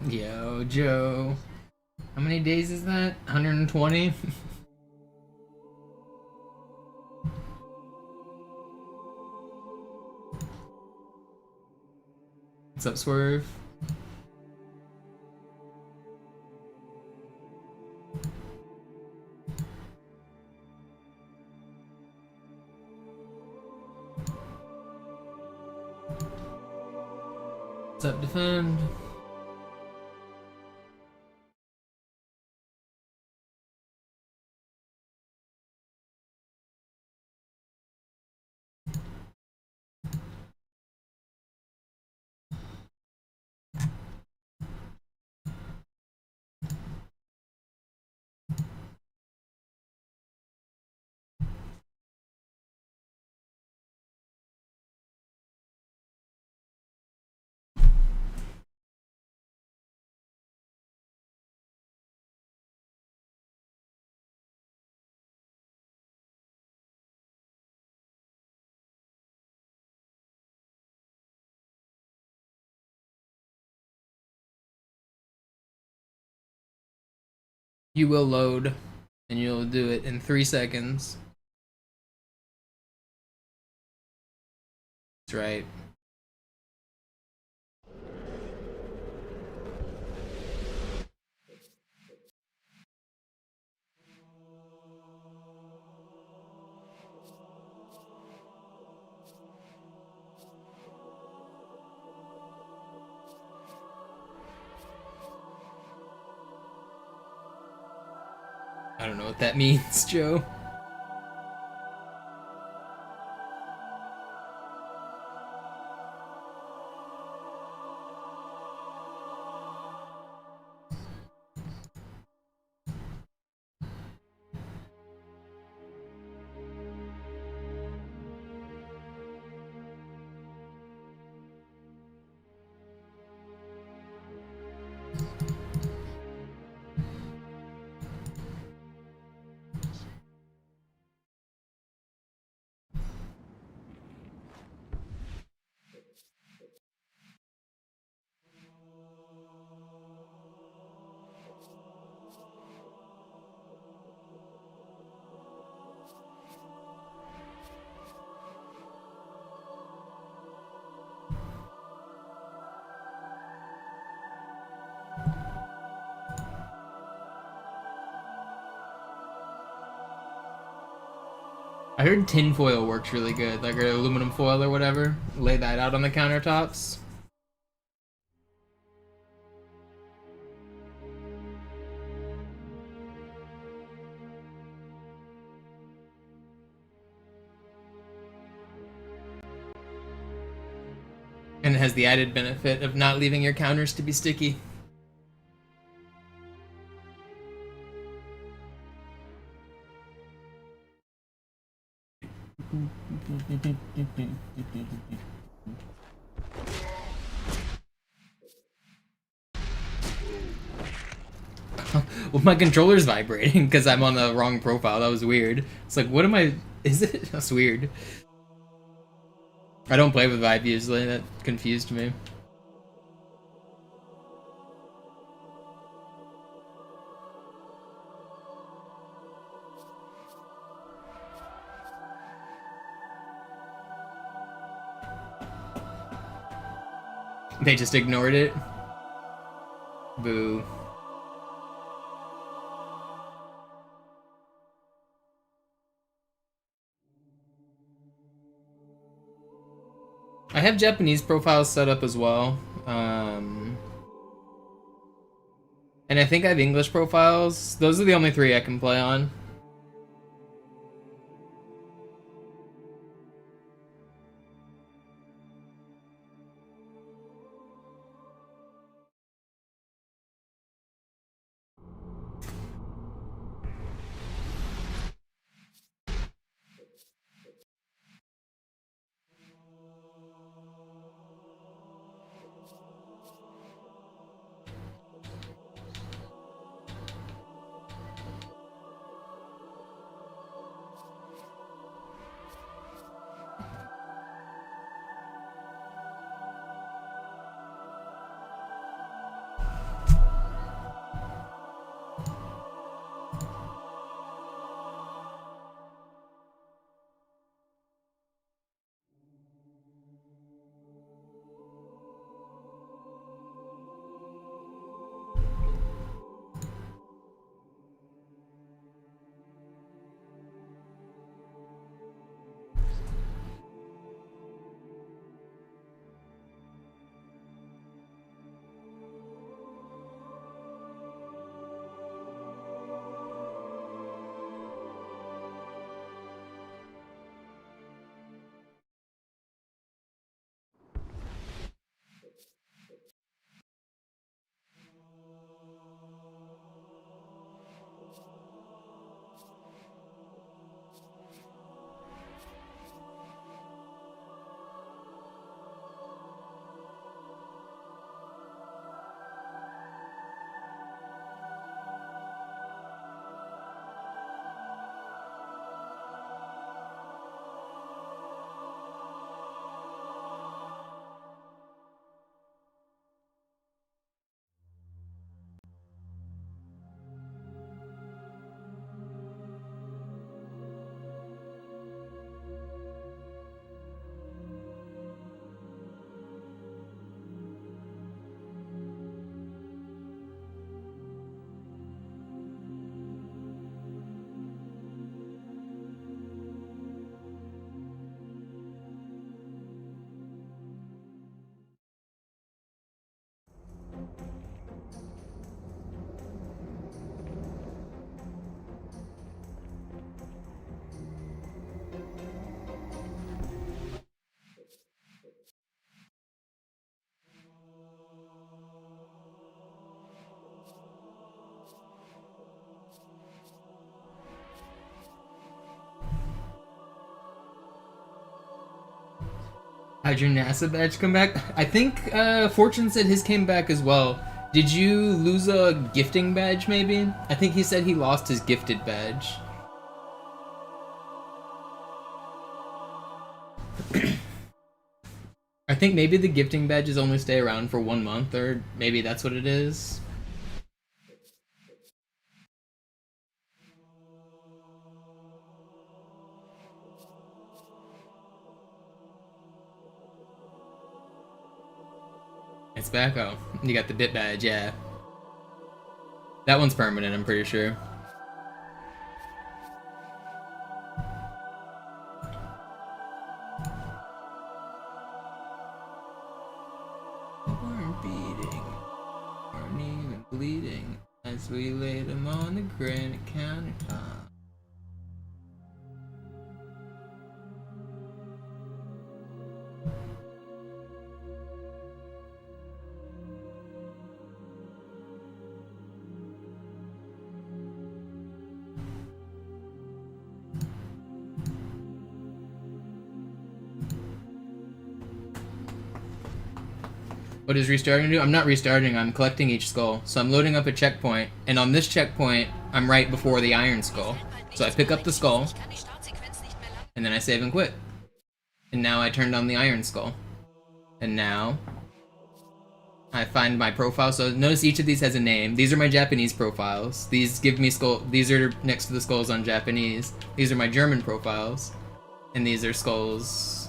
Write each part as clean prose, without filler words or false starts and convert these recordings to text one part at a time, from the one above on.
Yo, Joe. How many days is that? 120? What's up, Swerve? What's up, Defend? You will load, and you'll do it in 3 seconds. That's right. I don't know what that means, Joe. I heard tinfoil works really good, like an aluminum foil or whatever. Lay that out on the countertops. And it has the added benefit of not leaving your counters to be sticky. Well, my controller's vibrating because I'm on the wrong profile. That was weird. It's like, what am I... Is it? That's weird. I don't play with Vibe usually. That confused me. They just ignored it. Boo. I have Japanese profiles set up as well. And I think I have English profiles. Those are the only 3 I can play on. How'd your NASA badge come back? I think Fortune said his came back as well. Did you lose a gifting badge, maybe? I think he said he lost his gifted badge. I think maybe the gifting badges only stay around for 1 month, or maybe that's what it is. It's back. Oh, you got the bit badge, yeah. That one's permanent, I'm pretty sure. We're beating, aren't even bleeding, as we laid them on the granite countertop. What is restarting do? I'm not restarting, I'm collecting each skull. So I'm loading up a checkpoint, and on this checkpoint, I'm right before the iron skull. So I pick up the skull, and then I save and quit. And now I turned on the iron skull. And now, I find my profile. So notice each of these has a name. These are my Japanese profiles. These give me these are next to the skulls on Japanese. These are my German profiles. And these are skulls.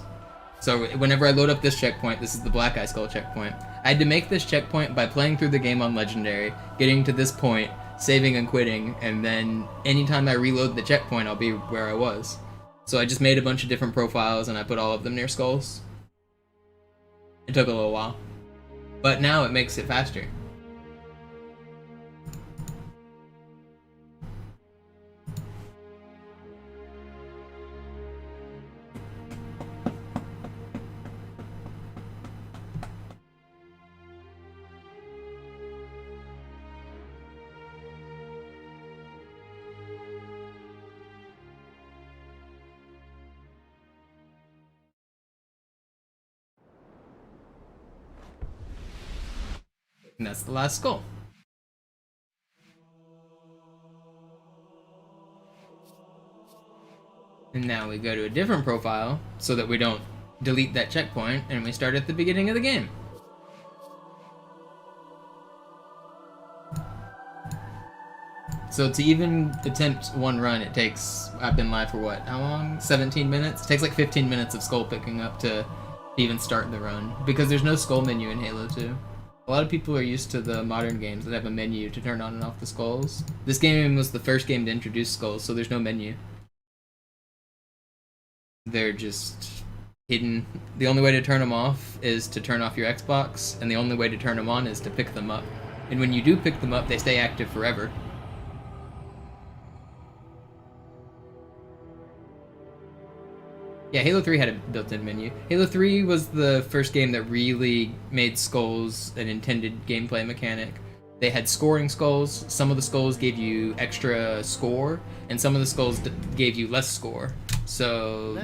So whenever I load up this checkpoint, this is the Black Eye Skull checkpoint. I had to make this checkpoint by playing through the game on Legendary, getting to this point, saving and quitting, and then anytime I reload the checkpoint, I'll be where I was. So I just made a bunch of different profiles and I put all of them near skulls. It took a little while. But now it makes it faster. And that's the last skull. And now we go to a different profile so that we don't delete that checkpoint, and we start at the beginning of the game. So to even attempt one run, it takes, I've been live for what, how long? 17 minutes? It takes like 15 minutes of skull picking up to even start the run, because there's no skull menu in Halo 2. A lot of people are used to the modern games that have a menu to turn on and off the skulls. This game was the first game to introduce skulls, so there's no menu. They're just hidden. The only way to turn them off is to turn off your Xbox, and the only way to turn them on is to pick them up. And when you do pick them up, they stay active forever. Yeah, Halo 3 had a built-in menu. Halo 3 was the first game that really made skulls an intended gameplay mechanic. They had scoring skulls. Some of the skulls gave you extra score, and some of the skulls gave you less score. So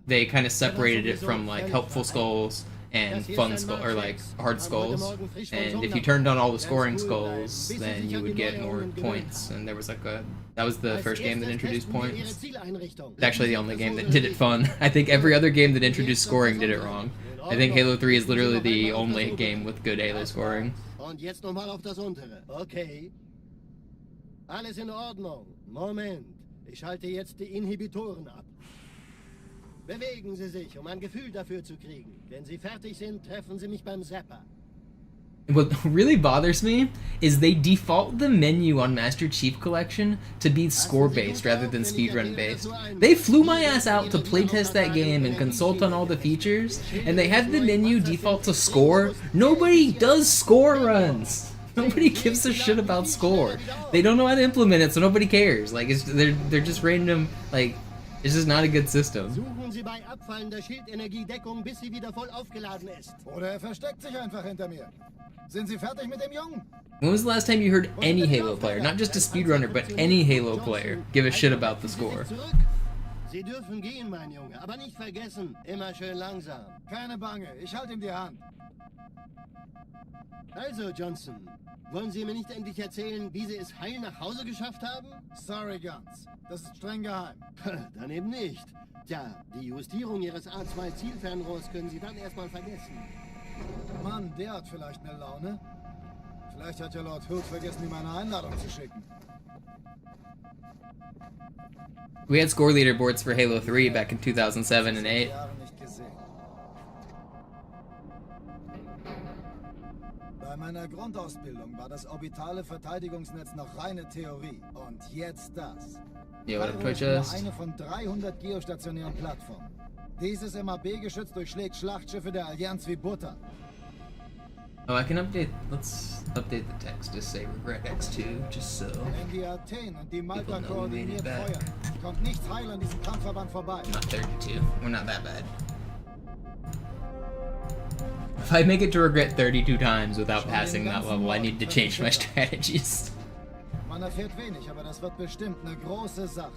they kind of separated it from like helpful skulls and fun skulls, or like hard skulls. And if you turned on all the scoring skulls, then you would get more points. And there was like that was the first game that introduced points. It's actually the only game that did it fun. I think every other game that introduced scoring did it wrong. I think Halo 3 is literally the only game with good Halo scoring. Und jetzt nochmal auf das untere. Okay. Alles in Ordnung. Moment. Ich schalte jetzt die Inhibitoren ab. Bewegen Sie sich, um ein Gefühl dafür zu kriegen. Wenn Sie fertig sind, treffen Sie mich beim Zapper. What really bothers me is they default the menu on Master Chief Collection to be score-based rather than speedrun-based. They flew my ass out to playtest that game and consult on all the features, and they have the menu default to score. Nobody does score runs! Nobody gives a shit about score. They don't know how to implement it, so nobody cares. Like, they're just random, like, it's just not a good system. Suchen Sie bei abfallender Schildenergie Deckung, bis sie wieder voll aufgeladen ist. Oder versteckt sich einfach hinter mir. Sind Sie fertig mit dem Jungen? When was the last time you heard any Halo player, not just a speedrunner, but any Halo player, give a shit about the score? Sie dürfen gehen, mein Junge, aber nicht vergessen, immer schön langsam. Keine Bange, ich halte ihm die Hand. Also, Johnson, wollen Sie mir nicht endlich erzählen, wie Sie es heil nach Hause geschafft haben? Sorry, Guns. Das ist streng geheim. Dann eben nicht. Tja, die Justierung Ihres A2-Zielfernrohrs können Sie dann erstmal vergessen. Mann, der hat vielleicht eine Laune. Vielleicht hat ja Lord Hood vergessen, ihm eine Einladung zu schicken. We had score leaderboards for Halo 3 back in 2007 and 8. Jahre nicht gesehen. Bei meiner Grundausbildung war das orbitale Verteidigungsnetz noch reine Theorie. Und jetzt das. Yo, what a Cairo ist purchase. nur eine von 300 geostationären Plattformen. Dieses MAB-Geschütz durchschlägt Schlachtschiffe der Allianz wie Butter. Oh, I can update. Let's update the text to say regret X2, just so. Wenn die Athen und die Malta People know we made it koordiniert back. feuern, kommt nichts heil an diesem Kampfverband vorbei. Not 32. We're not that bad. If I make it to regret 32 times without passing that level, I need to change my strategies. Man erfährt wenig, aber das wird bestimmt eine große Sache.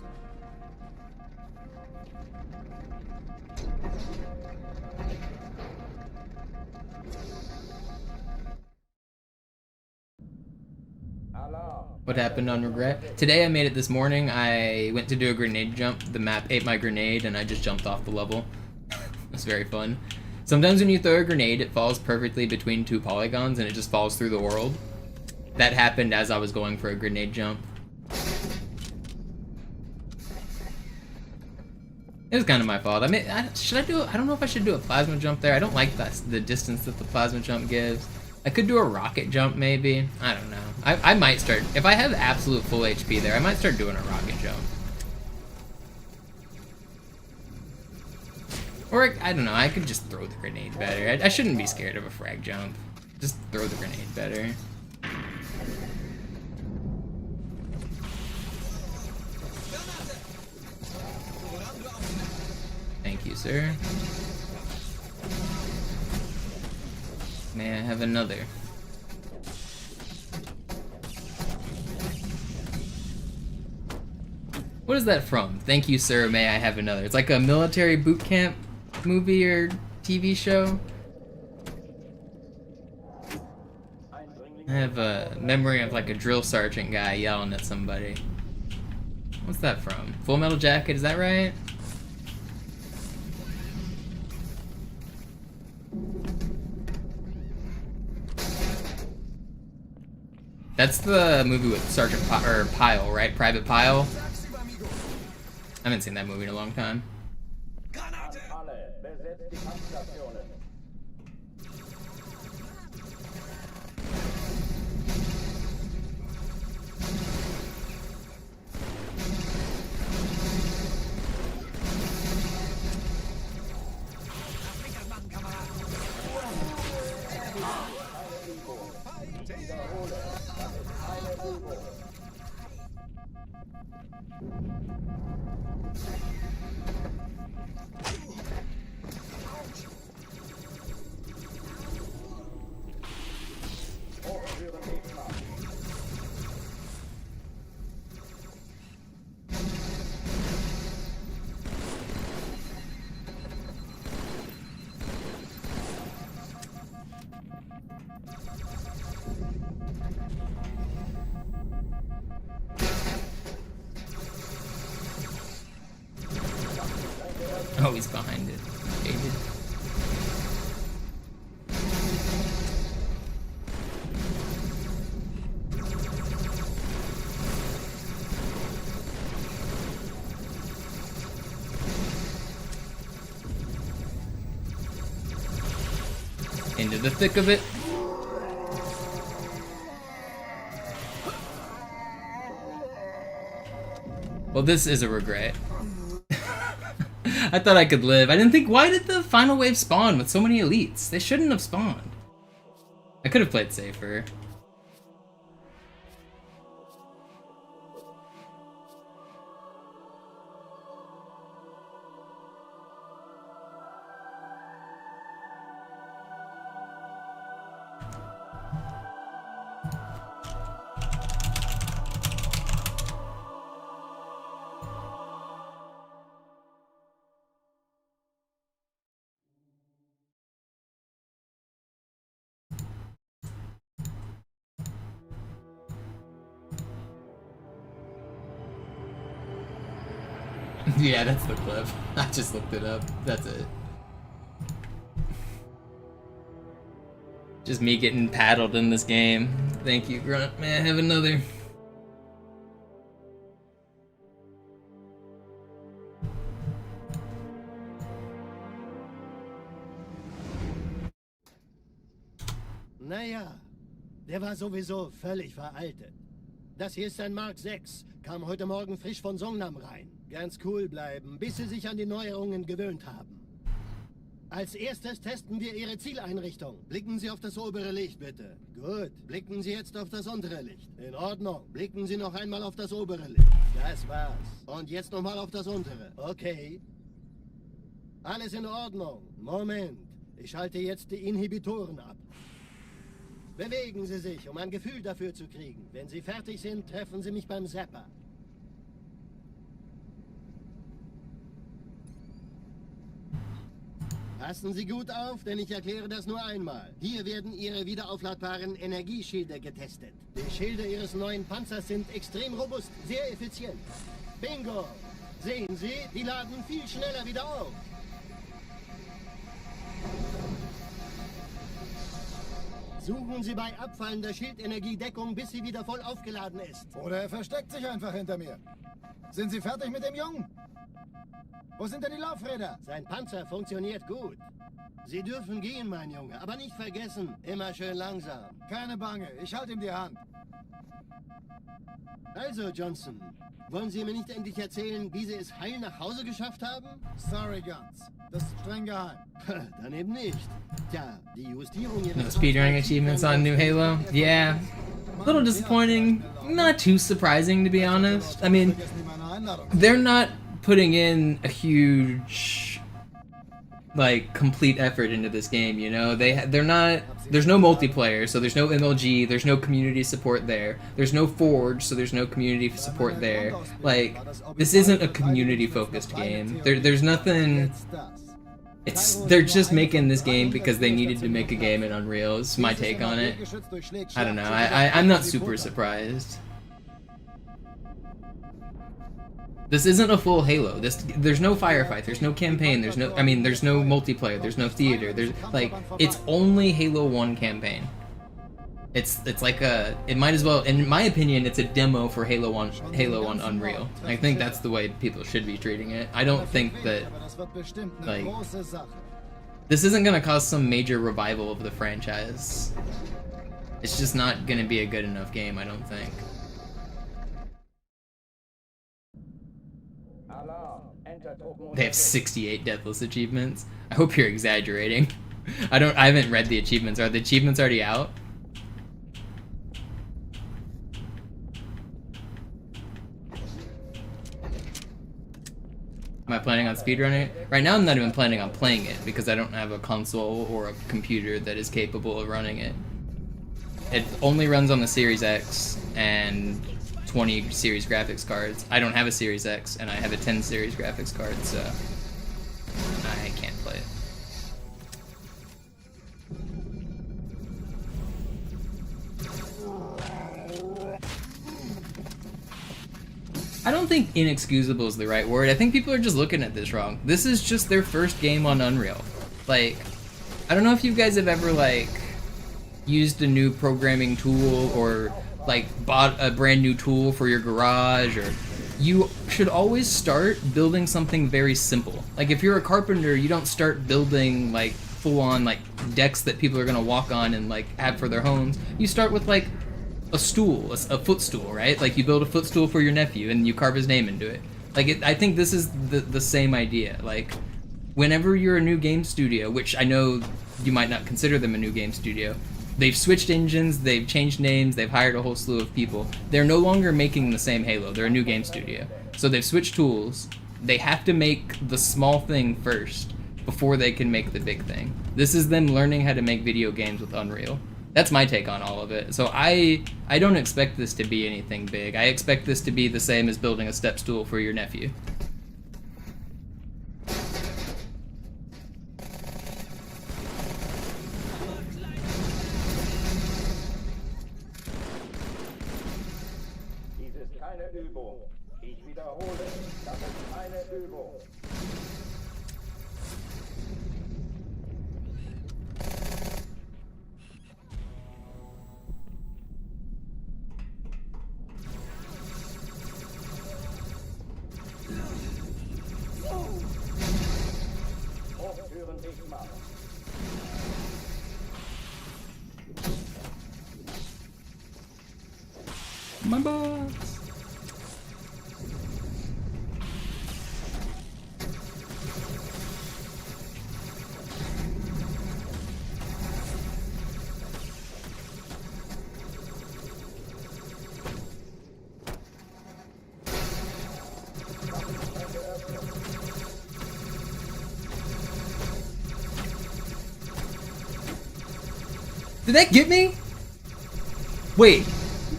What happened on regret? Today I made it this morning. I went to do a grenade jump. The map ate my grenade and I just jumped off the level. It was very fun. Sometimes when you throw a grenade, it falls perfectly between two polygons and it just falls through the world. That happened as I was going for a grenade jump. It was kind of my fault. I mean, should I do? I don't know if I should do a plasma jump there. I don't like the distance that the plasma jump gives. I could do a rocket jump maybe. I don't know. I might start, if I have absolute full HP there, I might start doing a rocket jump. Or, I don't know, I could just throw the grenade better. I shouldn't be scared of a frag jump. Just throw the grenade better. Thank you, sir. May I have another? What is that from? Thank you, sir. May I have another? It's like a military boot camp movie or TV show. I have a memory of like a drill sergeant guy yelling at somebody. What's that from? Full Metal Jacket, is that right? That's the movie with Sergeant Pyle, right? Private Pyle. I haven't seen that movie in a long time. Oh, he's behind it. David. Into the thick of it. Well, this is a regret. I thought I could live. I didn't think, why did the final wave spawn with so many elites? They shouldn't have spawned. I could have played safer. Yeah, that's the clip. I just looked it up. That's it. Just me getting paddled in this game. Thank you, Grunt. May I have another? Naja, der war sowieso völlig veraltet. Das hier ist ein Mark 6, kam heute Morgen frisch von Songnam rein. Ganz cool bleiben, bis Sie sich an die Neuerungen gewöhnt haben. Als erstes testen wir Ihre Zieleinrichtung. Blicken Sie auf das obere Licht, bitte. Gut, blicken Sie jetzt auf das untere Licht. In Ordnung. Blicken Sie noch einmal auf das obere Licht. Das war's. Und jetzt nochmal auf das untere. Okay. Alles in Ordnung. Moment. Ich schalte jetzt die Inhibitoren ab. Bewegen Sie sich, um ein Gefühl dafür zu kriegen. Wenn Sie fertig sind, treffen Sie mich beim Zapper. Passen Sie gut auf, denn ich erkläre das nur einmal. Hier werden Ihre wiederaufladbaren Energieschilde getestet. Die Schilde Ihres neuen Panzers sind extrem robust, sehr effizient. Bingo! Sehen Sie, die laden viel schneller wieder auf. Suchen Sie bei abfallender Schildenergiedeckung, bis sie wieder voll aufgeladen ist. Oder er versteckt sich einfach hinter mir. Sind Sie fertig mit dem Jungen? Wo sind denn die Laufräder? Sein Panzer funktioniert gut. Sie dürfen gehen, mein Junge, aber nicht vergessen, immer schön langsam. Keine Bange, ich halte ihm die Hand. Also, Johnson, wollen Sie mir nicht endlich erzählen, wie Sie es heil nach Hause geschafft haben? Sorry, Guns. Das ist streng geheim. Dann eben nicht. Tja, die Justierung Ihrer... No speedrunning achievements on New Halo? Yeah. A little disappointing. Not too surprising, to be honest. I mean, they're not putting in a huge, like, complete effort into this game, you know? They're not... There's no multiplayer, so there's no MLG, there's no community support there. There's no Forge, so there's no community support there. Like, this isn't a community-focused game. There's nothing... They're just making this game because they needed to make a game in Unreal, is my take on it. I don't know, I'm not super surprised. This isn't a full Halo. There's no firefight, there's no campaign, there's no multiplayer, there's no theater, it's only Halo 1 campaign. It's like it might as well, in my opinion, it's a demo for Halo 1 Unreal. I think that's the way people should be treating it. I don't think that, like, this isn't gonna cause some major revival of the franchise. It's just not gonna be a good enough game, I don't think. They have 68 Deathless achievements. I hope you're exaggerating. I haven't read the achievements. Are the achievements already out? Am I planning on speedrunning it? Right now I'm not even planning on playing it because I don't have a console or a computer that is capable of running it. It only runs on the Series X and 20 series graphics cards. I don't have a Series X and I have a 10 series graphics card, so I can't play it. I don't think inexcusable is the right word. I think people are just looking at this wrong. This is just their first game on Unreal. Like, I don't know if you guys have ever, like, used a new programming tool or, like, bought a brand new tool for your garage, or you should always start building something very simple. Like, if you're a carpenter, you don't start building, like, full-on, like, decks that people are gonna walk on and, like, have for their homes. You start with, like, a stool, a footstool, right? Like, you build a footstool for your nephew and you carve his name into it. Like, I think this is the same idea. Like, whenever you're a new game studio, which I know you might not consider them a new game studio, they've switched engines, they've changed names, they've hired a whole slew of people. They're no longer making the same Halo, they're a new game studio. So they've switched tools, they have to make the small thing first before they can make the big thing. This is them learning how to make video games with Unreal. That's my take on all of it. So I don't expect this to be anything big. I expect this to be the same as building a step stool for your nephew. Ich wiederhole, das ist eine Übung. Hochtüren dicht machen. My box. Did that get me? Wait.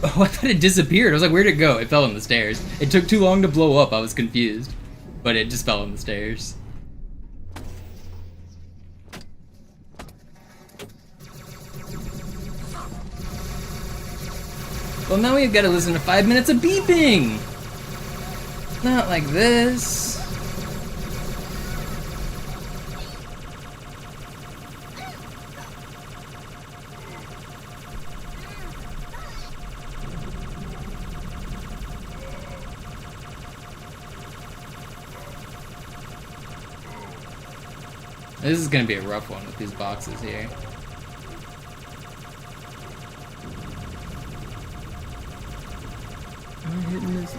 Oh, I thought it disappeared. I was like, where'd it go? It fell on the stairs. It took too long to blow up. I was confused. But it just fell on the stairs. Well, now we've got to listen to 5 minutes of beeping! Not like this. This is gonna be a rough one with these boxes here. Am I hitting this?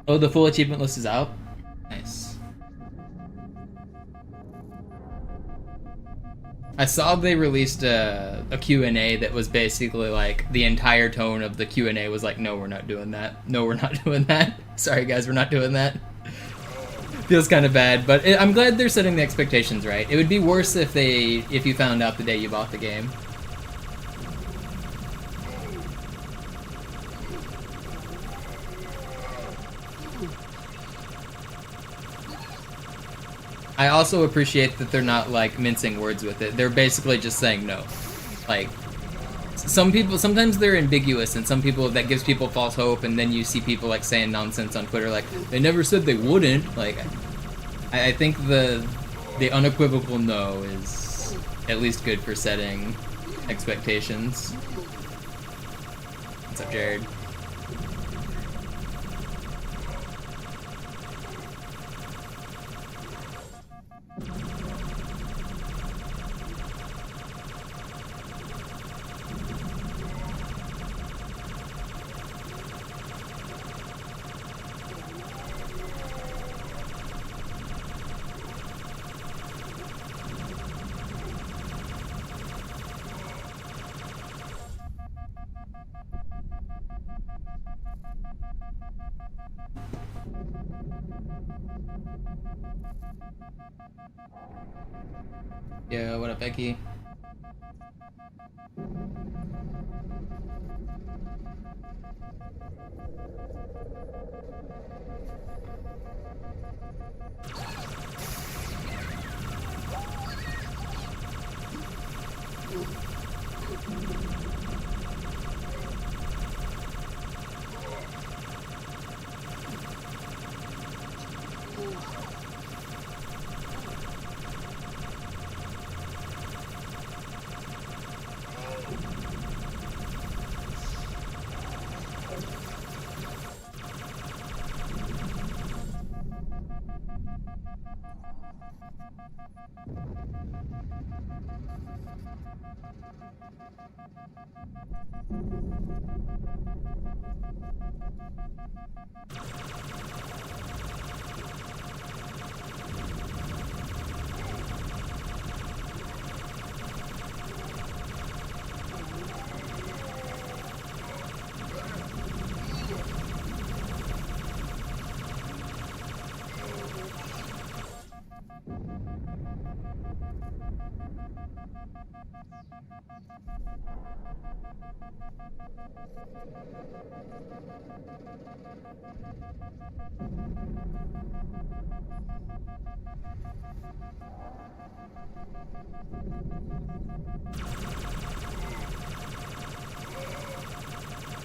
Oh, the full achievement list is out? Nice. I saw they released a Q&A that was basically like the entire tone of the Q&A was like, no, we're not doing that. No, we're not doing that. Sorry guys, we're not doing that. Feels kind of bad, but I'm glad they're setting the expectations right. It would be worse if you found out the day you bought the game. I also appreciate that they're not like mincing words with it. They're basically just saying no. Like, some people, sometimes they're ambiguous, and some people, that gives people false hope, and then you see people like saying nonsense on Twitter like, they never said they wouldn't. Like, I think the unequivocal no is at least good for setting expectations. What's up, Jared? Yo, what up, Becky?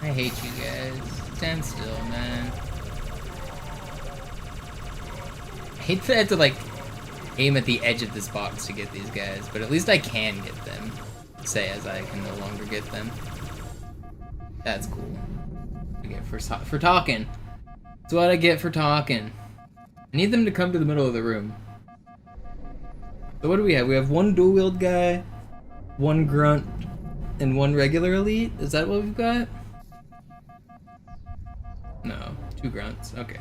I hate you guys. Stand still, man. I hate that I have to, like, aim at the edge of this box to get these guys, but at least I can get them. Say as I can no longer get them. That's cool. I get for talking. That's what I get for talking. I need them to come to the middle of the room. So what do we have? We have one dual-wield guy, one grunt, and one regular elite? Is that what we've got? No, 2 grunts. Okay.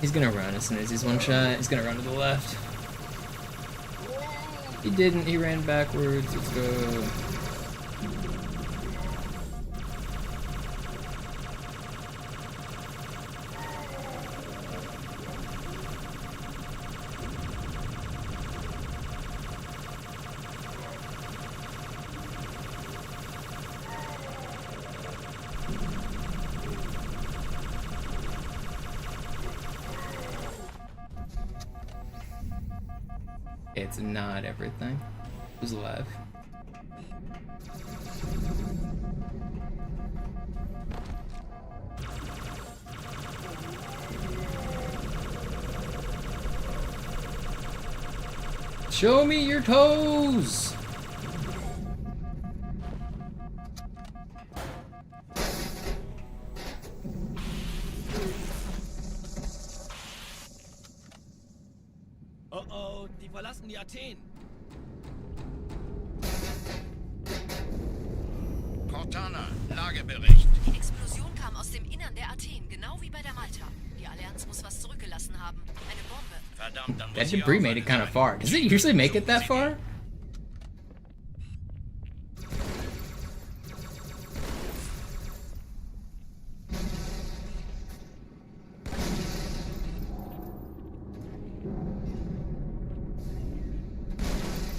He's gonna run as soon as he's one shot. He's gonna run to the left. He didn't. He ran backwards. Let's go. It's not everything. Who's alive? Show me your toes! Oh, die verlassen die Athen. Cortana, Lagebericht. Die Explosion kam aus dem Innern der Athen, genau wie bei der Malta. Die Allianz muss was zurückgelassen haben. Eine Bombe. Verdammt, dann That muss sie debris auch made it eine kind of sein. far. Does it usually make it that far?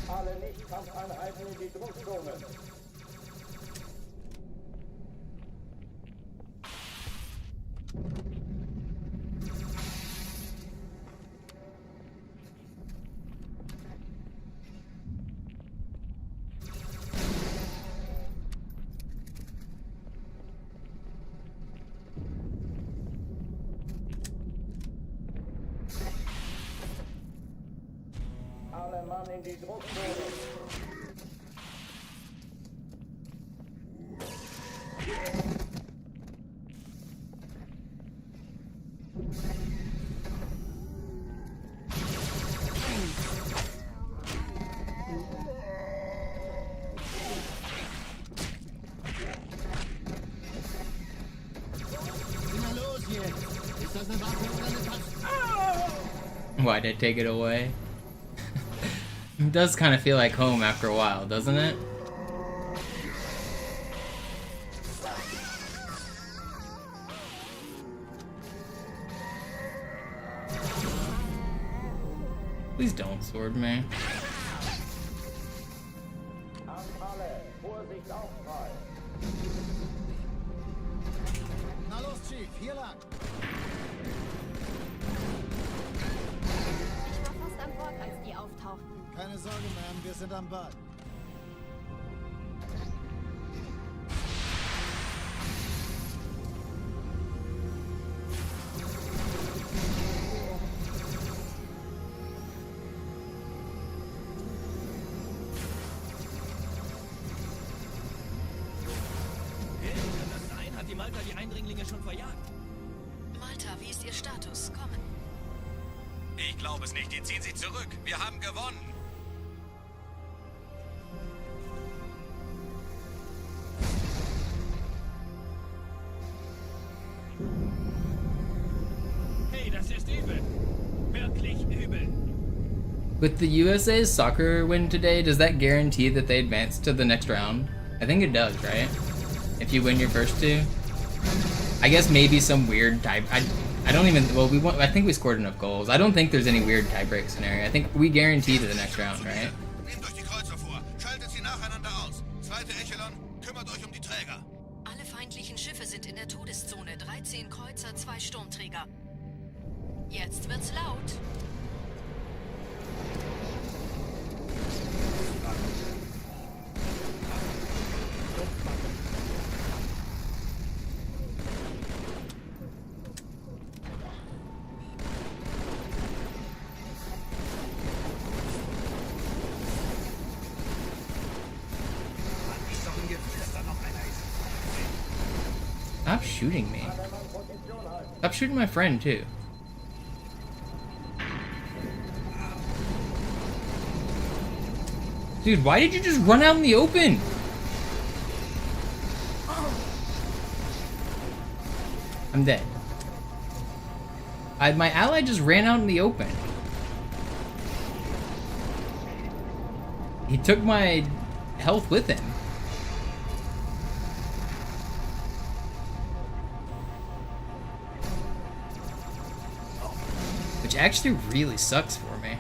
Alle Nicht-Kampfeinheiten in die Druckzone. Alle Mann in die Druckzone. Na los jetzt! Ist das eine Waffe oder eine Taste? Why did I take it away? It does kind of feel like home after a while, doesn't it? Please don't sword me. An alle, Vorsicht Aufprall. Na los, Chief, hier lang. Ich war fast an Bord, als die auftauchten. Keine Sorge, Ma'am, wir sind am Ball. Hey, kann das sein? Hat die Malta die Eindringlinge schon verjagt? Malta, wie ist Ihr Status? Kommen. Ich glaube es nicht, die ziehen sich zurück. Wir haben gewonnen. Hey, das ist übel. Wirklich übel. With the USA's soccer win today, does that guarantee that they advance to the next round? I think it does, right? If you win your first 2. I guess maybe some weird tie. I don't even. Well, we won. I think we scored enough goals. I don't think there's any weird tiebreak scenario. I think we guarantee to the next round, right? Nehmt euch die Kreuzer vor. Schaltet sie nacheinander aus. Zweite Echelon, kümmert euch um die Träger. Alle feindlichen Schiffe sind in der Todeszone. 13 Kreuzer, 2 Sturmträger. Jetzt wird's laut. Stop shooting me. Stop shooting my friend, too. Dude, why did you just run out in the open? I'm dead. My ally just ran out in the open. He took my health with him. Which actually really sucks for me.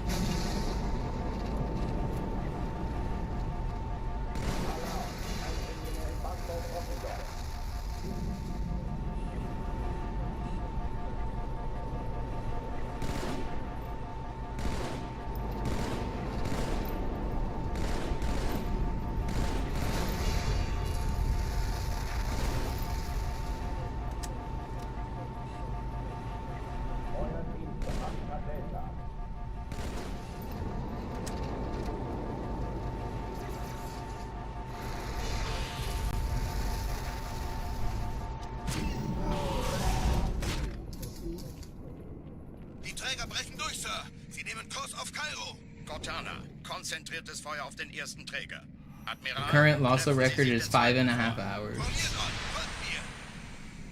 Brechen durch, Sir. Sie nehmen Kurs auf Kairo. Cortana, konzentriertes Feuer auf den ersten Träger. Admiral, The current LASO record is 5.5 hours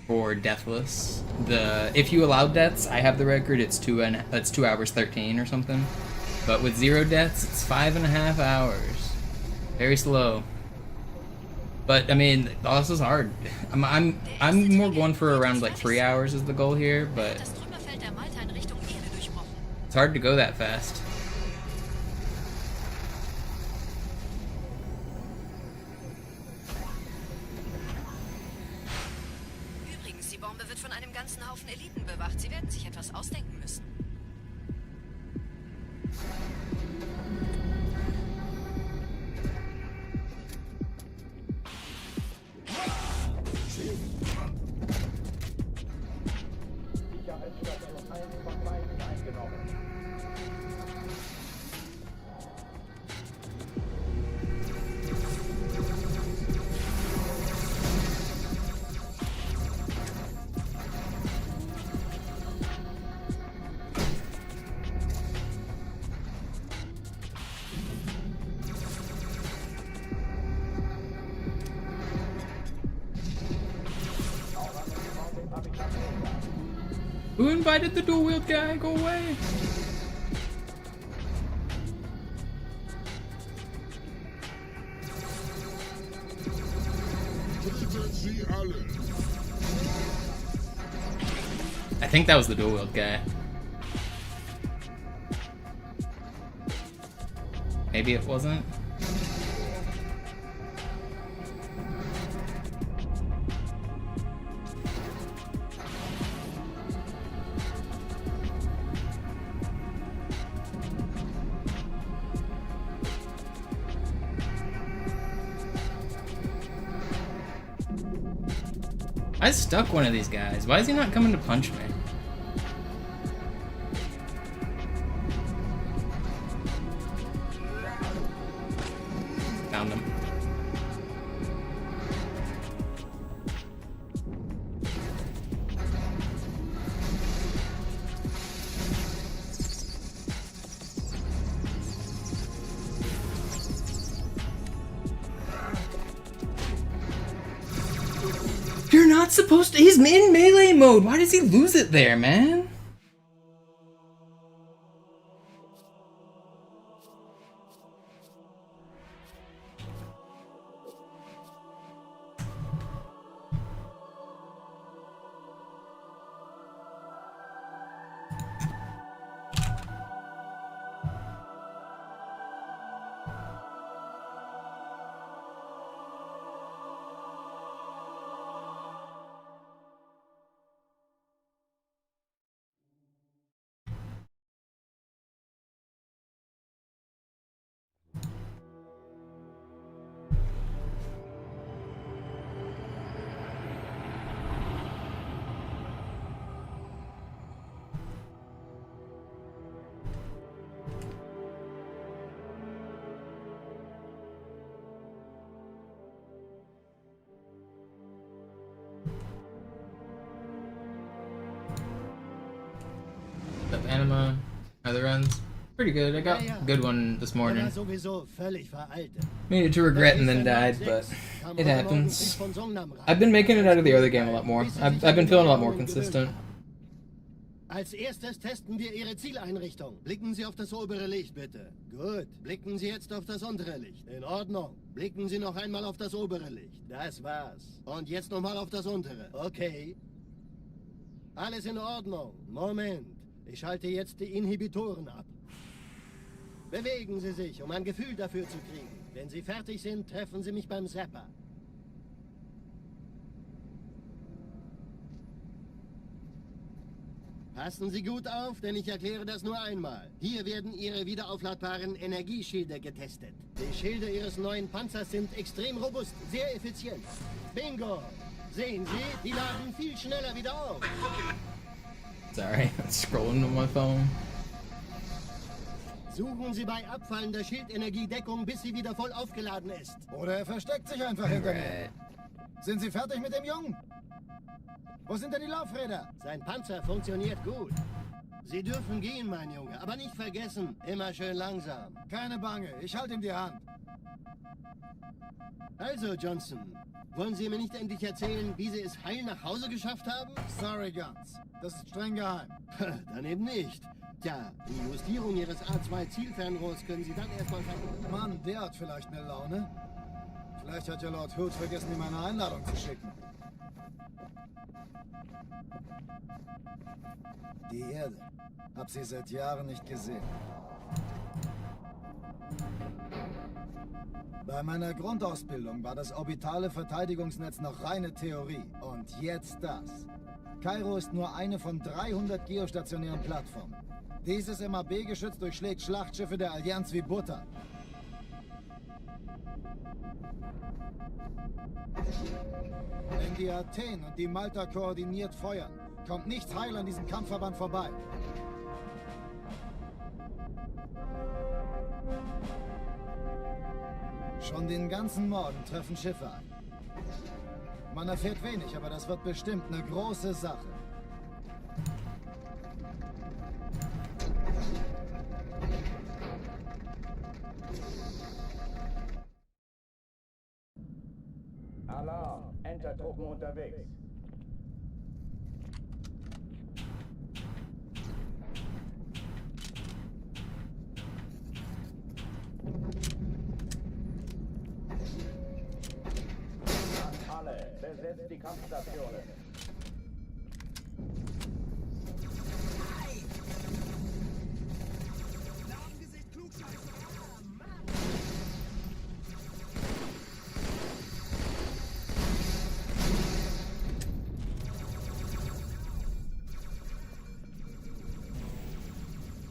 for Deathless. If you allow deaths, I have the record. It's 2 hours 13 or something. But with 0 deaths, it's 5.5 hours. Very slow. But I mean, LASO's hard. I'm more going for around like 3 hours is the goal here, but it's hard to go that fast. Übrigens, die Bombe wird von einem ganzen Haufen Eliten bewacht. Sie werden sich etwas ausdenken müssen. Who invited the dual-wield guy? Go away! I think that was the dual-wield guy. Maybe it wasn't. I stuck one of these guys. Why is he not coming to punch me? Found him. You're not supposed to. He's in melee mode. Why does he lose it there, man? cam on. Other runs. Pretty good. I got a good one this Der morning. war sowieso völlig veraltet. Made it to regret and then died, but Kam it heute Morgen happens. von Songnam rein. I've been making it out of the other game a lot more. I've been feeling a lot more consistent. Als erstes testen wir Ihre Zieleinrichtung. Blicken Sie auf das obere Licht, bitte. Gut. Blicken Sie jetzt auf das untere Licht. In Ordnung. Blicken Sie noch einmal auf das obere Licht. Das war's. Und jetzt nochmal auf das untere. Okay. Alles in Ordnung. Moment. Ich schalte jetzt die Inhibitoren ab. Bewegen Sie sich, um ein Gefühl dafür zu kriegen. Wenn Sie fertig sind, treffen Sie mich beim Zapper. Passen Sie gut auf, denn ich erkläre das nur einmal. Hier werden Ihre wiederaufladbaren Energieschilde getestet. Die Schilde Ihres neuen Panzers sind extrem robust, sehr effizient. Bingo! Sehen Sie, die laden viel schneller wieder auf. Sorry, I'm scrolling on my phone. Suchen Sie bei abfallender Schildenergie Deckung, bis sie wieder voll aufgeladen ist. Oder er versteckt sich einfach hinter mir. Sind Sie fertig mit dem Jungen? Wo sind denn die Laufräder? Sein Panzer funktioniert gut. Sie dürfen gehen, mein Junge, aber nicht vergessen, immer schön langsam. Keine Bange, ich halte ihm die Hand. Also, Johnson, wollen Sie mir nicht endlich erzählen, wie Sie es heil nach Hause geschafft haben? Sorry, Guns. Das ist streng geheim. Dann eben nicht. Tja, die Justierung Ihres A2-Zielfernrohrs können Sie dann erstmal vergessen. Mann, der hat vielleicht eine Laune. Vielleicht hat ja Lord Hood vergessen, ihm eine Einladung zu schicken. Die Erde. Hab sie seit Jahren nicht gesehen. Bei meiner Grundausbildung war das orbitale Verteidigungsnetz noch reine Theorie. Und jetzt das. Kairo ist nur eine von 300 geostationären Plattformen. Dieses MAB-Geschütz durchschlägt Schlachtschiffe der Allianz wie Butter. Wenn die Athen und die Malta koordiniert feuern, kommt nichts heil an diesem Kampfverband vorbei. Schon den ganzen Morgen treffen Schiffe ein. Man erfährt wenig, aber das wird bestimmt eine große Sache. Alarm! Entertruppen unterwegs. Alle, besetzt die Kampfstationen.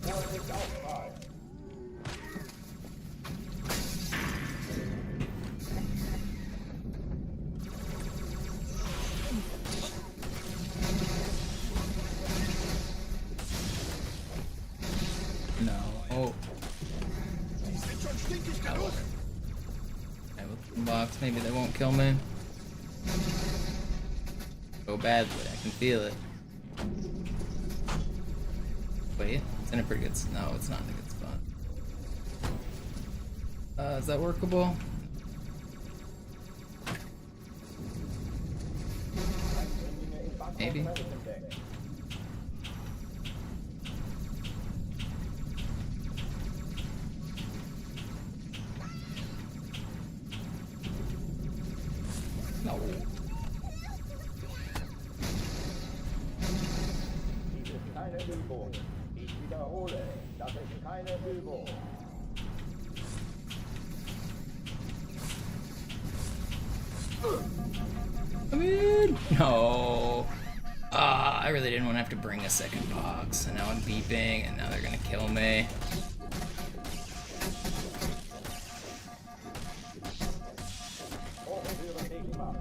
Vorsicht aufprall. No. Oh. I with the box, maybe they won't kill me. Go badly, I can feel it. Wait, it's in a pretty good no, it's not in a good spot. Is that workable? Maybe. No. Dies ist keine Übung. Ich wiederhole, das ist keine Übung. Come in! No. I really didn't want to have to bring a second box, and now I'm beeping, and now they're gonna kill me. Hochführen sichtbar.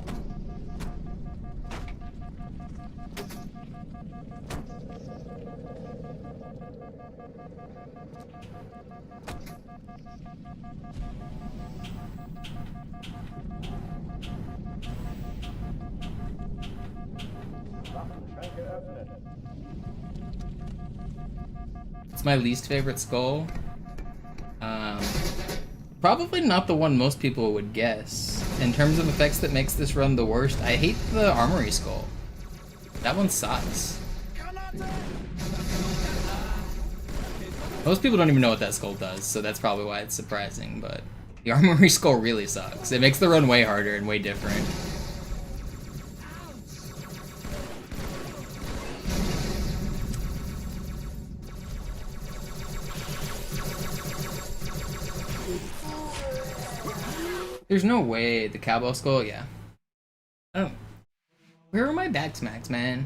Waffenschränke öffnen. It's my least favorite skull. Probably not the one most people would guess. In terms of effects that makes this run the worst, I hate the armory skull. That one sucks. Most people don't even know what that skull does, so that's probably why it's surprising, but the armory skull really sucks. It makes the run way harder and way different. There's no way the cowbell skull, yeah. I don't. Where are my back smacks, man?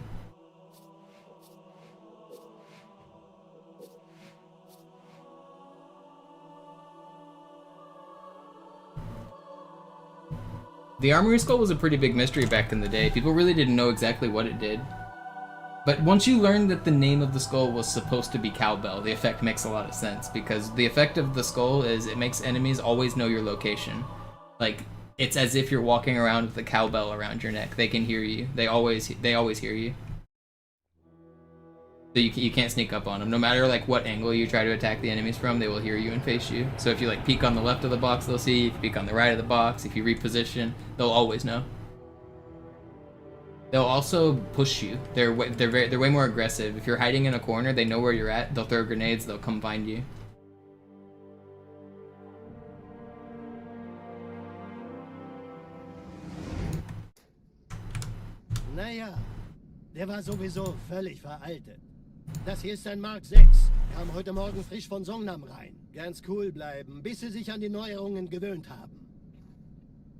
The armory skull was a pretty big mystery back in the day. People really didn't know exactly what it did. But once you learn that the name of the skull was supposed to be cowbell, the effect makes a lot of sense, because the effect of the skull is it makes enemies always know your location. Like, it's as if you're walking around with a cowbell around your neck. They can hear you. They always hear you. So you can't sneak up on them. No matter like what angle you try to attack the enemies from, they will hear you and face you. So if you like peek on the left of the box, they'll see you. If you peek on the right of the box, if you reposition, they'll always know. They'll also push you. They're way more aggressive. If you're hiding in a corner, they know where you're at. They'll throw grenades. They'll come find you. Naja, der war sowieso völlig veraltet. Das hier ist ein Mark 6. Kam heute Morgen frisch von Songnam rein. Ganz cool bleiben, bis Sie sich an die Neuerungen gewöhnt haben.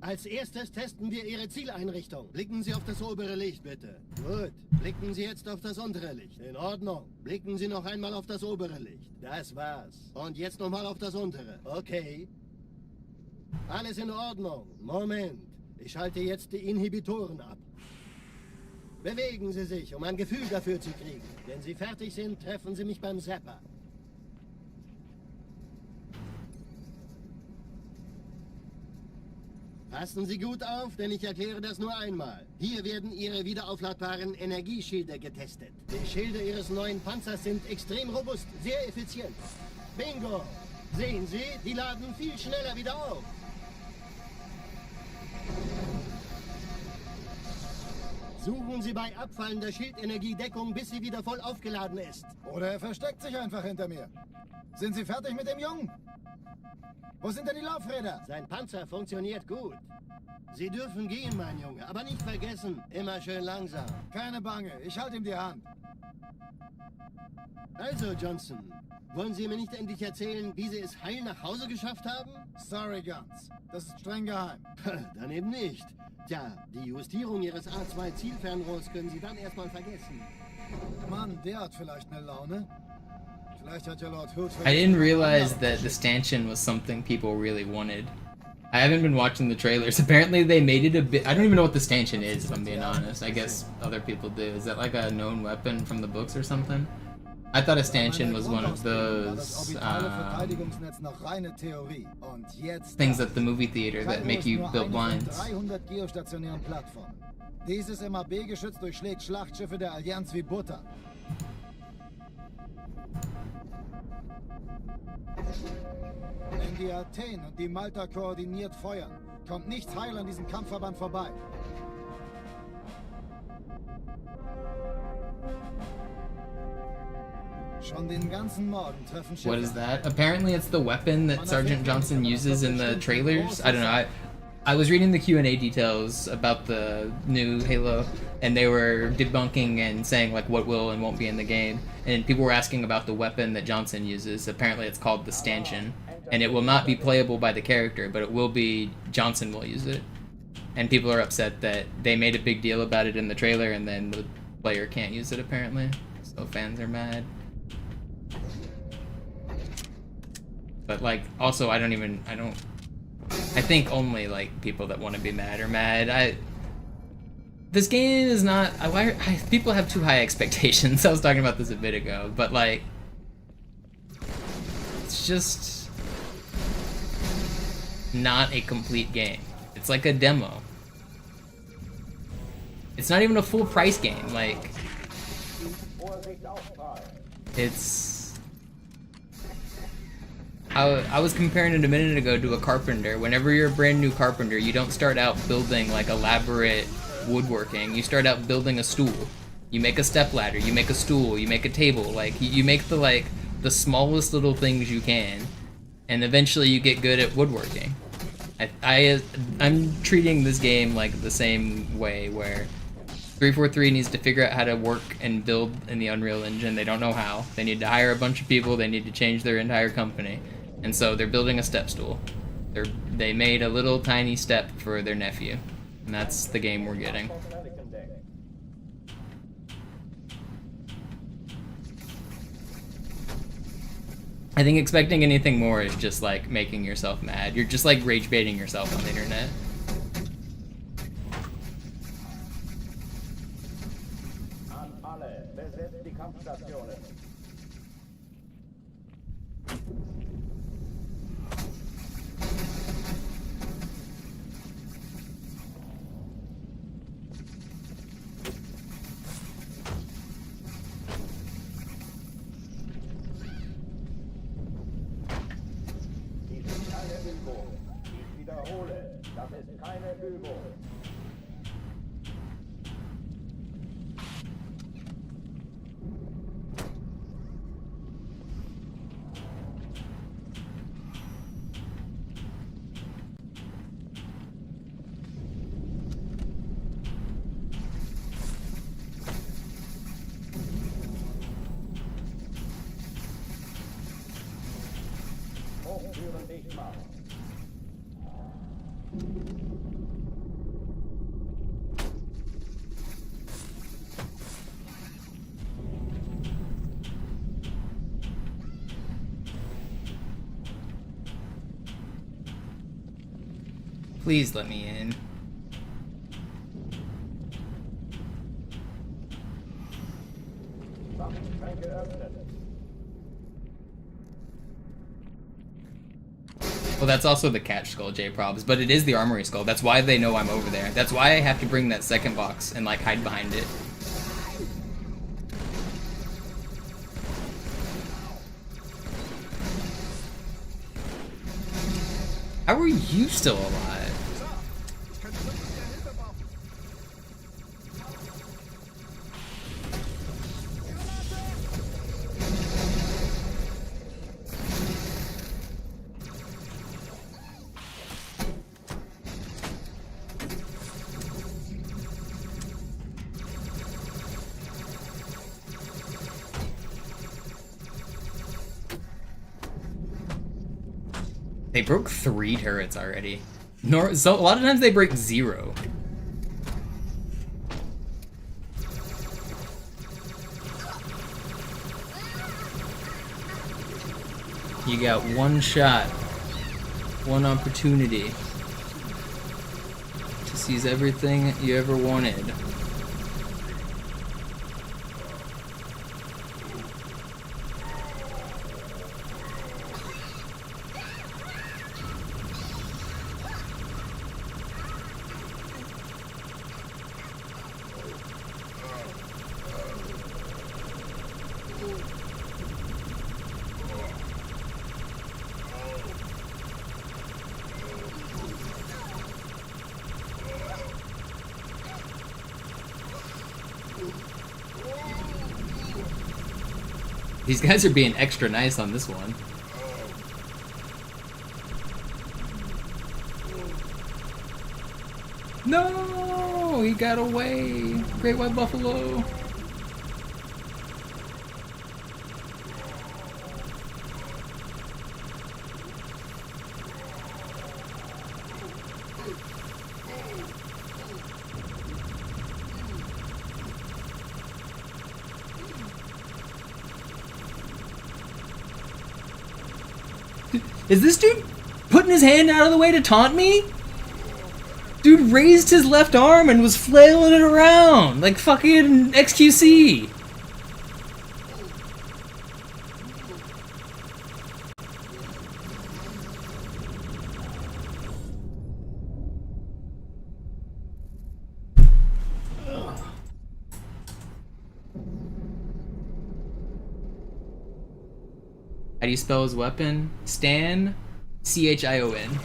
Als erstes testen wir Ihre Zieleinrichtung. Blicken Sie auf das obere Licht, bitte. Gut. Blicken Sie jetzt auf das untere Licht. In Ordnung. Blicken Sie noch einmal auf das obere Licht. Das war's. Und jetzt nochmal auf das untere. Okay. Alles in Ordnung. Moment. Ich schalte jetzt die Inhibitoren ab. Bewegen Sie sich, um ein Gefühl dafür zu kriegen. Wenn Sie fertig sind, treffen Sie mich beim Zapper. Passen Sie gut auf, denn ich erkläre das nur einmal. Hier werden Ihre wiederaufladbaren Energieschilde getestet. Die Schilde Ihres neuen Panzers sind extrem robust, sehr effizient. Bingo! Sehen Sie, die laden viel schneller wieder auf. Suchen Sie bei abfallender Schildenergiedeckung, bis sie wieder voll aufgeladen ist. Oder er versteckt sich einfach hinter mir. Sind Sie fertig mit dem Jungen? Wo sind denn die Laufräder? Sein Panzer funktioniert gut. Sie dürfen gehen, mein Junge, aber nicht vergessen, immer schön langsam. Keine Bange, ich halte ihm die Hand. Also, Johnson, wollen Sie mir nicht endlich erzählen, wie Sie es heil nach Hause geschafft haben? Sorry, Guns. Das ist streng geheim. Dann eben nicht. Tja, die Justierung Ihres A2-Zielfernrohrs können Sie dann erstmal vergessen. Mann, der hat vielleicht eine Laune. Vielleicht hat ja Lord Hood... I didn't realize that the stanchion was something people really wanted. I haven't been watching the trailers. Apparently they made it a bit... I don't even know what the stanchion is, if I'm being honest. I guess other people do. Is that like a known weapon from the books or something? I thought a stanchion was one of those things at the movie theater that make you build lines. 300 geostationären Plattformen. Dieses MAB-Geschütz durchschlägt Schlachtschiffe der Allianz wie Butter. Wenn die Athen und die Malta koordiniert feuern, kommt nichts heil an diesem Kampfverband vorbei. Schon den ganzen Morgen treffen Schiffe. What is that? Apparently it's the weapon that Sergeant Johnson uses in the trailers. I don't know. I was reading the Q&A details about the new Halo, and they were debunking and saying like what will and won't be in the game. And people were asking about the weapon that Johnson uses. Apparently it's called the stanchion, and it will not be playable by the character, but it will be Johnson will use it. And people are upset that they made a big deal about it in the trailer, and then the player can't use it apparently. So fans are mad. But like, also I think only like people that want to be mad are mad. This game is not. People have too high expectations. I was talking about this a bit ago, but like, it's just not a complete game. It's like a demo. It's not even a full price game. Like, it's I was comparing it a minute ago to a carpenter. Whenever you're a brand new carpenter, you don't start out building like elaborate woodworking. You start out building a stool. You make a step ladder, you make a stool, you make a table. Like you make the smallest little things you can, and eventually you get good at woodworking. I'm treating this game like the same way, where 343 needs to figure out how to work and build in the Unreal Engine. They don't know how. They need to hire a bunch of people. They need to change their entire company. And so they're building a step stool. They made a little tiny step for their nephew. And that's the game we're getting. I think expecting anything more is just like making yourself mad. You're just like rage baiting yourself on the internet. An alle, besetzt die Kampfstationen. Ich wiederhole, das ist keine Übung. Hochtüren dicht machen. Please let me in. Waffenschränke öffnen. Well, that's also the catch skull, J-Probs, but it is the armory skull. That's why they know I'm over there. That's why I have to bring that second box and like hide behind it. How are you still alive? They broke 3 turrets already. So a lot of times they break 0. You got one shot, one opportunity to seize everything you ever wanted. These guys are being extra nice on this one. No, he got away. Great white buffalo. Is this dude putting his hand out of the way to taunt me? Dude raised his left arm and was flailing it around like fucking XQC. do you spell his weapon? Stan, Chion.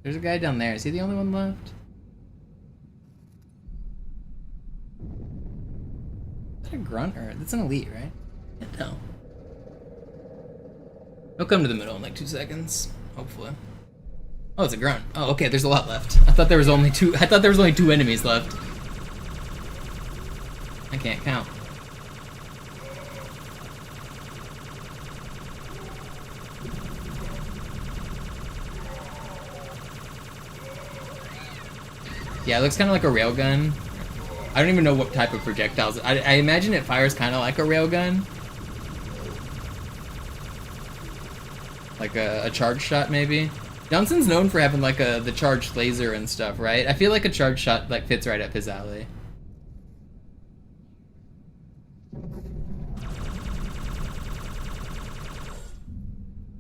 There's a guy down there. Is he the only one left? Is that a grunt or that's an elite, right? No. He'll come to the middle in like 2 seconds, hopefully. Oh, it's a grunt. Oh, okay. There's a lot left. I thought there was only two. I thought there was only 2 enemies left. I can't count. Yeah, it looks kind of like a railgun. I don't even know what type of projectiles. I imagine it fires kind of like a railgun. Like a charge shot, maybe. Johnson's known for having like the charged laser and stuff, right? I feel like a charge shot like fits right up his alley.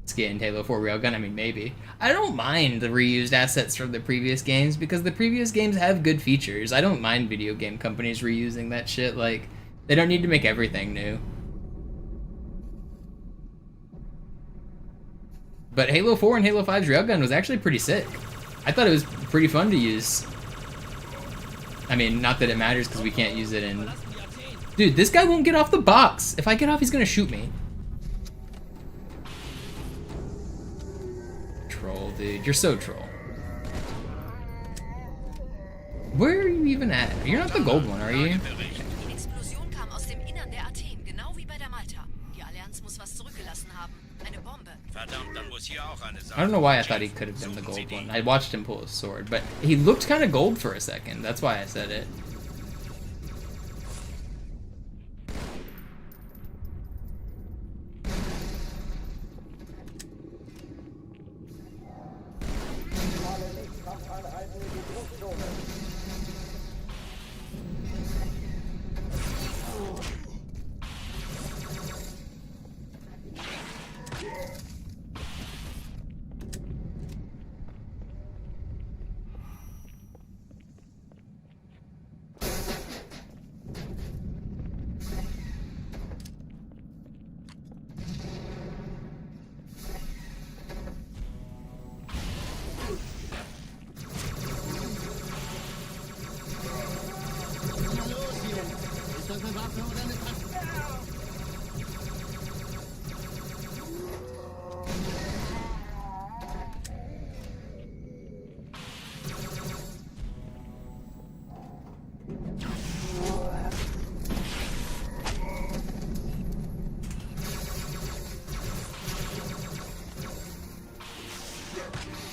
Skinned Halo 4 railgun, I mean, maybe. I don't mind the reused assets from the previous games because the previous games have good features. I don't mind video game companies reusing that shit. Like, they don't need to make everything new. But Halo 4 and Halo 5's railgun was actually pretty sick. I thought it was pretty fun to use. I mean, not that it matters because we can't use it in... Dude, this guy won't get off the box. If I get off, he's gonna shoot me. Troll, dude. You're so troll. Where are you even at? You're not the gold one, are you? Die Explosion kam aus dem Innern der Athen, genau wie bei der Malta. Die Allianz muss was zurückgelassen haben. Eine Bombe. Verdammt, dann muss hier auch eine Sache. I don't know why I thought he could have been the gold one. I watched him pull his sword, but he looked kind of gold for a second. That's why I said it.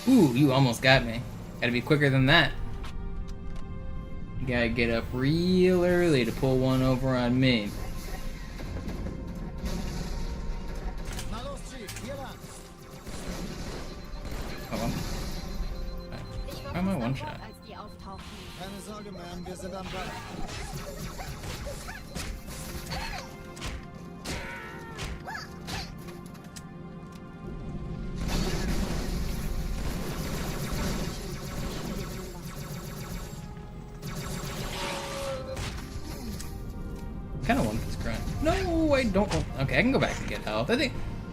Ooh, you almost got me. Gotta be quicker than that. You gotta get up real early to pull one over on me. Oh, why am I one shot? Als die auftauchten. Keine Sorge, Ma'am, wir sind am Ball. Kind of want this grunt. No, I don't want... Okay, I can go back and get health. I think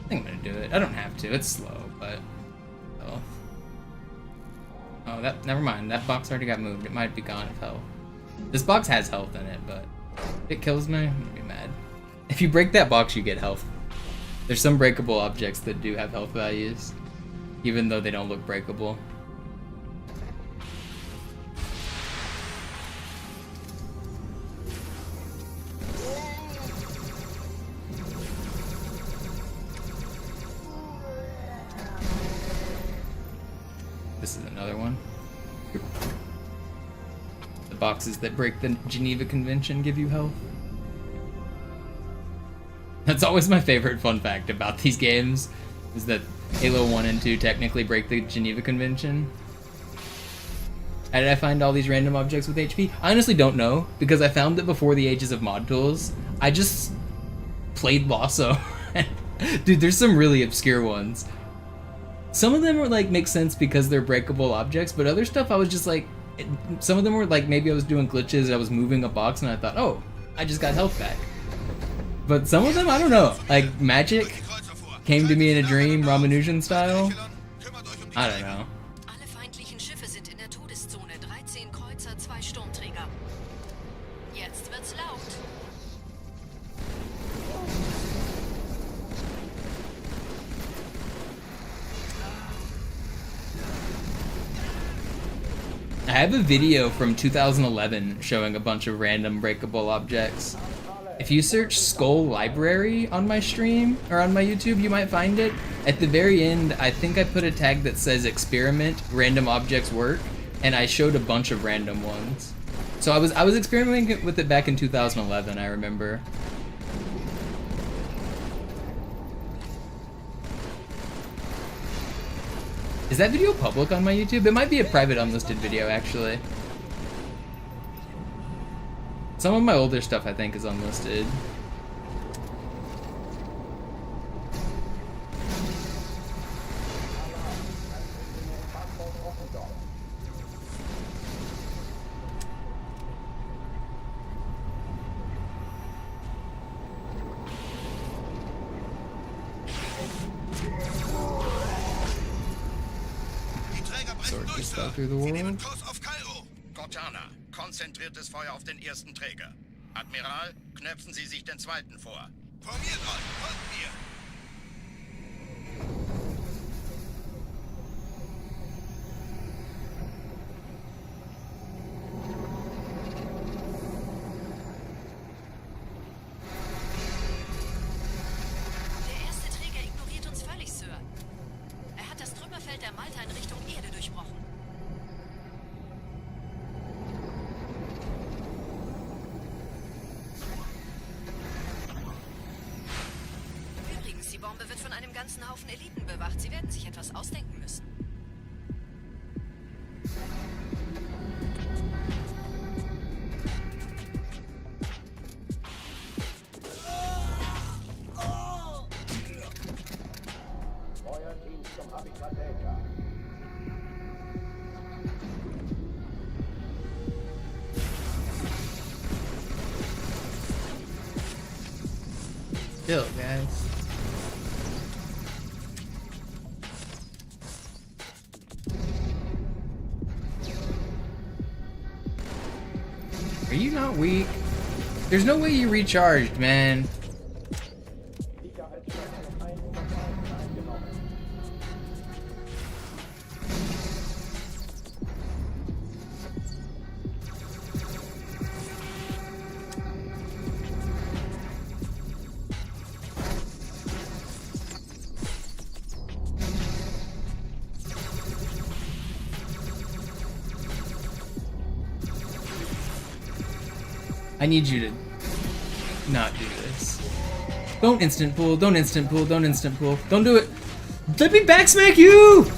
I'm gonna do it. I don't have to. It's slow, but... Oh, that... Never mind. That box already got moved. It might be gone of health. This box has health in it, but... If it kills me, I'm gonna be mad. If you break that box, you get health. There's some breakable objects that do have health values, even though they don't look breakable. This is another one. The boxes that break the Geneva Convention give you health. That's always my favorite fun fact about these games. is that Halo 1 and 2 technically break the Geneva Convention. How did I find all these random objects with HP? I honestly don't know, because I found it before the ages of mod tools. I just played LASO. Dude, there's some really obscure ones. Some of them are like make sense because they're breakable objects, but other stuff I was just like, some of them were like maybe I was doing glitches, I was moving a box and I thought, oh, I just got health back. But some of them, I don't know, like magic came to me in a dream, Ramanujan style. I don't know. Alle feindlichen Schiffe sind in der Todeszone. 13 Kreuzer, 2 Sturmträger. Jetzt wird's laut. I have a video from 2011 showing a bunch of random breakable objects. If you search Skull Library on my stream, or on my YouTube, you might find it. At the very end, I think I put a tag that says experiment, random objects work, and I showed a bunch of random ones. So I was experimenting with it back in 2011, I remember. Is that video public on my YouTube? It might be a private unlisted video, actually. Some of my older stuff, I think, is unlisted. Through the Sie nehmen world. Kurs auf Kairo. Cortana, konzentriertes Feuer auf den ersten Träger. Admiral, knöpfen Sie sich den zweiten vor. Formiert euch, folgt mir. Der erste Träger ignoriert uns völlig, Sir. Er hat das Trümmerfeld der Malta in Richtung Erde durchbrochen. Übrigens, die Bombe wird von einem ganzen Haufen Eliten bewacht. Sie werden sich etwas ausdenken müssen. Feuerteam zum Habitat Delta. Chill, guys. Are you not weak? There's no way you recharged, man. Sicherheitsstellung 1 von 1 eingenommen. I need you to not do this. Don't instant pull, don't instant pull, don't instant pull. Don't do it. Let me backsmack you!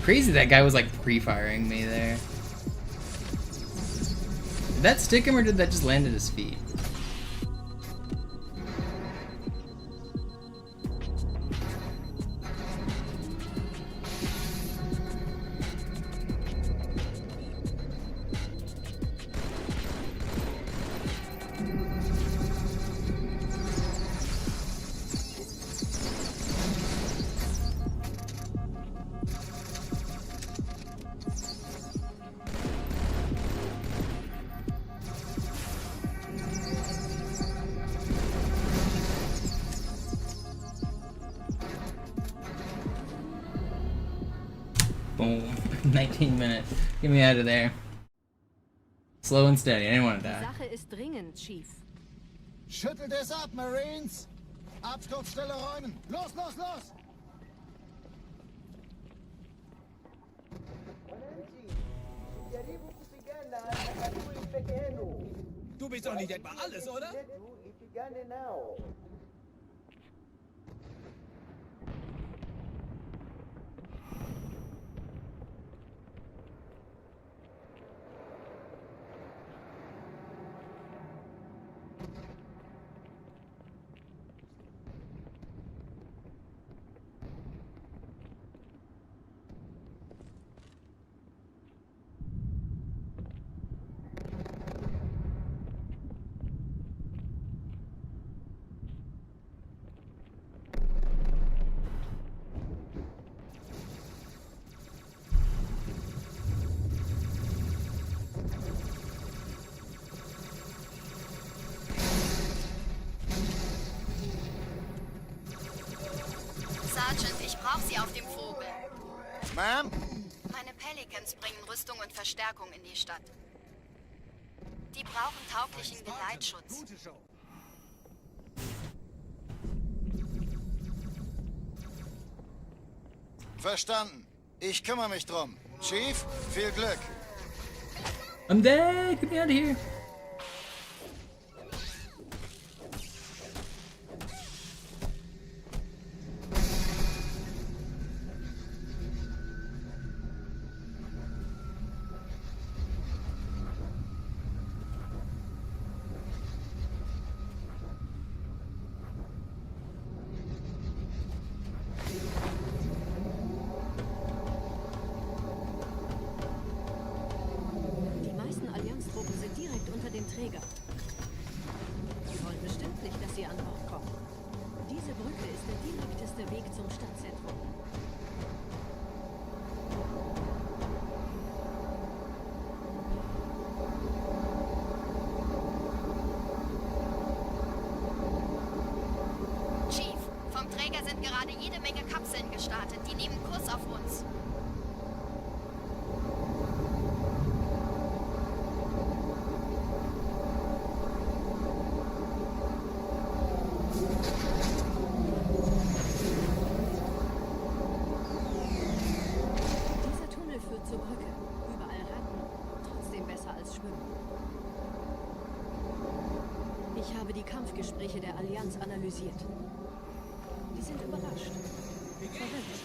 Crazy that guy was like pre-firing me there. Did that stick him or did that just land at his feet? Boom. 19 minutes. Get me out of there. Slow and steady. I didn't want to Die die. Sache ist dringend, Chief. Schüttelt es ab, Marines! Absturzstelle räumen! Los, los, los! Du bist doch nicht etwa alles, oder? Sergeant, ich brauche Sie auf dem Vogel. Ma'am? Meine Pelicans bringen Rüstung und Verstärkung in die Stadt. Die brauchen tauglichen Geleitschutz. Gute Show. Verstanden. Ich kümmere mich drum. Chief, viel Glück. I'm dead. Get me out of here. Die meisten Allianztruppen sind direkt unter dem Träger. Sie wollen bestimmt nicht, dass sie an Bord kommen. Diese Brücke ist der direkteste Weg zum Stadtzentrum. Chief, vom Träger sind gerade jede Menge Kapseln gestartet. Die nehmen Kurs auf uns. Dieser Tunnel führt zur Brücke. Überall Ratten. Trotzdem besser als Schwimmen. Ich habe die Kampfgespräche der Allianz analysiert. Die sind überrascht. Verwirrt.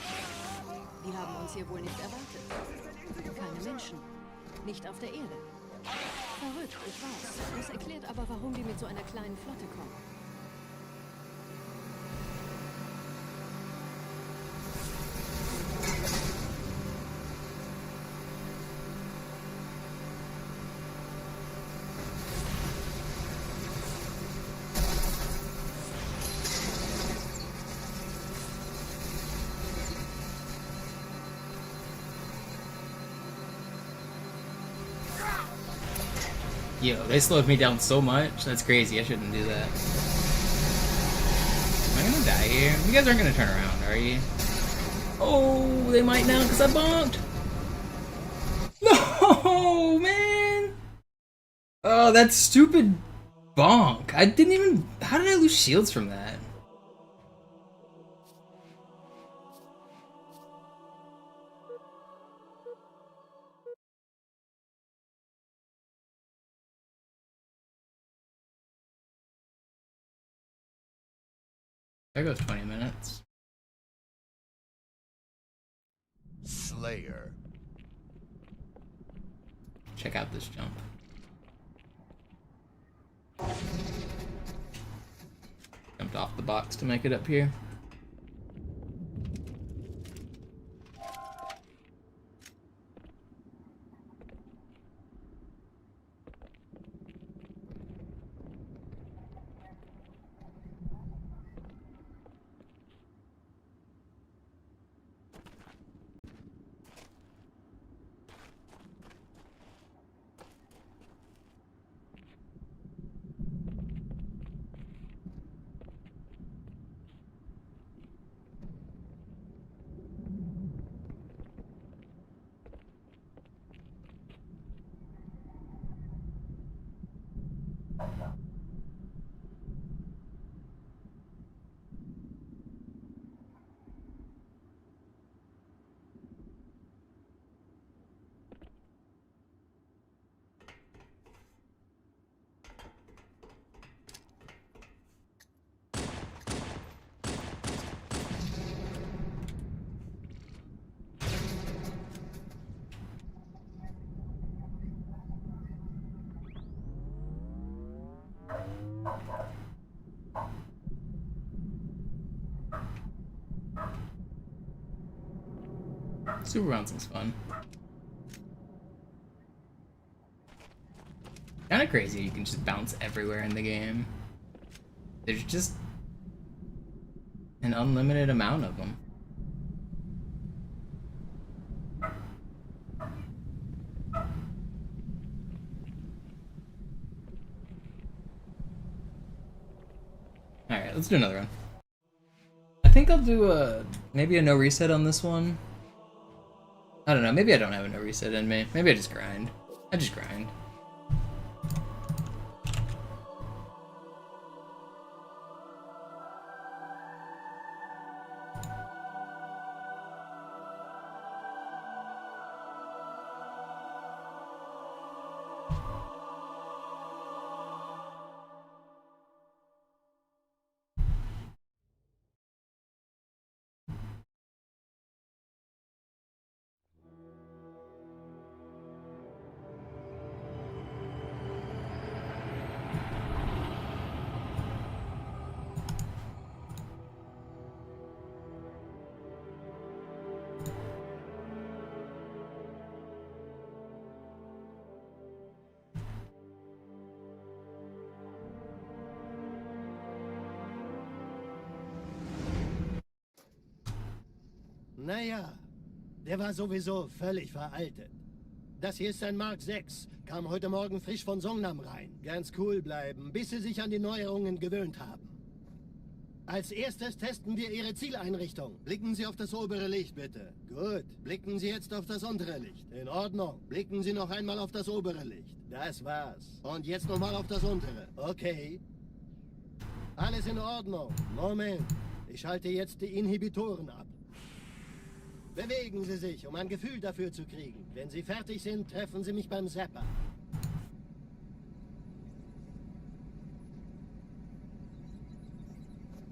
Die haben uns hier wohl nicht erwartet. Keine Menschen. Nicht auf der Erde. Verrückt, ich weiß. Das erklärt aber, warum die mit so einer kleinen Flotte kommen. Yo, they slowed me down so much. That's crazy. I shouldn't do that. Am I gonna die here? You guys aren't gonna turn around, are you? Oh, they might now because I bonked. No, man. Oh, that stupid bonk. I didn't even. How did I lose shields from that? There goes 20 minutes. Slayer. Check out this jump. Jumped off the box to make it up here. Super bouncing's fun. Kind of crazy you can just bounce everywhere in the game. There's just an unlimited amount of them. Alright, let's do another one. I think I'll do maybe a no reset on this one. I don't know, maybe I don't have a no reset in me. Maybe I just grind. I just grind. Naja, der war sowieso völlig veraltet. Das hier ist ein Mark 6, kam heute Morgen frisch von Songnam rein. Ganz cool bleiben, bis Sie sich an die Neuerungen gewöhnt haben. Als erstes testen wir Ihre Zieleinrichtung. Blicken Sie auf das obere Licht, bitte. Gut, blicken Sie jetzt auf das untere Licht. In Ordnung. Blicken Sie noch einmal auf das obere Licht. Das war's. Und jetzt nochmal auf das untere. Okay. Alles in Ordnung. Moment. Ich schalte jetzt die Inhibitoren ab. Bewegen Sie sich, um ein Gefühl dafür zu kriegen. Wenn Sie fertig sind, treffen Sie mich beim Zapper.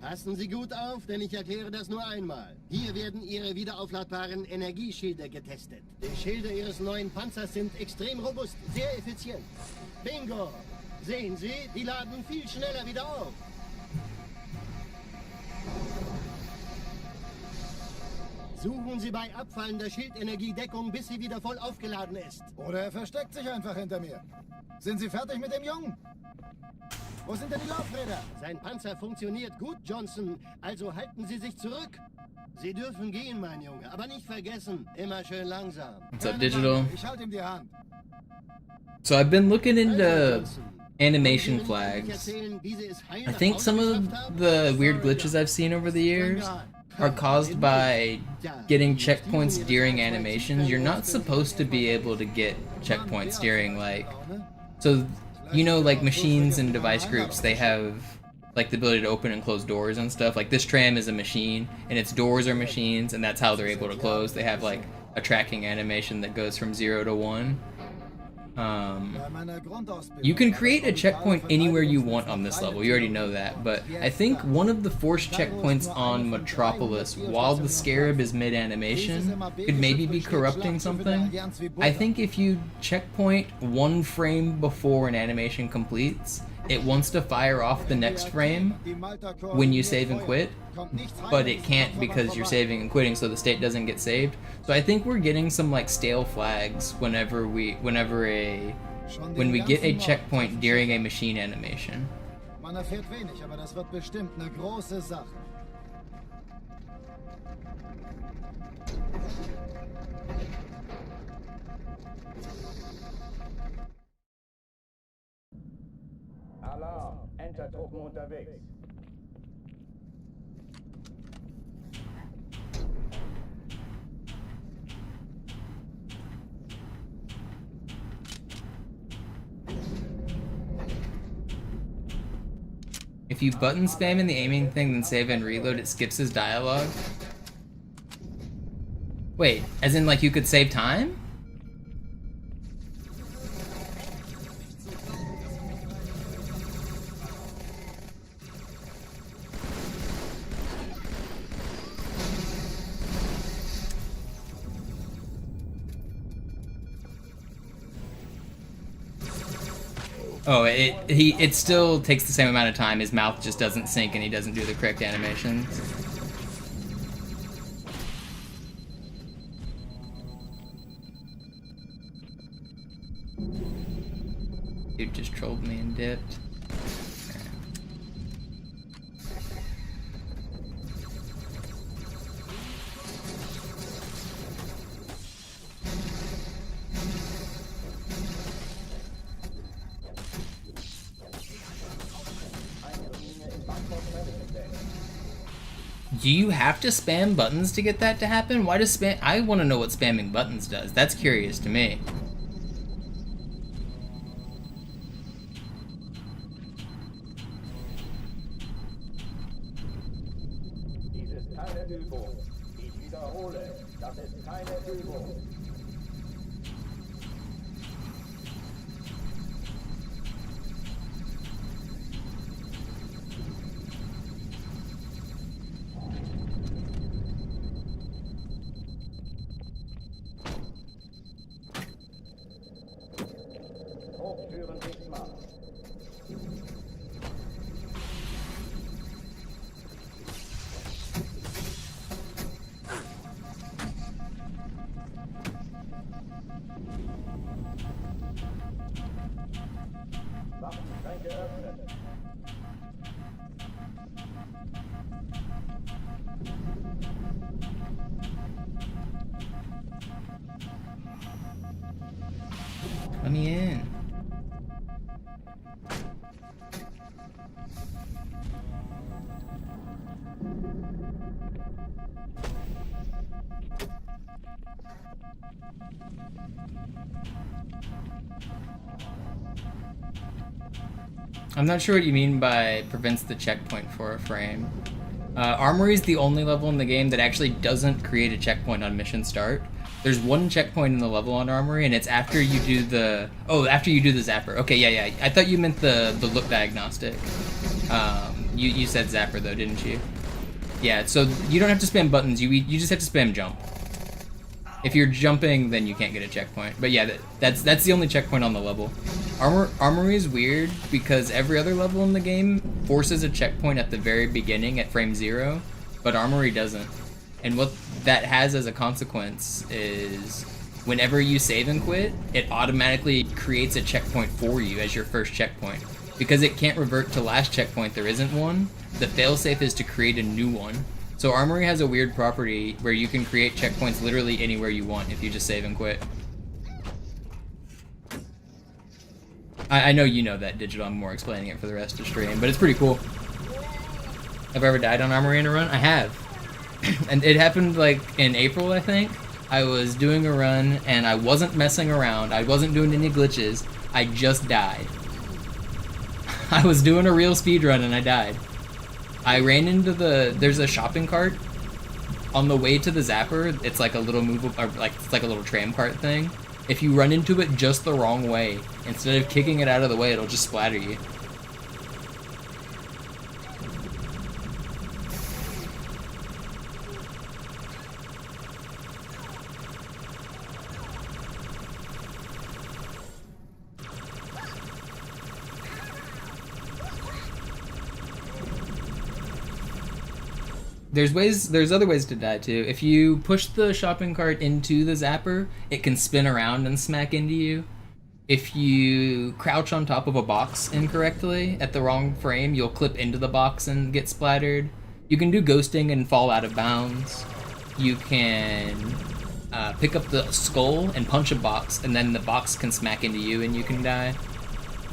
Passen Sie gut auf, denn ich erkläre das nur einmal. Hier werden Ihre wiederaufladbaren Energieschilde getestet. Die Schilde Ihres neuen Panzers sind extrem robust, sehr effizient. Bingo! Sehen Sie, die laden viel schneller wieder auf. Suchen Sie bei abfallender Schildenergiedeckung, bis sie wieder voll aufgeladen ist. Oder er versteckt sich einfach hinter mir. Sind Sie fertig mit dem Jungen? Wo sind denn die Laufräder? Sein Panzer funktioniert gut, Johnson. Also halten Sie sich zurück. Sie dürfen gehen, mein Junge. Aber nicht vergessen, immer schön langsam. What's up, Digital? Ich halte ihm die Hand. So I've been looking into animation flags. I think some of the weird glitches I've seen over the years are caused by getting checkpoints during animations. You're not supposed to be able to get checkpoints during, like, so, you know, like machines and device groups, they have like the ability to open and close doors and stuff. Like this tram is a machine and its doors are machines, and that's how they're able to close. They have like a tracking animation that goes from 0 to 1. You can create a checkpoint anywhere you want on this level, you already know that, but I think one of the forced checkpoints on Metropolis while the Scarab is mid-animation could maybe be corrupting something. I think if you checkpoint 1 frame before an animation completes, it wants to fire off the next frame when you save and quit, but it can't because you're saving and quitting, so the state doesn't get saved. So I think we're getting some like stale flags whenever we get a checkpoint during a machine animation. Man erfährt wenig, aber das wird bestimmt eine große Sache. Alarm, Entertruppen unterwegs. If you button spam in the aiming thing, then save and reload, it skips his dialogue. Wait, as in like you could save time? Oh, it still takes the same amount of time. His mouth just doesn't sync and he doesn't do the correct animations. Dude just trolled me and dipped. Do you have to spam buttons to get that to happen? Why does spam... I want to know what spamming buttons does. That's curious to me. Dies ist keine Übung. Ich wiederhole, das ist keine Übung. Hochtüren dicht machen. Waffenschränke öffnen. Let me in. I'm not sure what you mean by prevents the checkpoint for a frame. Armory is the only level in the game that actually doesn't create a checkpoint on mission start. There's one checkpoint in the level on Armory, and it's after you do the... Oh, after you do the zapper. Okay, yeah. I thought you meant the look diagnostic. You said zapper, though, didn't you? Yeah, so you don't have to spam buttons. You just have to spam jump. If you're jumping, then you can't get a checkpoint. But yeah, that's the only checkpoint on the level. Armory is weird because every other level in the game forces a checkpoint at the very beginning at frame 0, but Armory doesn't. And what that has as a consequence is whenever you save and quit, it automatically creates a checkpoint for you as your first checkpoint. Because it can't revert to last checkpoint, there isn't one, the failsafe is to create a new one. So Armory has a weird property where you can create checkpoints literally anywhere you want if you just save and quit. I know you know that, Digital. I'm more explaining it for the rest of the stream, but it's pretty cool. Have I ever died on Armory in a run? I have. And it happened like in April, I think. I was doing a run and I wasn't messing around. I wasn't doing any glitches. I just died. I was doing a real speed run and I died. I ran into there's a shopping cart on the way to the zapper. It's like a little it's like a little tram cart thing. If you run into it just the wrong way, instead of kicking it out of the way, it'll just splatter you. There's other ways to die too. If you push the shopping cart into the zapper, it can spin around and smack into you. If you crouch on top of a box incorrectly at the wrong frame, you'll clip into the box and get splattered. You can do ghosting and fall out of bounds. You can pick up the skull and punch a box, and then the box can smack into you and you can die.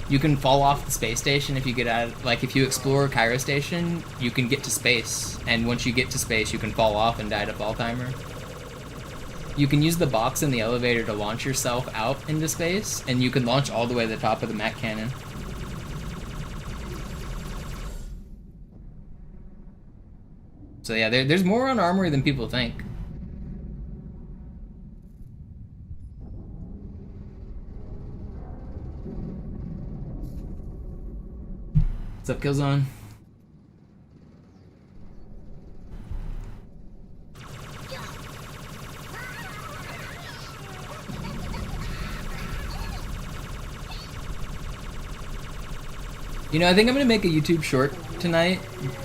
You can fall off the space station if you get out, like if you explore Cairo Station, you can get to space, and once you get to space, you can fall off and die to fall timer. You can use the box in the elevator to launch yourself out into space, and you can launch all the way to the top of the Mac cannon. So yeah, there's more on Armory than people think. What's up, Killzone? You know, I think I'm gonna make a YouTube short tonight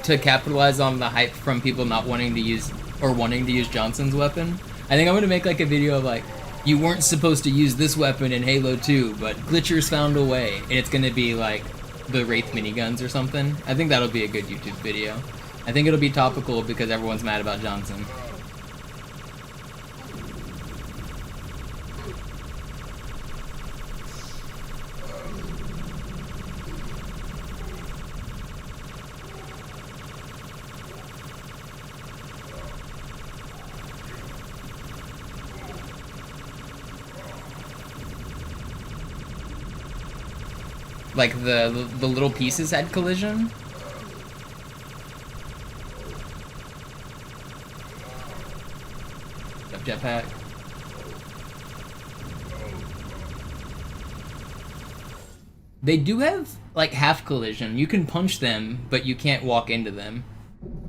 to capitalize on the hype from people not wanting to use or wanting to use Johnson's weapon. I think I'm gonna make like a video of like, you weren't supposed to use this weapon in Halo 2, but glitchers found a way, and it's gonna be like the Wraith miniguns or something. I think that'll be a good YouTube video. I think it'll be topical because everyone's mad about Johnson. Like the little pieces had collision. Jetpack. They do have like half collision. You can punch them, but you can't walk into them.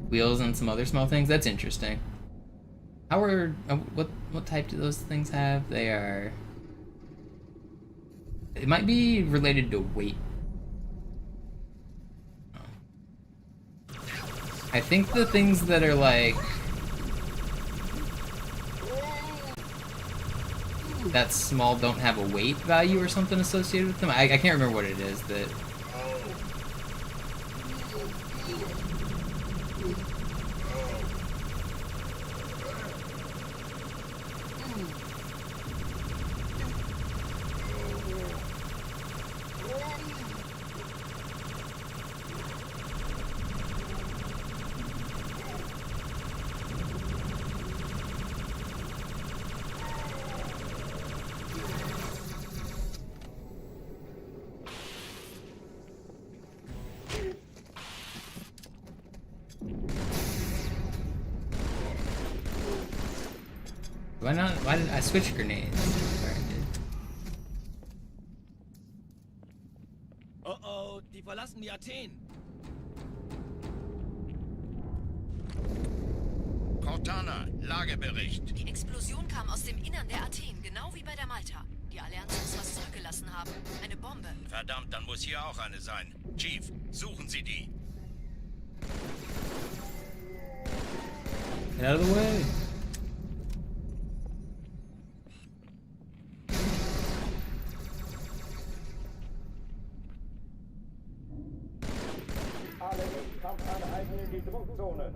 Wheels and some other small things. That's interesting. How are what type do those things have? They are. It might be related to weight. I think the things that are like that small don't have a weight value or something associated with them. I can't remember what it is that. Why not? Why did I switch grenades? Sorry, I did. Oh oh, die verlassen die Athen. Cortana, Lagebericht. Die Explosion kam aus dem Innern der Athen, genau wie bei der Malta. Die Allianz muss was zurückgelassen haben. Eine Bombe. Verdammt, dann muss hier auch eine sein. Chief, suchen Sie die. Get out of the way. Alle Kampfeinheiten in die Druckzone.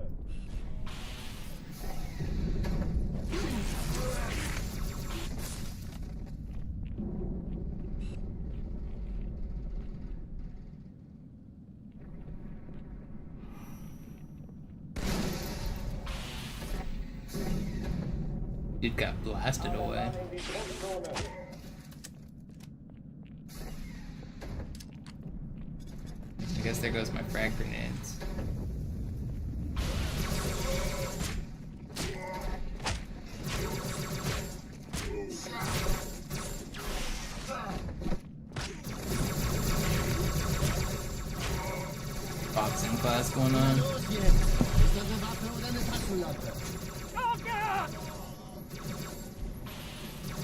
Dude got blasted away. In die Druckzone. I guess there goes my frag grenades. Boxing class going on. Los jetzt! Ist das eine Waffe oder eine Taschenlampe?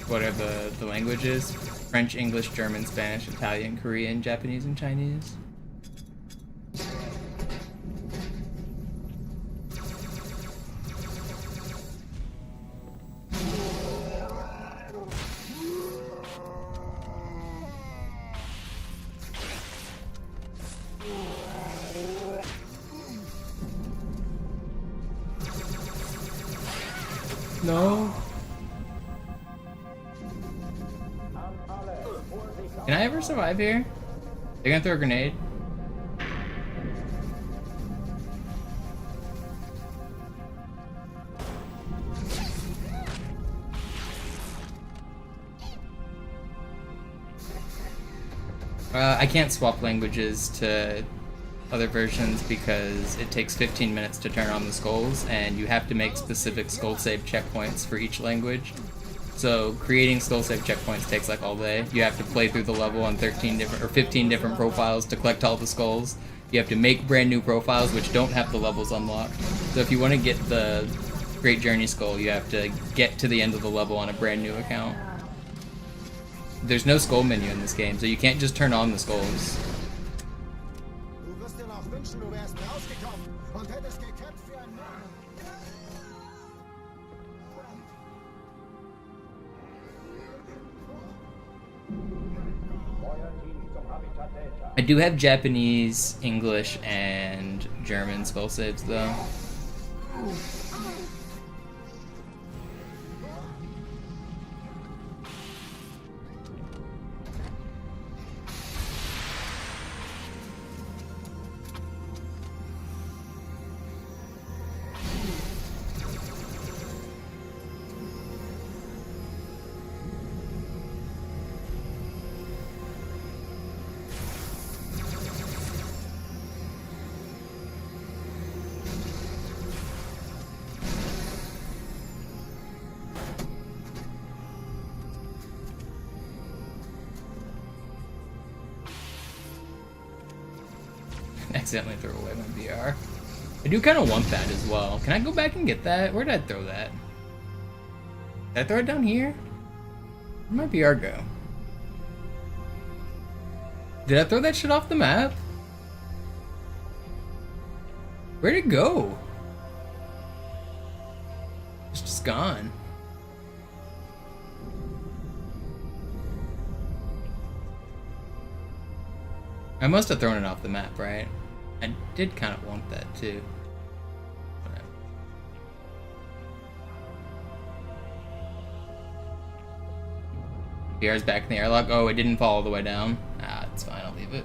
What are the languages? French, English, German, Spanish, Italian, Korean, Japanese, and Chinese. No. Can I ever survive here? They're gonna throw a grenade. I can't swap languages to other versions because it takes 15 minutes to turn on the skulls, and you have to make specific skull save checkpoints for each language. So creating skull save checkpoints takes like all day. You have to play through the level on 13 different or 15 different profiles to collect all the skulls. You have to make brand new profiles which don't have the levels unlocked. So if you want to get the Great Journey skull, you have to get to the end of the level on a brand new account. There's no skull menu in this game, so you can't just turn on the skulls. Habitat Delta. I do have Japanese, English, and German spell saves though. Accidentally threw away my BR. I do kind of want that as well. Can I go back and get that? Where did I throw that? Did I throw it down here? Where'd my BR go? Did I throw that shit off the map? Where'd it go? It's just gone. I must have thrown it off the map, right? I did kind of want that too. Whatever. BR's back in the airlock. Oh, it didn't fall all the way down. Ah, it's fine. I'll leave it.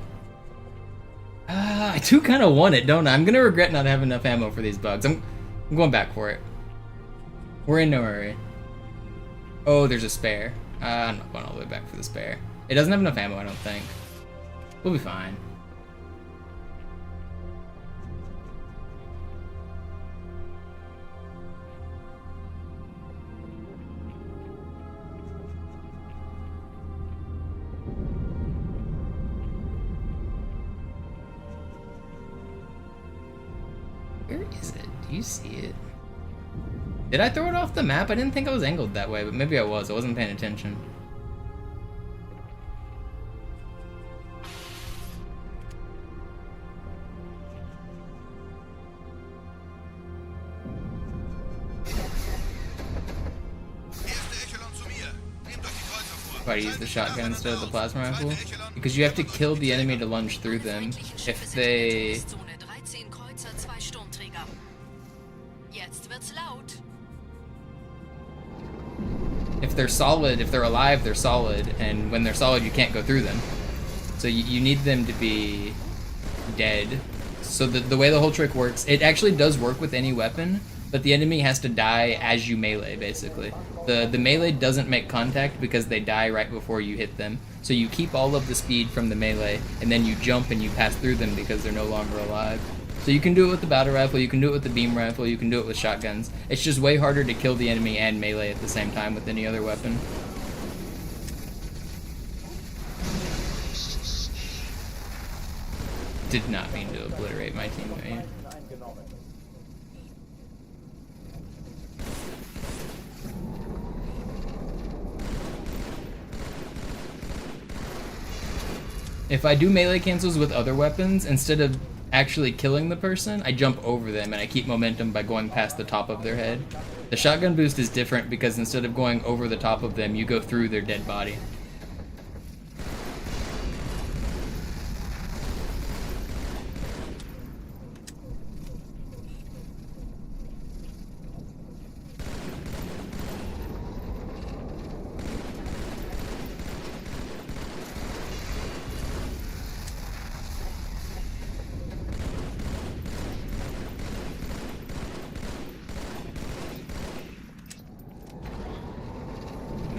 I do kind of want it, don't I? I'm gonna regret not having enough ammo for these bugs. I'm going back for it. We're in no hurry. Oh, there's a spare. I'm not going all the way back for the spare. It doesn't have enough ammo, I don't think. We'll be fine. Where is it? Do you see it? Did I throw it off the map? I didn't think I was angled that way, but maybe I was. I wasn't paying attention. Why do you use the shotgun instead of the plasma rifle? Because you have to kill the enemy to lunge through them. If they... If they're solid, if they're alive, they're solid, and when they're solid, you can't go through them. So you need them to be dead. So the way the whole trick works, it actually does work with any weapon, but the enemy has to die as you melee, basically. The melee doesn't make contact because they die right before you hit them. So you keep all of the speed from the melee, and then you jump and you pass through them because they're no longer alive. So you can do it with the battle rifle, you can do it with the beam rifle, you can do it with shotguns. It's just way harder to kill the enemy and melee at the same time with any other weapon. Did not mean to obliterate my teammate. If I do melee cancels with other weapons, instead of actually killing the person, I jump over them and I keep momentum by going past the top of their head. The shotgun boost is different because instead of going over the top of them, you go through their dead body.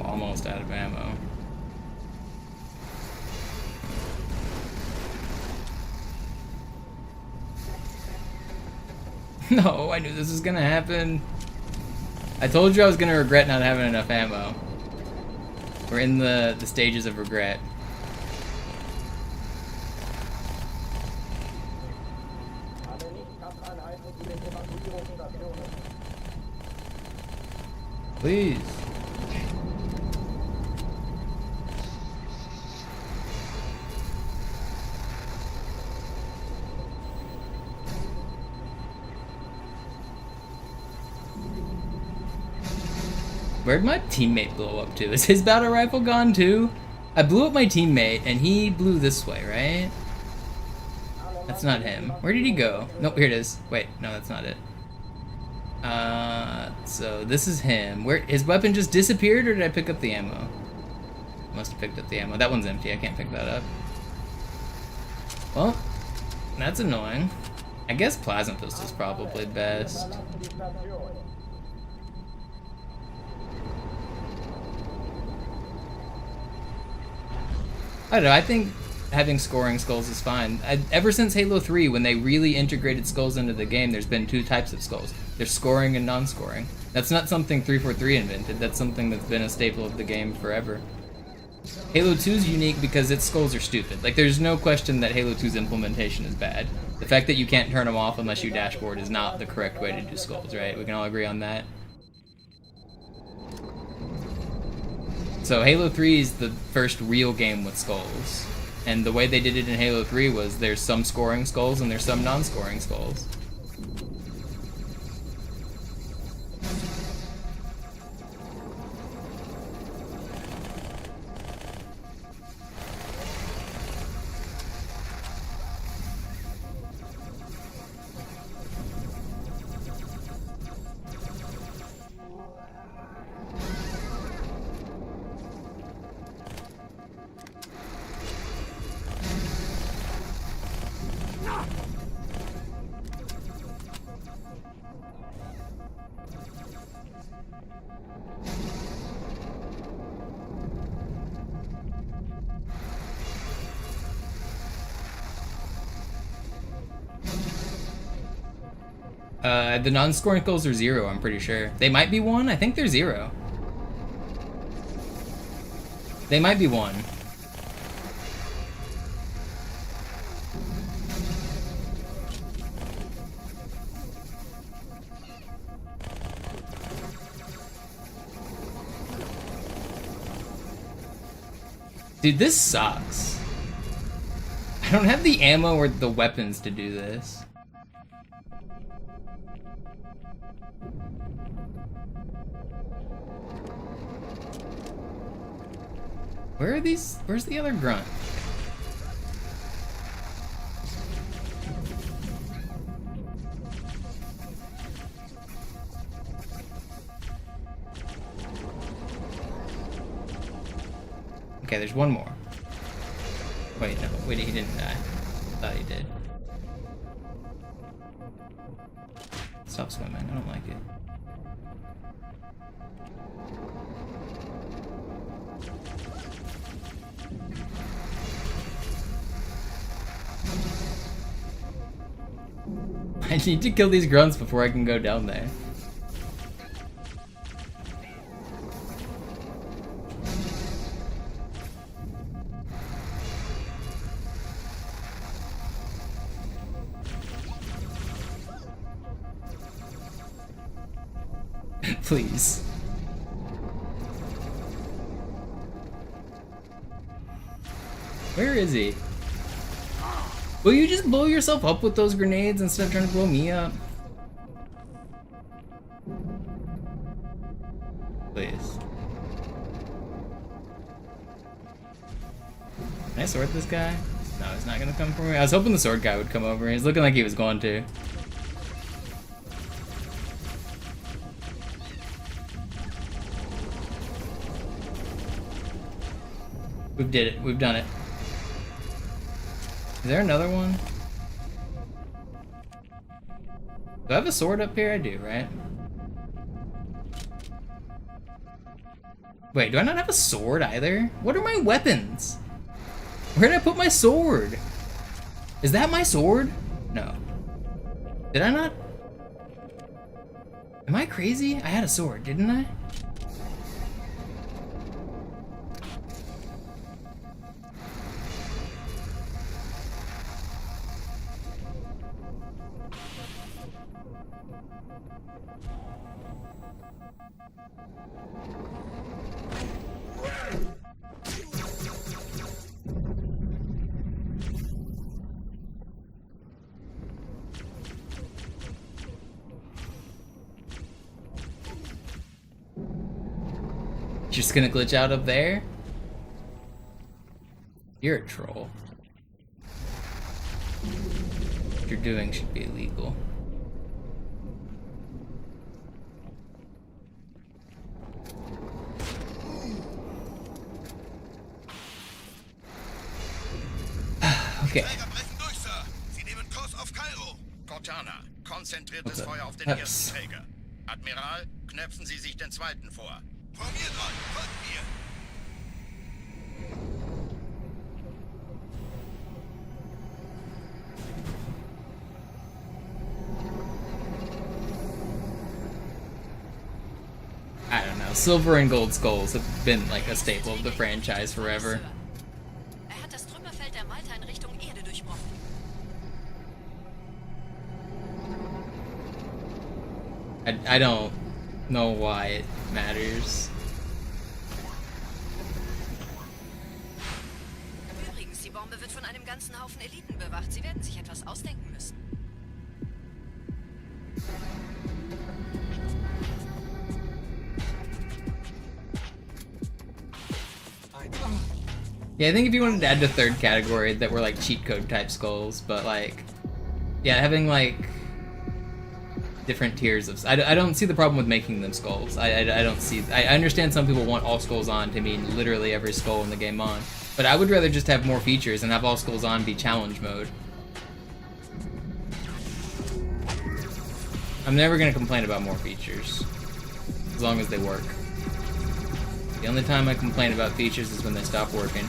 Almost out of ammo. No, I knew this was gonna happen. I told you I was gonna regret not having enough ammo. We're in the stages of regret. Please. Where'd my teammate blow up to? Is his battle rifle gone too? I blew up my teammate, and he blew this way, right? That's not him. Where did he go? Nope, here it is. Wait, no, that's not it. So this is him. Where his weapon just disappeared, or did I pick up the ammo? Must have picked up the ammo. That one's empty. I can't pick that up. Well, that's annoying. I guess plasma pistol's probably best. I don't know, I think having scoring skulls is fine. Ever since Halo 3, when they really integrated skulls into the game, there's been 2 types of skulls. There's scoring and non-scoring. That's not something 343 invented, that's something that's been a staple of the game forever. Halo 2 is unique because its skulls are stupid. Like, there's no question that Halo 2's implementation is bad. The fact that you can't turn them off unless you dashboard is not the correct way to do skulls, right? We can all agree on that. So Halo 3 is the first real game with skulls. And the way they did it in Halo 3 was there's some scoring skulls and there's some non-scoring skulls. The non-scoring skulls are 0, I'm pretty sure. They might be 1, I think they're 0. They might be 1. Dude, this sucks. I don't have the ammo or the weapons to do this. Where are these? Where's the other grunt? Okay, there's one more. Wait, no. Wait, he didn't die. I thought he did. Stop swimming. I don't like it. I need to kill these grunts before I can go down there. Please. Where is he? Will you just blow yourself up with those grenades instead of trying to blow me up? Please. Can I sword this guy? No, he's not gonna come for me. I was hoping the sword guy would come over. He's looking like he was going to. We did it. We've done it. Is there another one? Do I have a sword up here? I do, right? Wait, do I not have a sword either? What are my weapons? Where did I put my sword? Is that my sword? No. Did I not? Am I crazy? I had a sword, didn't I? Just gonna glitch out up there? You're a troll. What you're doing should be illegal. Okay. Träger brechen durch, Sir. Sie nehmen Kurs auf Kairo. Cortana, konzentriertes Okay. Feuer auf den Ups. ersten Träger. Admiral, knöpfen Sie sich den zweiten vor. Formiert euch, folgt mir. I don't know. Silver and gold skulls have been like a staple of the franchise forever. Er hat das Trümmerfeld der Malta in Richtung Erde durchbrochen. I don't know why it matters. Übrigens, die Bombe wird von einem ganzen Haufen Eliten bewacht. Sie werden sich etwas ausdenken müssen. Yeah, I think if you wanted to add the third category that were like cheat code type skulls, but like, yeah, having like different tiers of. I don't see the problem with making them skulls. I don't see. I understand some people want all skulls on to mean literally every skull in the game on, but I would rather just have more features and have all skulls on be challenge mode. I'm never gonna complain about more features, as long as they work. The only time I complain about features is when they stop working.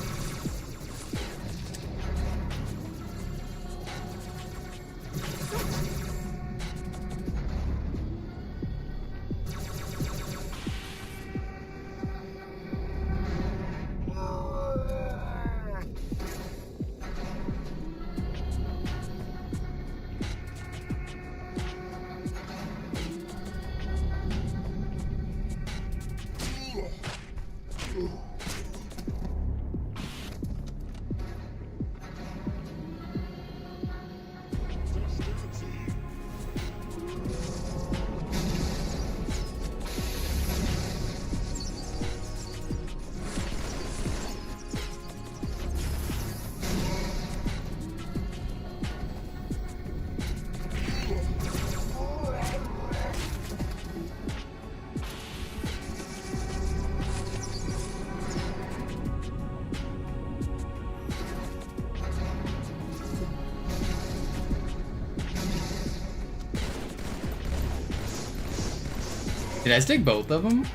Did I stick both of them?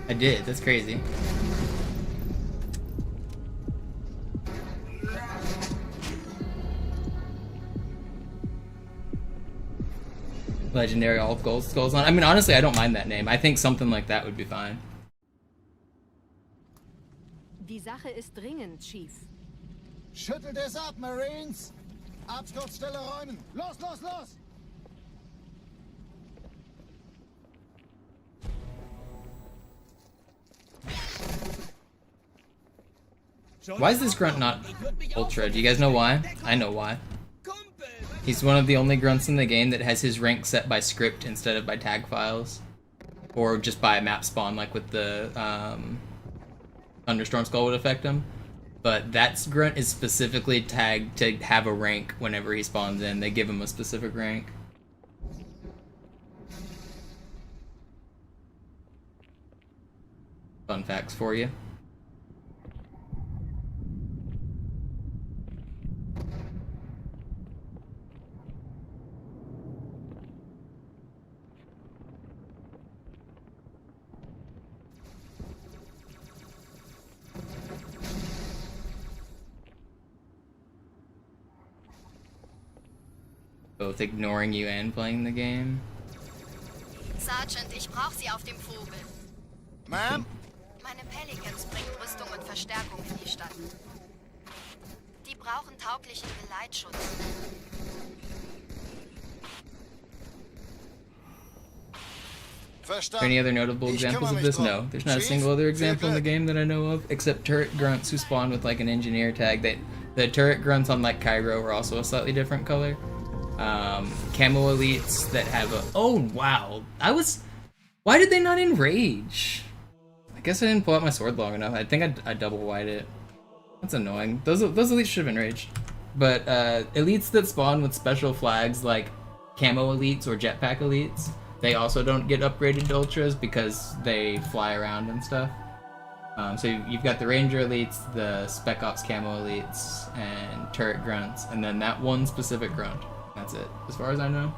I did. That's crazy. Legendary all gold skulls on. I mean, honestly, I don't mind that name. I think something like that would be fine. Die Sache ist dringend, Chief. Schüttelt es ab, Marines! Absturzstelle räumen! Los, los, los! Why is this grunt not ultra? Do you guys know why? I know why. He's one of the only grunts in the game that has his rank set by script instead of by tag files. Or just by a map spawn, like with the Thunderstorm Skull would affect him. But that grunt is specifically tagged to have a rank whenever he spawns in. They give him a specific rank. Fun facts for you. Both ignoring you and playing the game. Sergeant, ich brauche Sie auf dem Vogel. Ma'am? Meine Pelicans bringen Rüstung und Verstärkung in die Stadt. Die brauchen tauglichen Geleitschutz. Any other notable examples of this? No. There's not a single other example in the game that I know of, except turret grunts who spawn with like an engineer tag. The turret grunts on like Cairo are also a slightly different color. Camo elites that have a... Oh, wow. Why did they not enrage? I guess I didn't pull out my sword long enough. I think I double wide it. That's annoying. Those elites should have been raged. But elites that spawn with special flags like camo elites or jetpack elites, they also don't get upgraded to ultras because they fly around and stuff. So you've got the ranger elites, the spec ops camo elites, and turret grunts, and then that one specific grunt. That's it, as far as I know.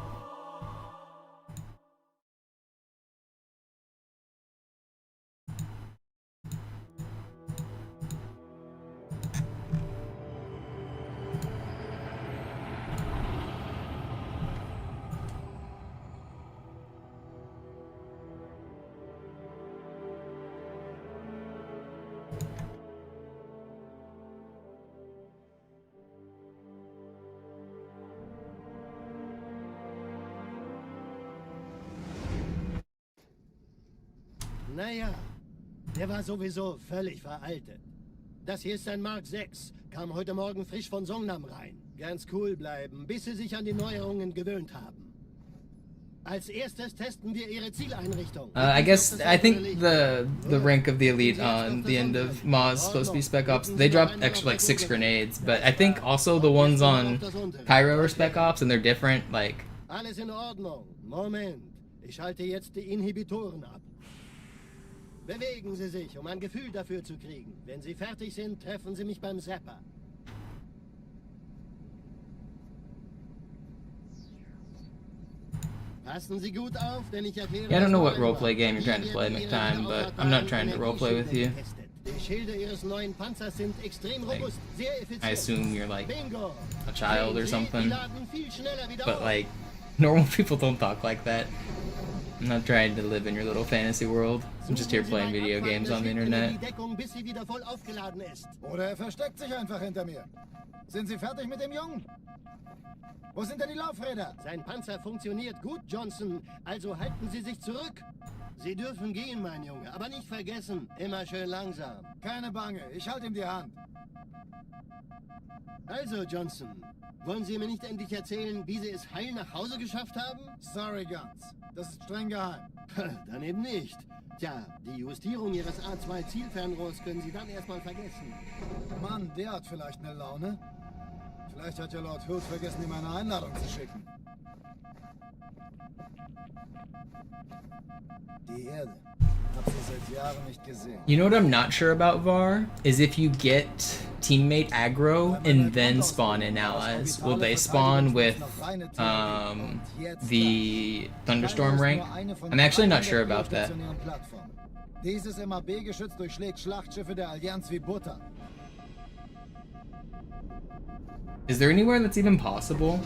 Naja, der war sowieso völlig veraltet. Das hier ist ein Mark 6, kam heute Morgen frisch von Songnam rein. Ganz cool bleiben, bis sie sich an die Neuerungen gewöhnt haben. Als erstes testen wir ihre Zieleinrichtung. I think the rank of the elite on the end of Maw is supposed to be Spec Ops. They dropped actually like 6 grenades, but I think also the ones on Pyro are Spec Ops and they're different, like... Alles in Ordnung. Moment. Ich schalte jetzt die Inhibitoren ab. Bewegen Sie sich, um ein Gefühl dafür zu kriegen. Wenn Sie fertig sind, treffen Sie mich beim Zapper. Passen Sie gut auf, denn ich erkläre... Yeah, I don't know what roleplay game you're trying to play, McTime, but I'm not trying to roleplay with you. Die Schilde Ihres neuen Panzers sind extrem robust, sehr effizient. I assume you're like Bingo. a child or something, Die laden viel schneller wieder but auf. like, normal people don't talk like that. I'm not trying to live in your little fantasy world. I'm just here playing video games on the internet. Oder er versteckt sich einfach hinter mir. Sind Sie fertig mit dem Jungen? Wo sind denn die Laufräder? Sein Panzer funktioniert gut, Johnson. Also halten Sie sich zurück. Sie dürfen gehen, mein Junge. Aber nicht vergessen, immer schön langsam. Keine Bange, ich halte ihm die Hand. Also, Johnson, wollen Sie mir nicht endlich erzählen, wie Sie es heil nach Hause geschafft haben? Sorry, Guns. Das ist streng geheim. Dann eben nicht. Tja, die Justierung Ihres A2-Zielfernrohrs können Sie dann erstmal vergessen. Mann, der hat vielleicht eine Laune. Vielleicht hat ja Lord Hood vergessen, ihm eine Einladung zu schicken. Die Erde. Hab sie seit Jahren nicht gesehen. You know what I'm not sure about VAR? Is if you get teammate aggro and then spawn in allies, will they spawn with the Thunderstorm rank? I'm actually not sure about that. Dieses MAB-Geschütz durchschlägt Schlachtschiffe der Allianz wie Butter. Is there anywhere that's even possible?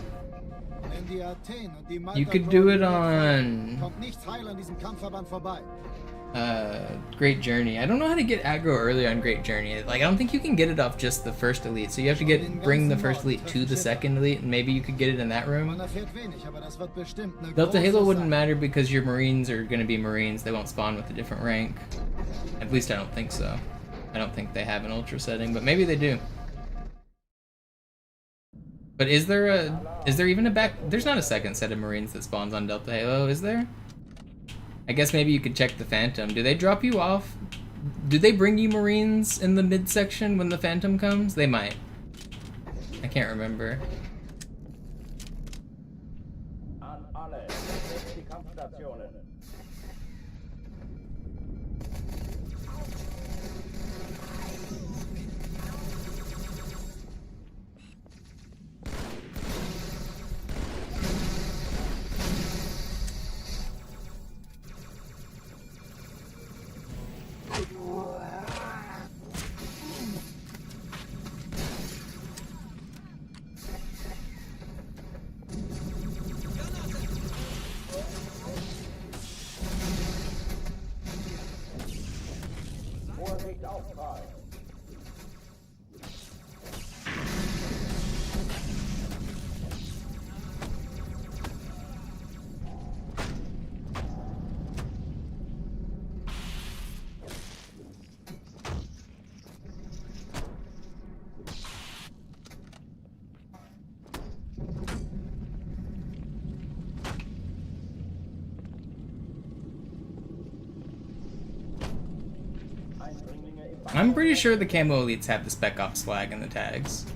Wenn die Athen und die You could do it on kommt nichts heil an diesem Kampfverband vorbei. Great Journey. I don't know how to get aggro early on Great Journey. Like, I don't think you can get it off just the first elite. So you have to bring the first elite to the second elite, and maybe you could get it in that room. Man erfährt wenig, aber das wird bestimmt eine Delta große Halo wouldn't Sache. matter because your Marines are going to be Marines. They won't spawn with a different rank. At least I don't think so. I don't think they have an ultra setting, but maybe they do. But is there even a back? There's not a second set of Marines that spawns on Delta Halo, is there? I guess maybe you could check the Phantom. Do they drop you off? Do they bring you Marines in the midsection when the Phantom comes? They might. I can't remember. An alle, setzt die Kampfstationen. I'm pretty sure the Camo Elites have the Spec Ops flag in the tags.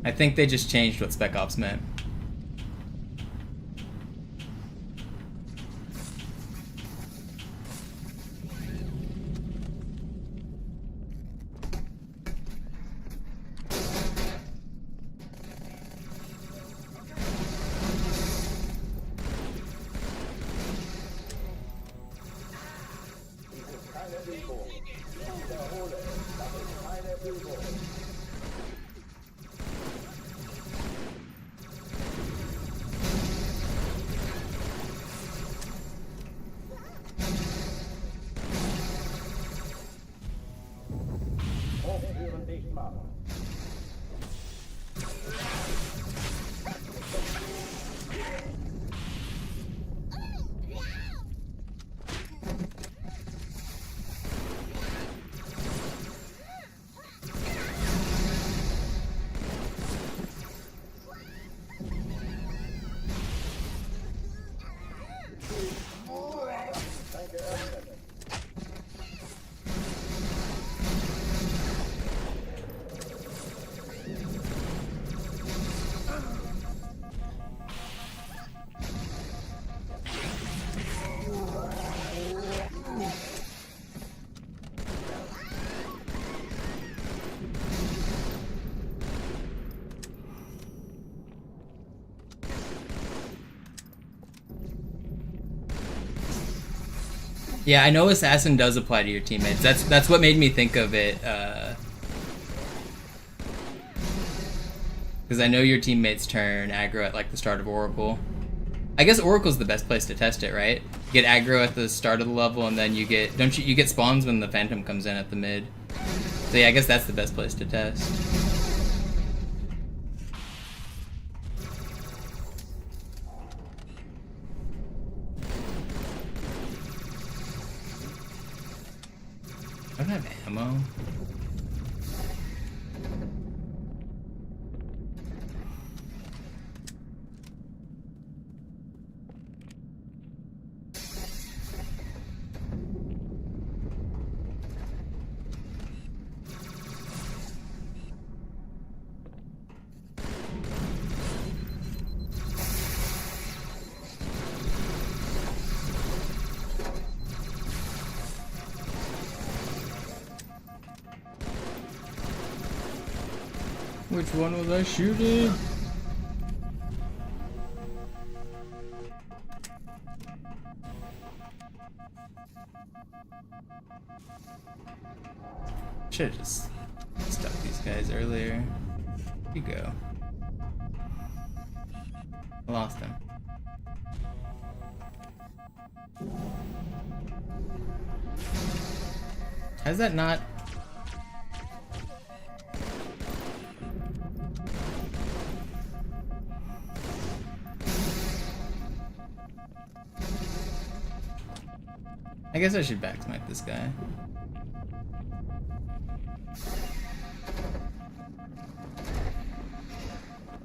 I think they just changed what Spec Ops meant. Hochtüren dicht machen. Yeah, I know Assassin does apply to your teammates. That's what made me think of it. Because I know your teammates turn aggro at like the start of Oracle. I guess Oracle's the best place to test it, right? Get aggro at the start of the level, and then you get you get spawns when the Phantom comes in at the mid. So yeah, I guess that's the best place to test. I don't have ammo. Which one was I shooting? Should've just stuck these guys earlier. You go. I lost him. How's that not? I guess I should backsmack this guy.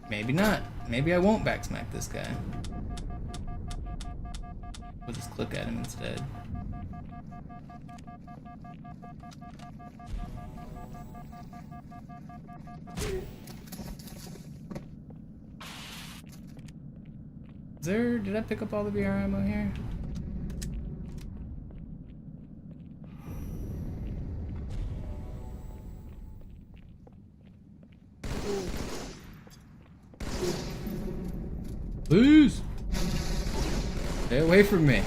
Maybe not. Maybe I won't backsmack this guy. We'll just click at him instead. Did I pick up all the BR ammo here? Please! Stay away from me.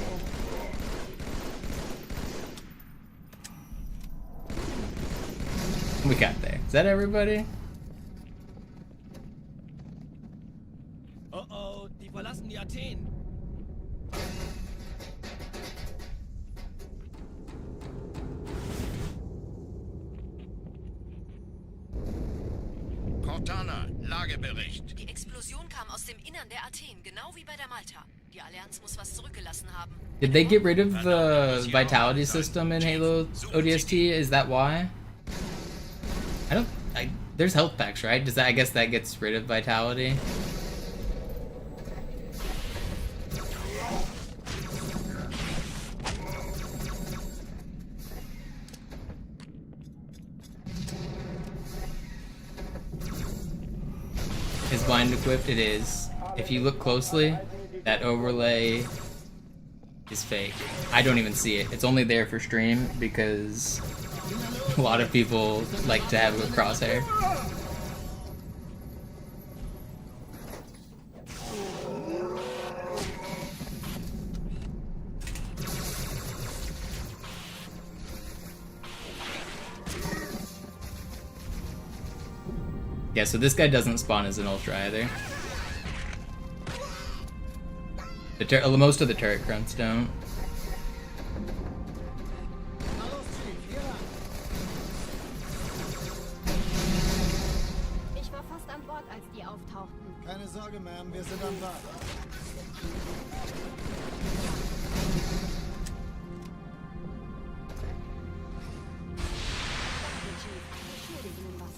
We got there. Is that everybody? Oh oh, die verlassen die Athen. Cortana, Lagebericht. Die Explosion kam aus dem Innern der Athen, genau wie bei der Malta. Die Allianz muss was zurückgelassen haben. Did they get rid of the vitality system in Halo ODST? Is that why? There's health packs, right? I guess that gets rid of vitality? Is blind equipped? It is. If you look closely, that overlay is fake. I don't even see it. It's only there for stream because a lot of people like to have a crosshair. Yeah, so this guy doesn't spawn as an ultra either. Most of the turret grunts don't. Ich war fast an Bord, als die auftauchten. Keine Sorge, Ma'am, wir sind am Bord. Ich schulde ihnen was.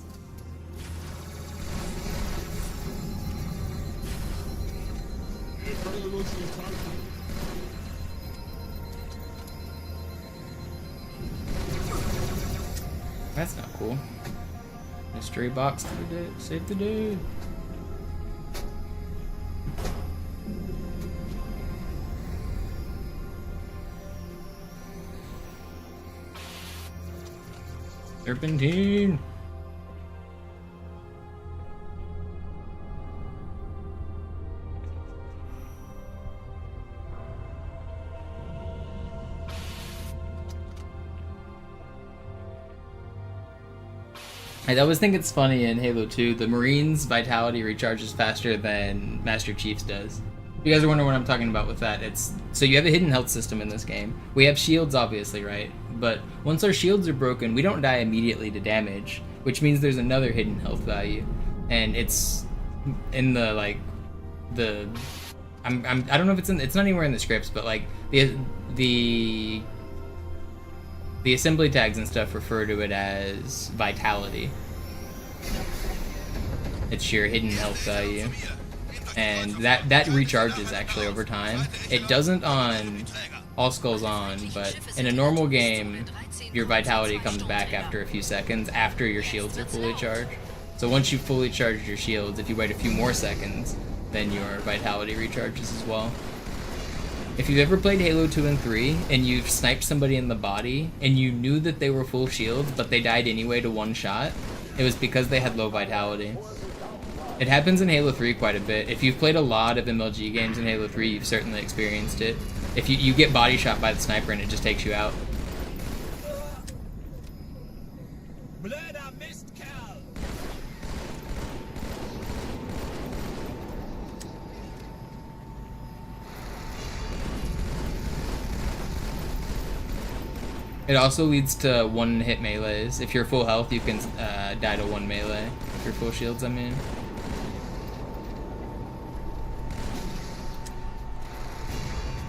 That's not cool. Mystery box to the day. Save the day. Serpentine. I always think it's funny in Halo 2, the Marines' vitality recharges faster than Master Chief's does. If you guys are wondering what I'm talking about with that, it's... So you have a hidden health system in this game. We have shields, obviously, right? But once our shields are broken, we don't die immediately to damage, which means there's another hidden health value. And it's in the, like, the... I don't know if it's in... It's not anywhere in the scripts, but, like, the assembly tags and stuff refer to it as vitality. It's your hidden health value. And that recharges actually over time. It doesn't on All Skulls On, but in a normal game, your vitality comes back after a few seconds after your shields are fully charged. So once you've fully charged your shields, if you wait a few more seconds, then your vitality recharges as well. If you've ever played Halo 2 and 3, and you've sniped somebody in the body, and you knew that they were full shields, but they died anyway to one shot, it was because they had low vitality. It happens in Halo 3 quite a bit. If you've played a lot of MLG games in Halo 3, you've certainly experienced it. If you get body shot by the sniper and it just takes you out. Blöder Mistkerl! It also leads to one-hit melees. If you're full health, you can die to one melee. If you're full shields, I mean.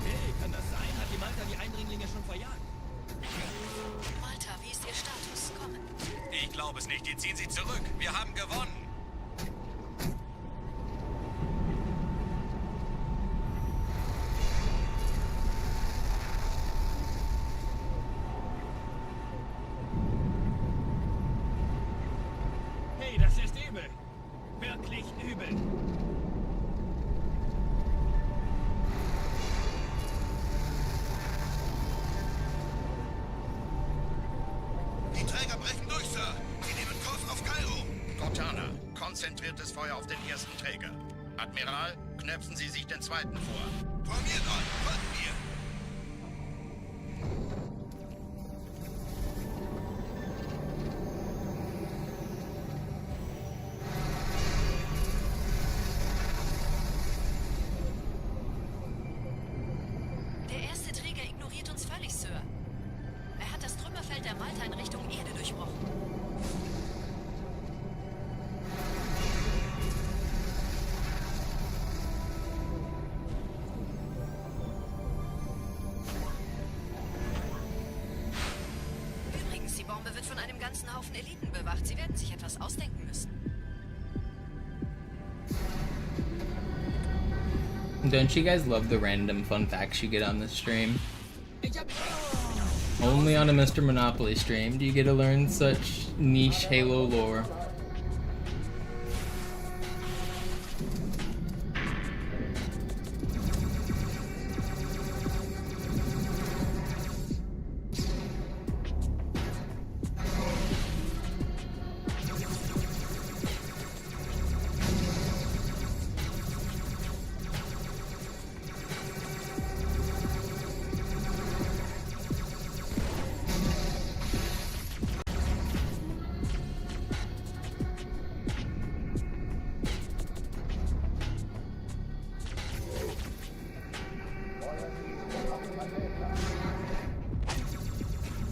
Hey, kann das sein? Hat die Malta die Eindringlinge schon verjagt? Malta, wie ist Ihr Status? Kommen. Ich glaube es nicht. Die ziehen sie zurück. Wir haben gewonnen. Hey, das ist übel. Wirklich übel. Die Träger brechen durch, Sir. Sie nehmen Kurs auf Kairo. Cortana, konzentriertes Feuer auf den ersten Träger. Admiral, knöpfen Sie sich den zweiten vor. Formiert euch, folgt mir. Der erste Träger ignoriert uns völlig, Sir. Er hat das Trümmerfeld der Malta in Richtung Erde durchbrochen. Übrigens, die Bombe wird von einem ganzen Haufen Eliten bewacht. Sie werden sich etwas ausdenken müssen. Don't you guys love the random fun facts you get on this stream? Only on a MisterMonopoli stream do you get to learn such niche Halo lore.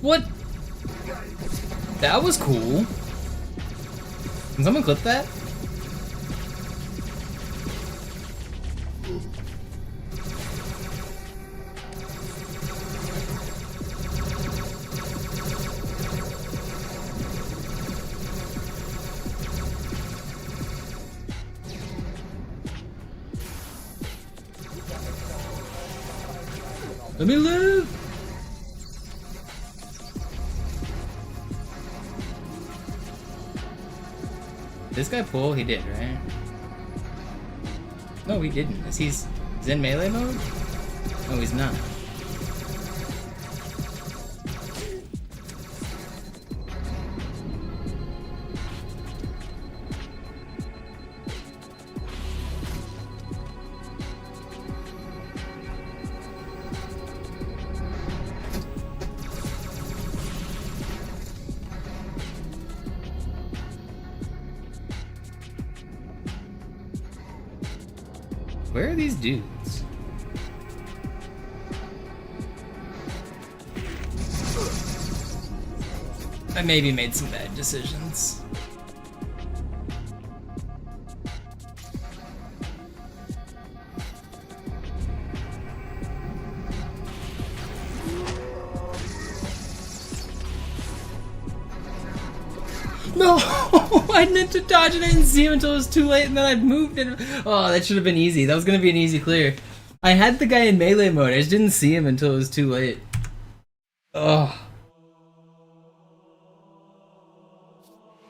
What? That was cool. Can someone clip that? Let me live! This guy pull? He did, right? No, he didn't. He's in melee mode? No, he's not. Where are these dudes? I maybe made some bad decisions. No! I meant to dodge and I didn't see him until it was too late and then I moved and... Oh, that should have been easy. That was gonna be an easy clear. I had the guy in melee mode, I just didn't see him until it was too late. Ugh.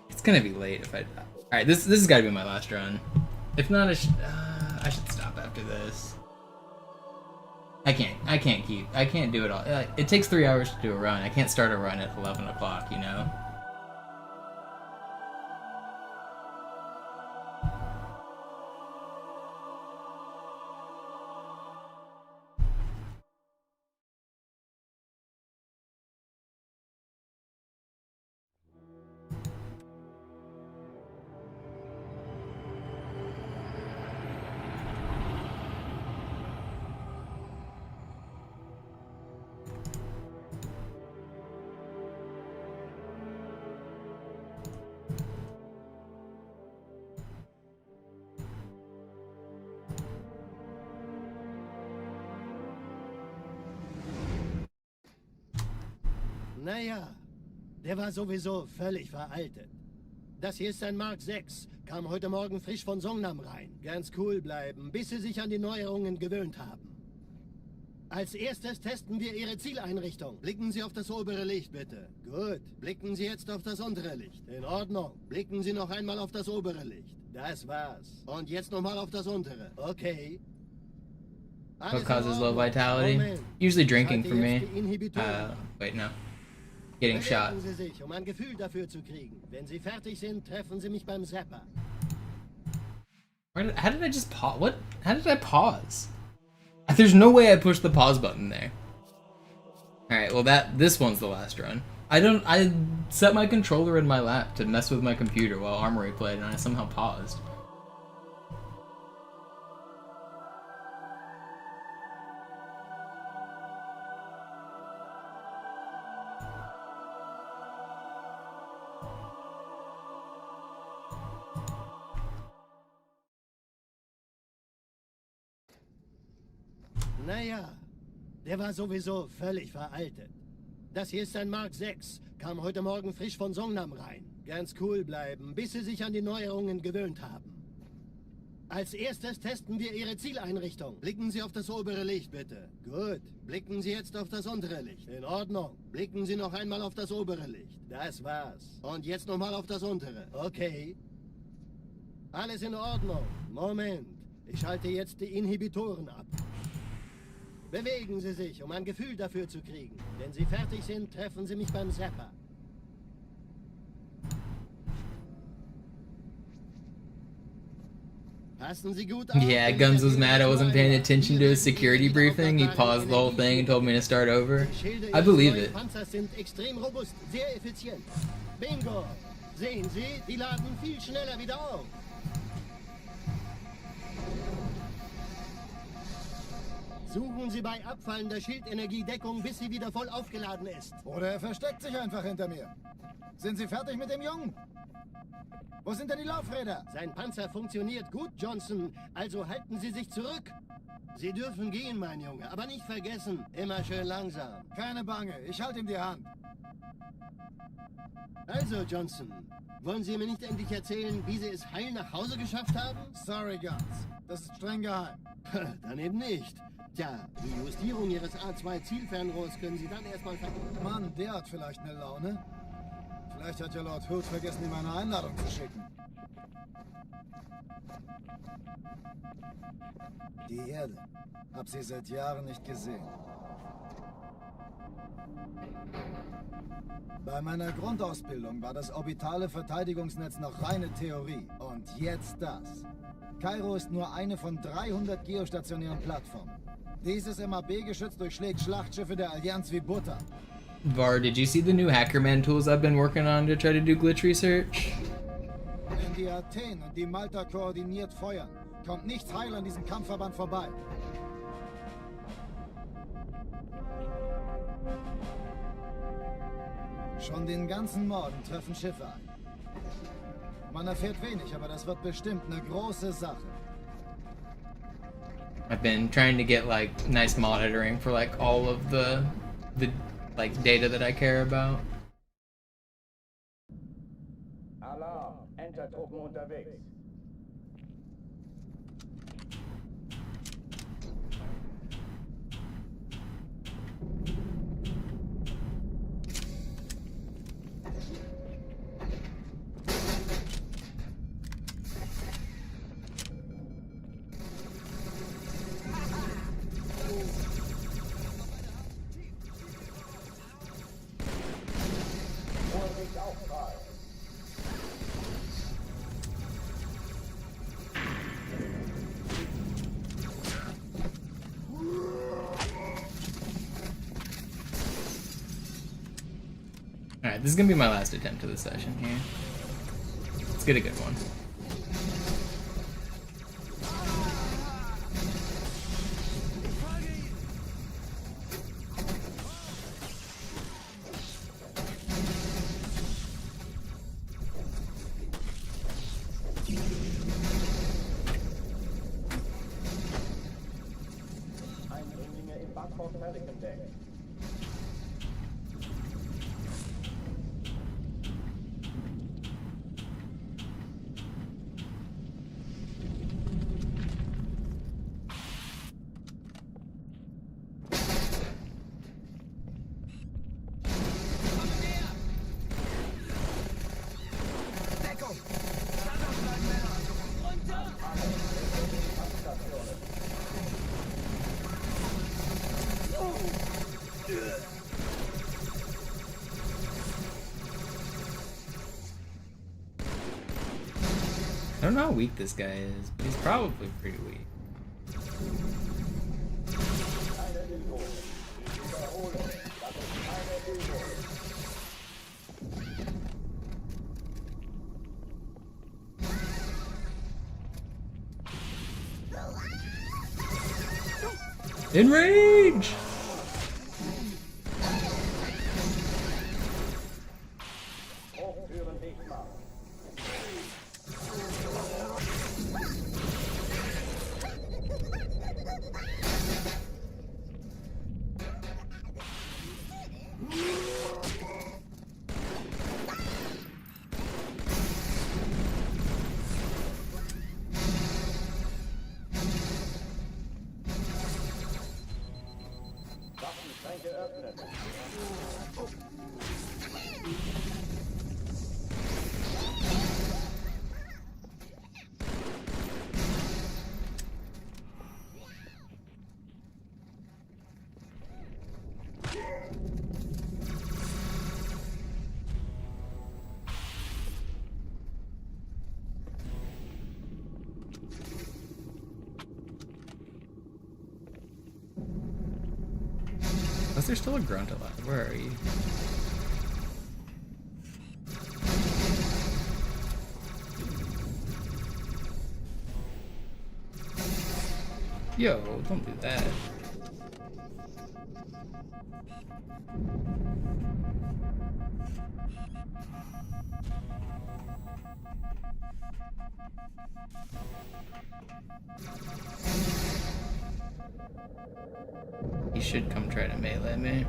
It's gonna be late if I... Alright, this has gotta be my last run. If not, I should stop after this. I can't do it all. It takes 3 hours to do a run. I can't start a run at 11 o'clock, you know? Naja, der war sowieso völlig veraltet. Das hier ist ein Mark 6, kam heute Morgen frisch von Songnam rein. Ganz cool bleiben, bis Sie sich an die Neuerungen gewöhnt haben. Als erstes testen wir Ihre Zieleinrichtung. Blicken Sie auf das obere Licht, bitte. Gut, blicken Sie jetzt auf das untere Licht. In Ordnung. Blicken Sie noch einmal auf das obere Licht. Das war's. Und jetzt nochmal auf das untere. Okay. What causes low vitality? Usually drinking for me. Wait, no. Getting shot. Bewegen Sie sich, um ein Gefühl dafür zu kriegen. Wenn Sie fertig sind, treffen Sie mich beim Zapper. How did I just pause? What? How did I pause? There's no way I pushed the pause button there. Alright, well this one's the last run. I set my controller in my lap to mess with my computer while Armory played and I somehow paused. Naja, der war sowieso völlig veraltet. Das hier ist ein Mark 6, kam heute Morgen frisch von Songnam rein. Ganz cool bleiben, bis Sie sich an die Neuerungen gewöhnt haben. Als erstes testen wir Ihre Zieleinrichtung. Blicken Sie auf das obere Licht, bitte. Gut, blicken Sie jetzt auf das untere Licht. In Ordnung. Blicken Sie noch einmal auf das obere Licht. Das war's. Und jetzt nochmal auf das untere. Okay. Alles in Ordnung. Moment. Ich schalte jetzt die Inhibitoren ab. Bewegen Sie sich, um ein Gefühl dafür zu kriegen. Wenn Sie fertig sind, treffen Sie mich beim Zapper. Passen Sie gut auf. Yeah, Guns was mad I wasn't paying attention to his security briefing. He paused the whole thing and told me to start over. I believe it. Panzer sind extrem robust, sehr effizient. Bingo! Sehen Sie, die laden viel schneller wieder auf. Suchen Sie bei abfallender Schildenergie Deckung, bis sie wieder voll aufgeladen ist. Oder er versteckt sich einfach hinter mir. Sind Sie fertig mit dem Jungen? Wo sind denn die Laufräder? Sein Panzer funktioniert gut, Johnson. Also halten Sie sich zurück. Sie dürfen gehen, mein Junge. Aber nicht vergessen, immer schön langsam. Keine Bange, ich halte ihm die Hand. Also, Johnson, wollen Sie mir nicht endlich erzählen, wie Sie es heil nach Hause geschafft haben? Sorry, Guns. Das ist streng geheim. Dann eben nicht. Tja, die Justierung Ihres A2-Zielfernrohrs können Sie dann erstmal Mann, der hat vielleicht eine Laune. Vielleicht hat ja Lord Hood vergessen, ihm eine Einladung zu schicken. Die Erde. Hab sie seit Jahren nicht gesehen. Bei meiner Grundausbildung war das orbitale Verteidigungsnetz noch reine Theorie. Und jetzt das. Kairo ist nur eine von 300 geostationären Plattformen. Dieses MAB-Geschütz durchschlägt Schlachtschiffe der Allianz wie Butter. Var, did you see the new Hackerman tools I've been working on to try to do glitch research? Wenn die Athen und die Malta koordiniert feuern, kommt nichts heil an diesem Kampfverband vorbei. Schon den ganzen Morgen treffen Schiffe ein. Man erfährt wenig, aber das wird bestimmt eine große Sache. I've been trying to get like nice monitoring for like all of the like data that I care about. Alarm, Entertruppen unterwegs. Vorsicht Aufprall. Alright, this is gonna be my last attempt to this session here. Let's get a good one. Eindringlinge im Backbord Pelican Deck. I don't know how weak this guy is, but he's probably pretty weak. Keine Übung. Ich wiederhole, das ist keine Übung. Enrage! Hochtüren dicht machen. Waffenschränke öffnen. Was there still a grunt alive? Where are you? Yo, don't do that. He should come try to melee me.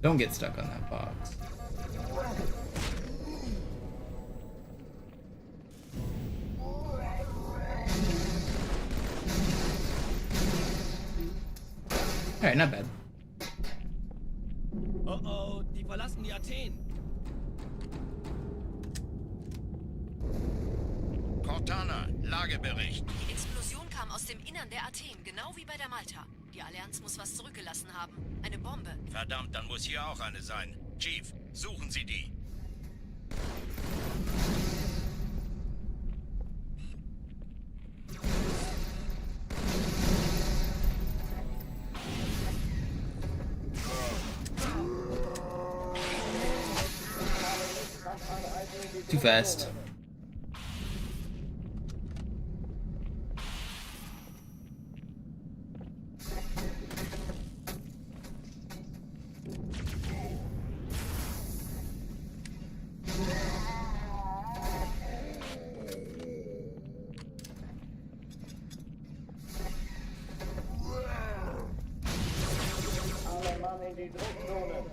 Don't get stuck on that box. Alright, not bad. Oh oh, die verlassen die Athen. Cortana, Lagebericht. Die Explosion kam aus dem Innern der Athen, genau wie bei der Malta. Die Allianz muss was zurückgelassen haben. Eine Bombe. Verdammt, dann muss hier auch eine sein. Chief, suchen Sie die. Too fast. Alle Mann in die Druckzone.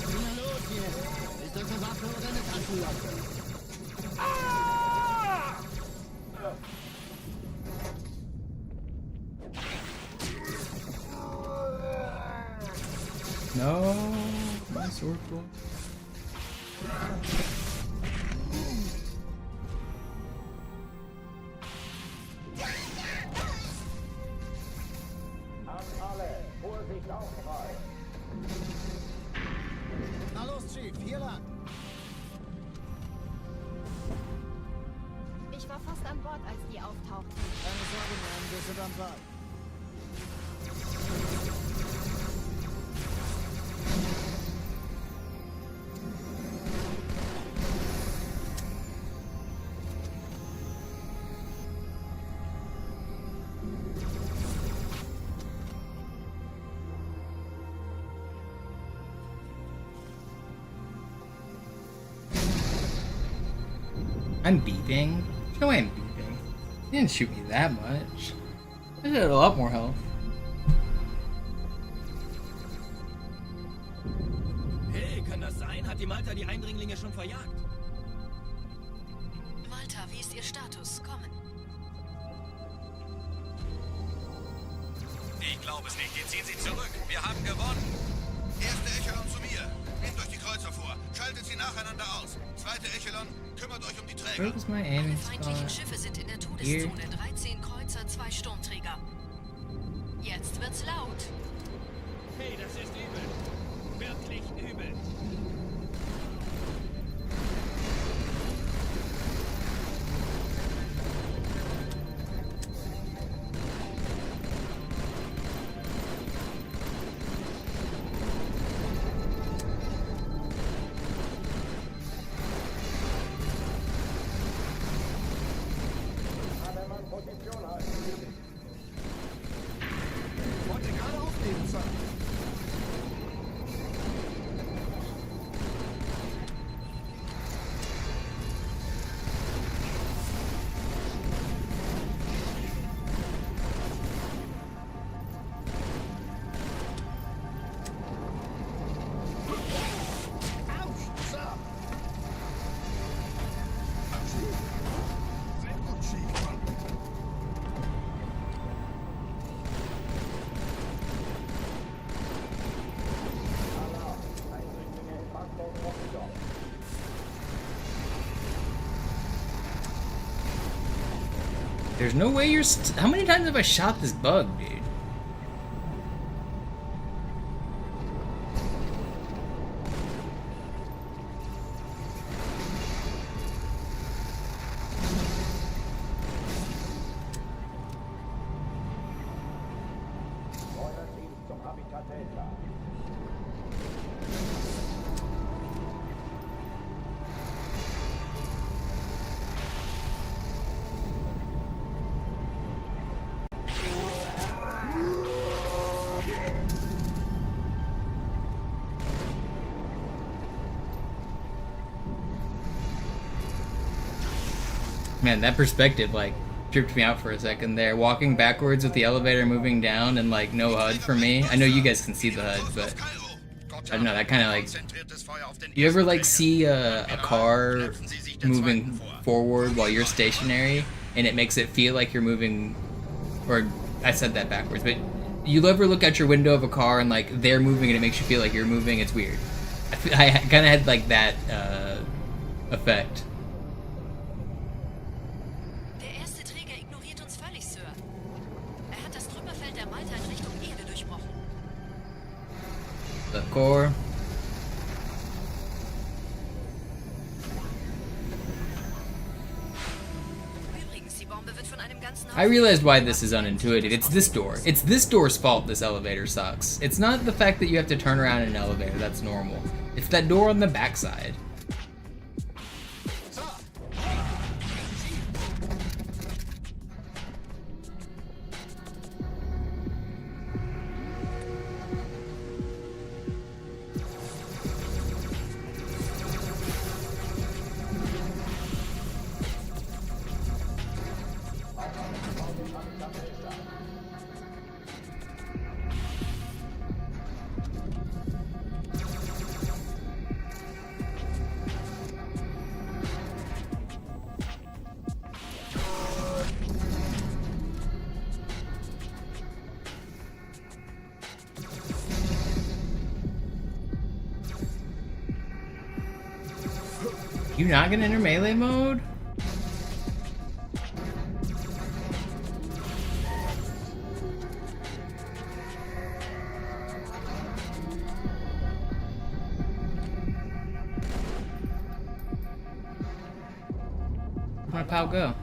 Na los hier! Ist das eine Waffe oder eine Taschenlampe? No, my sword blow. An alle, Vorsicht Aufprall. Na los, Chief, hier lang. Ich war fast an Bord, als die auftauchten. Keine Sorge, Mann, wir sind am Ball. I'm beeping? There's no way I'm beeping. He didn't shoot me that much. I had a lot more health. Hey, kann das sein? Hat die Malta die Eindringlinge schon verjagt? Malta, wie ist Ihr Status? Kommen. Ich glaube es nicht. Jetzt ziehen Sie zurück. Wir haben gewonnen. Erste Echelon zu mir. Nehmt euch die Kreuzer vor. Schaltet sie nacheinander aus. Zweite Echelon, kümmert euch um die Träger. Where was my Alle aiming feindlichen spot? Schiffe sind in der Hier. Todeszone. 13 Kreuzer, 2 Sturmträger. Jetzt wird's laut. Hey, das ist übel. Wirklich übel. Alle Mann Position halten. Ich wollte gerade aufnehmen, Sir. Eindringlinge im Backbau. There's no way you're how many times have I shot this bug, dude? Man, that perspective, like, tripped me out for a second there. Walking backwards with the elevator moving down and, like, no HUD for me. I know you guys can see the HUD, but I don't know, that kind of, like... You ever, like, see a car moving forward while you're stationary, and it makes it feel like you're moving... Or, I said that backwards, but you ever look out your window of a car and, like, they're moving and it makes you feel like you're moving? It's weird. I kind of had, like, that, effect. Der erste Träger ignoriert uns völlig, Sir. Hat das Trümmerfeld der Malta in Richtung Erde durchbrochen. The core. Übrigens, die Bombe wird von einem ganzen I realized why this is unintuitive. It's this door. It's this door's fault this elevator sucks. It's not the fact that you have to turn around in an elevator, that's normal. It's that door on the backside. You not gonna enter melee mode? Where'd my pal go?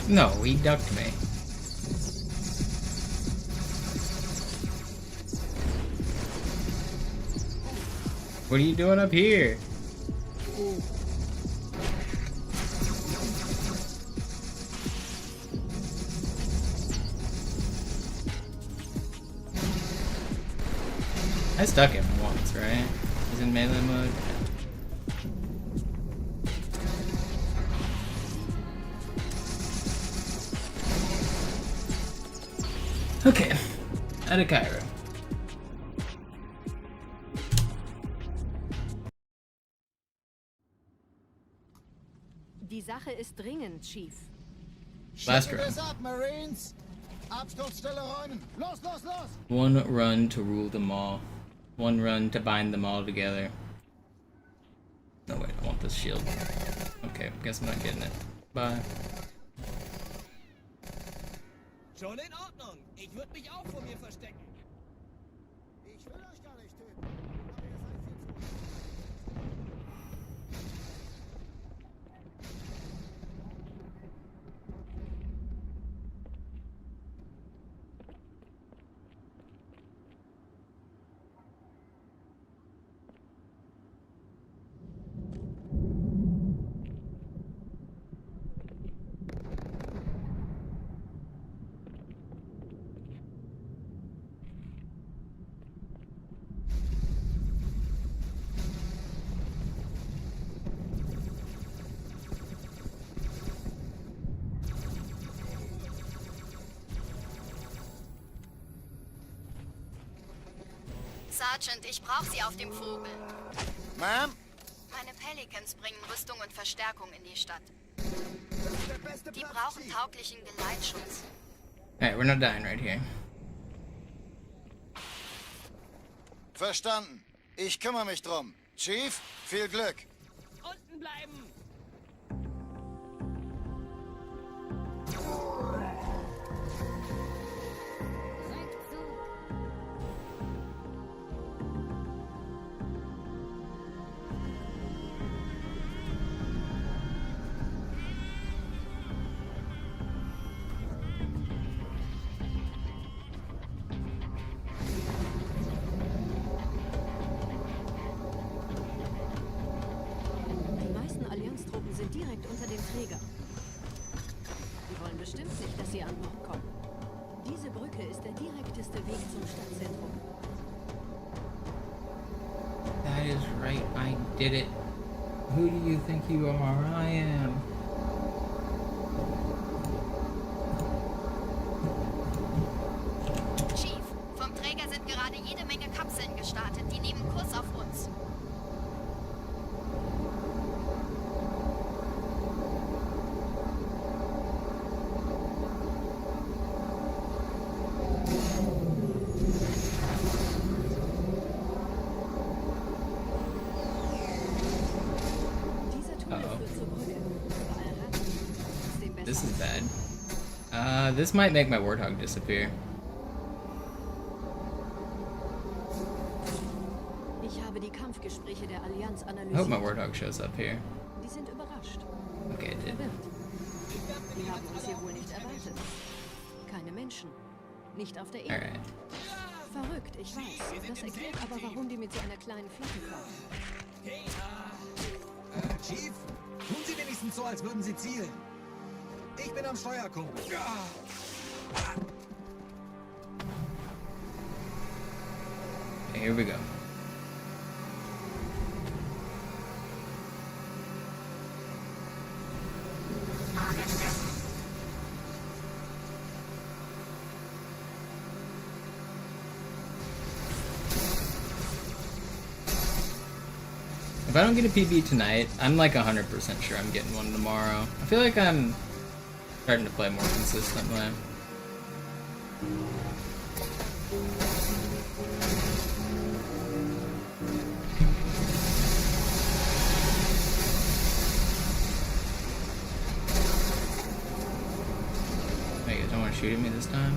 No, he ducked me. What are you doing up here? I stuck him once, right? He's in melee mode. Okay, out of Cairo. Die Sache ist dringend, Chief. Last Schüttet round. es ab, Marines! Absturzstelle räumen! Los, los, los! One run to rule them all. One run to bind them all together. No, wait, I want this shield. Okay, guess I'm not getting it. Bye. Schon in Ordnung. Ich würde mich auch vor mir verstecken. Ich will euch gar nicht töten. Aber ihr seid viel zu... Sergeant, ich brauche Sie auf dem Vogel. Ma'am? Meine Pelicans bringen Rüstung und Verstärkung in die Stadt. Die brauchen tauglichen Geleitschutz. Alright, we're not dying right here. Verstanden. Ich kümmere mich drum. Chief, viel Glück. Unten bleiben! Die meisten Allianztruppen sind direkt unter dem Träger. Die wollen bestimmt nicht, dass sie an Bord kommen. Diese Brücke ist der direkteste Weg zum Stadtzentrum. That is right, I did it. Who do you think you are? I am. Chief, vom Träger sind gerade jede Menge Kapseln gestartet. Die nehmen Kurs auf uns. Dieser Tunnel Uh-oh. führt zur Brücke. Überall ran. Trotzdem besser. This is bad. This might make my Warthog disappear. Ich habe die Kampfgespräche der Allianz I hope my analysiert. Warthog shows up here. Die sind überrascht. Okay, it did. Verwirrt. Die haben uns hier wohl nicht erwartet. Keine Menschen. Nicht auf der Erde. Alright. Verrückt, ich weiß. Das erklärt aber, warum die mit so einer kleinen Flotte kommen. Chief, tun Sie wenigstens so, als würden Sie zielen. Ich bin am Steuerkumpel. Okay, here we go. If I don't get a PB tonight, I'm like 100% sure I'm getting one tomorrow. I feel like I'm starting to play more consistently. Wait, you don't want to shoot at me this time?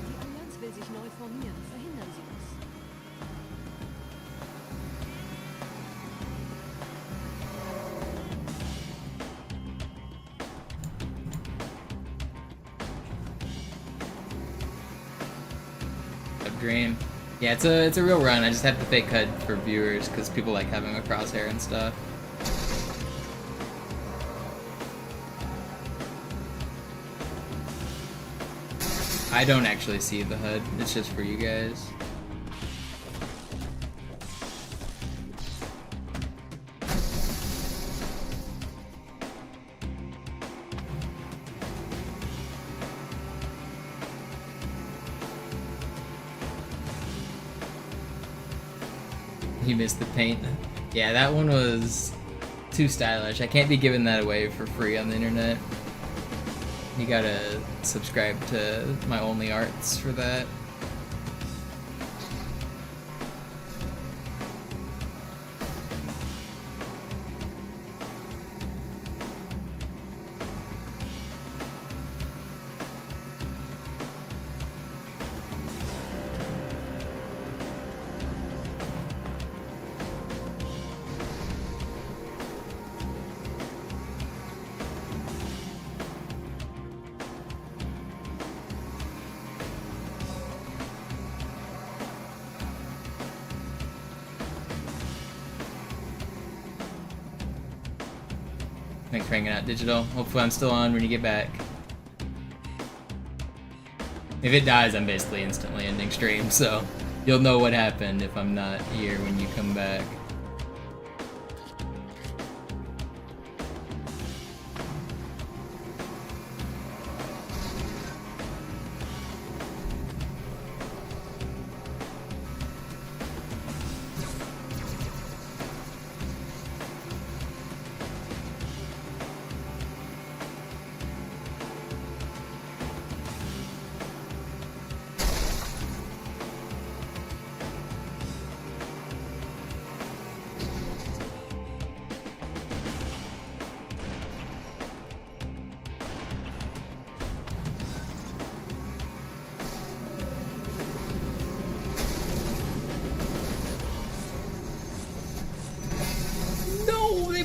Die Allianz will sich neu formieren. Verhindern Sie das. A dream. Yeah, it's a real run. I just have to fake HUD for viewers because people like having a crosshair and stuff. I don't actually see the HUD. It's just for you guys. You missed the paint. Yeah, that one was too stylish. I can't be giving that away for free on the internet. You gotta subscribe to my Only Arts for that. Thanks for hanging out, Digital. Hopefully I'm still on when you get back. If it dies, I'm basically instantly ending stream, so you'll know what happened if I'm not here when you come back.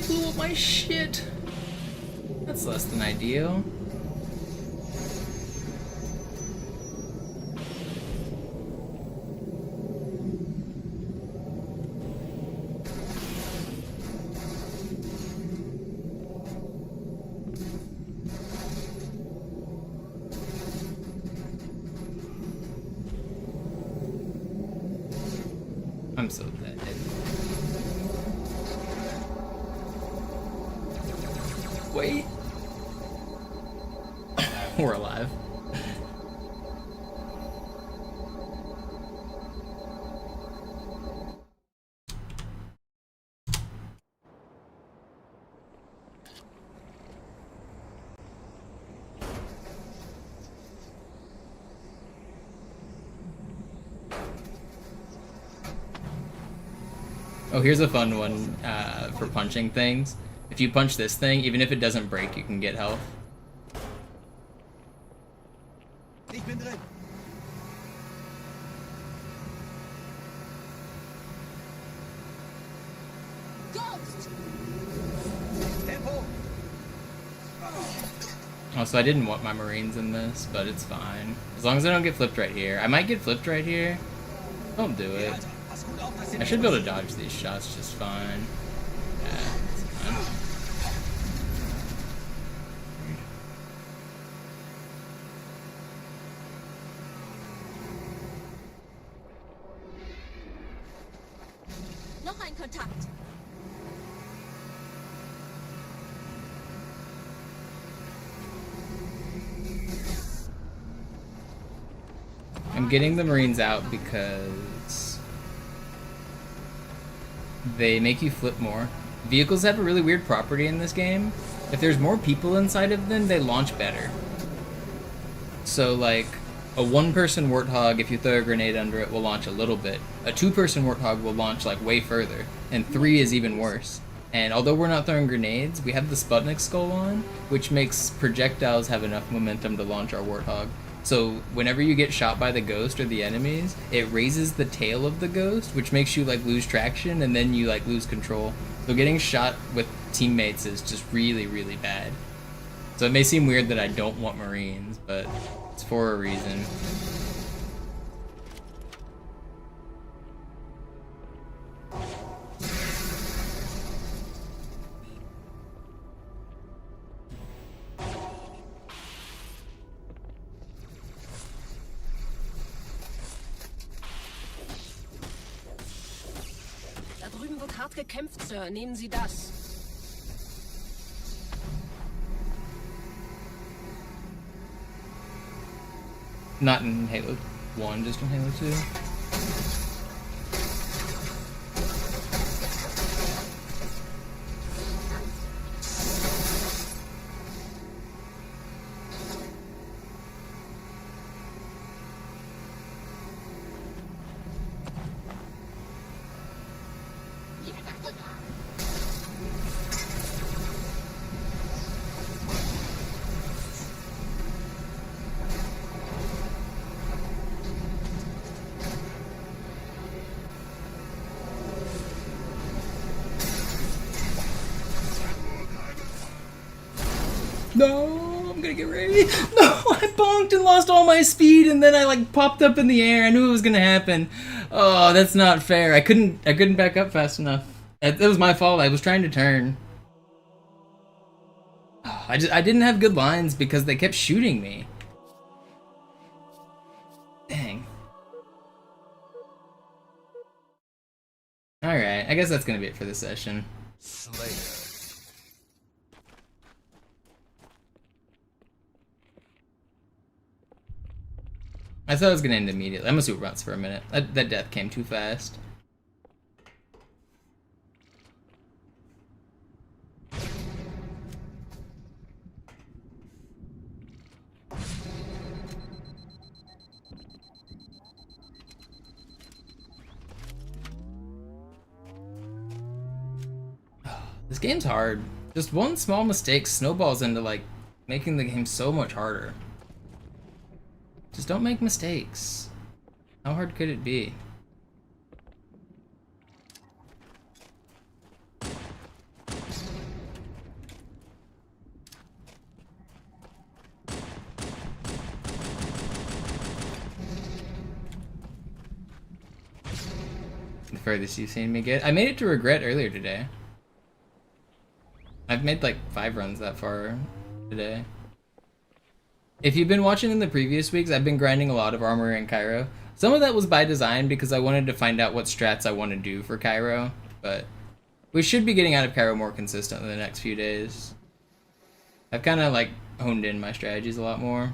Blew up my shit. That's less than ideal. I'm so dead. Wait. We're alive. Oh, here's a fun one for punching things. If you punch this thing, even if it doesn't break, you can get health. Ich bin drin. Ghost! Tempo! Also, I didn't want my Marines in this, but it's fine. As long as I don't get flipped right here. I might get flipped right here. Don't do it. Pass gut auf, dass ihr I should be able to dodge these shots just fine. Yeah, it's fine. Noch ein Kontakt. I'm getting the Marines out because they make you flip more. Vehicles have a really weird property in this game. If there's more people inside of them, they launch better. So like, a one-person Warthog, if you throw a grenade under it, will launch a little bit. A two-person Warthog will launch like way further, and three is even worse. And although we're not throwing grenades, we have the Sputnik skull on, which makes projectiles have enough momentum to launch our Warthog. So whenever you get shot by the ghost or the enemies, it raises the tail of the ghost, which makes you like lose traction, and then you like lose control. So getting shot with teammates is just really, really bad. So it may seem weird that I don't want Marines, but it's for a reason. Da drüben wird hart gekämpft, Sir. Nehmen Sie das. Not in Halo 1, just in Halo 2. No, I'm gonna get ready. No, I bonked and lost all my speed, and then I like popped up in the air. I knew it was gonna happen. Oh, that's not fair. I couldn't back up fast enough. It was my fault. I was trying to turn. I didn't have good lines because they kept shooting me. Dang. Alright, I guess that's gonna be it for this session. Slayer. I thought it was gonna end immediately. I'm gonna super bounce for a minute. That death came too fast. This game's hard. Just one small mistake snowballs into like making the game so much harder. Just don't make mistakes. How hard could it be? The furthest you've seen me get? I made it to Regret earlier today. I've made like 5 runs that far today. If you've been watching in the previous weeks, I've been grinding a lot of Armor in Cairo. Some of that was by design because I wanted to find out what strats I want to do for Cairo, but we should be getting out of Cairo more consistent in the next few days. I've kind of like honed in my strategies a lot more.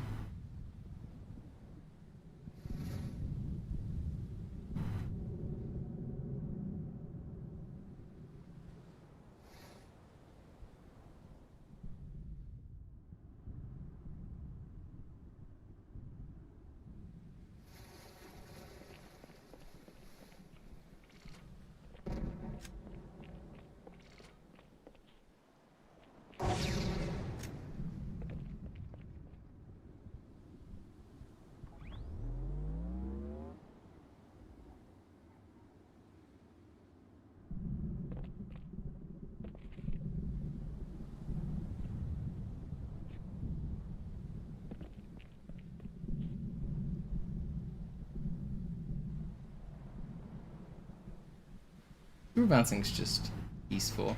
Super bouncing's just peaceful.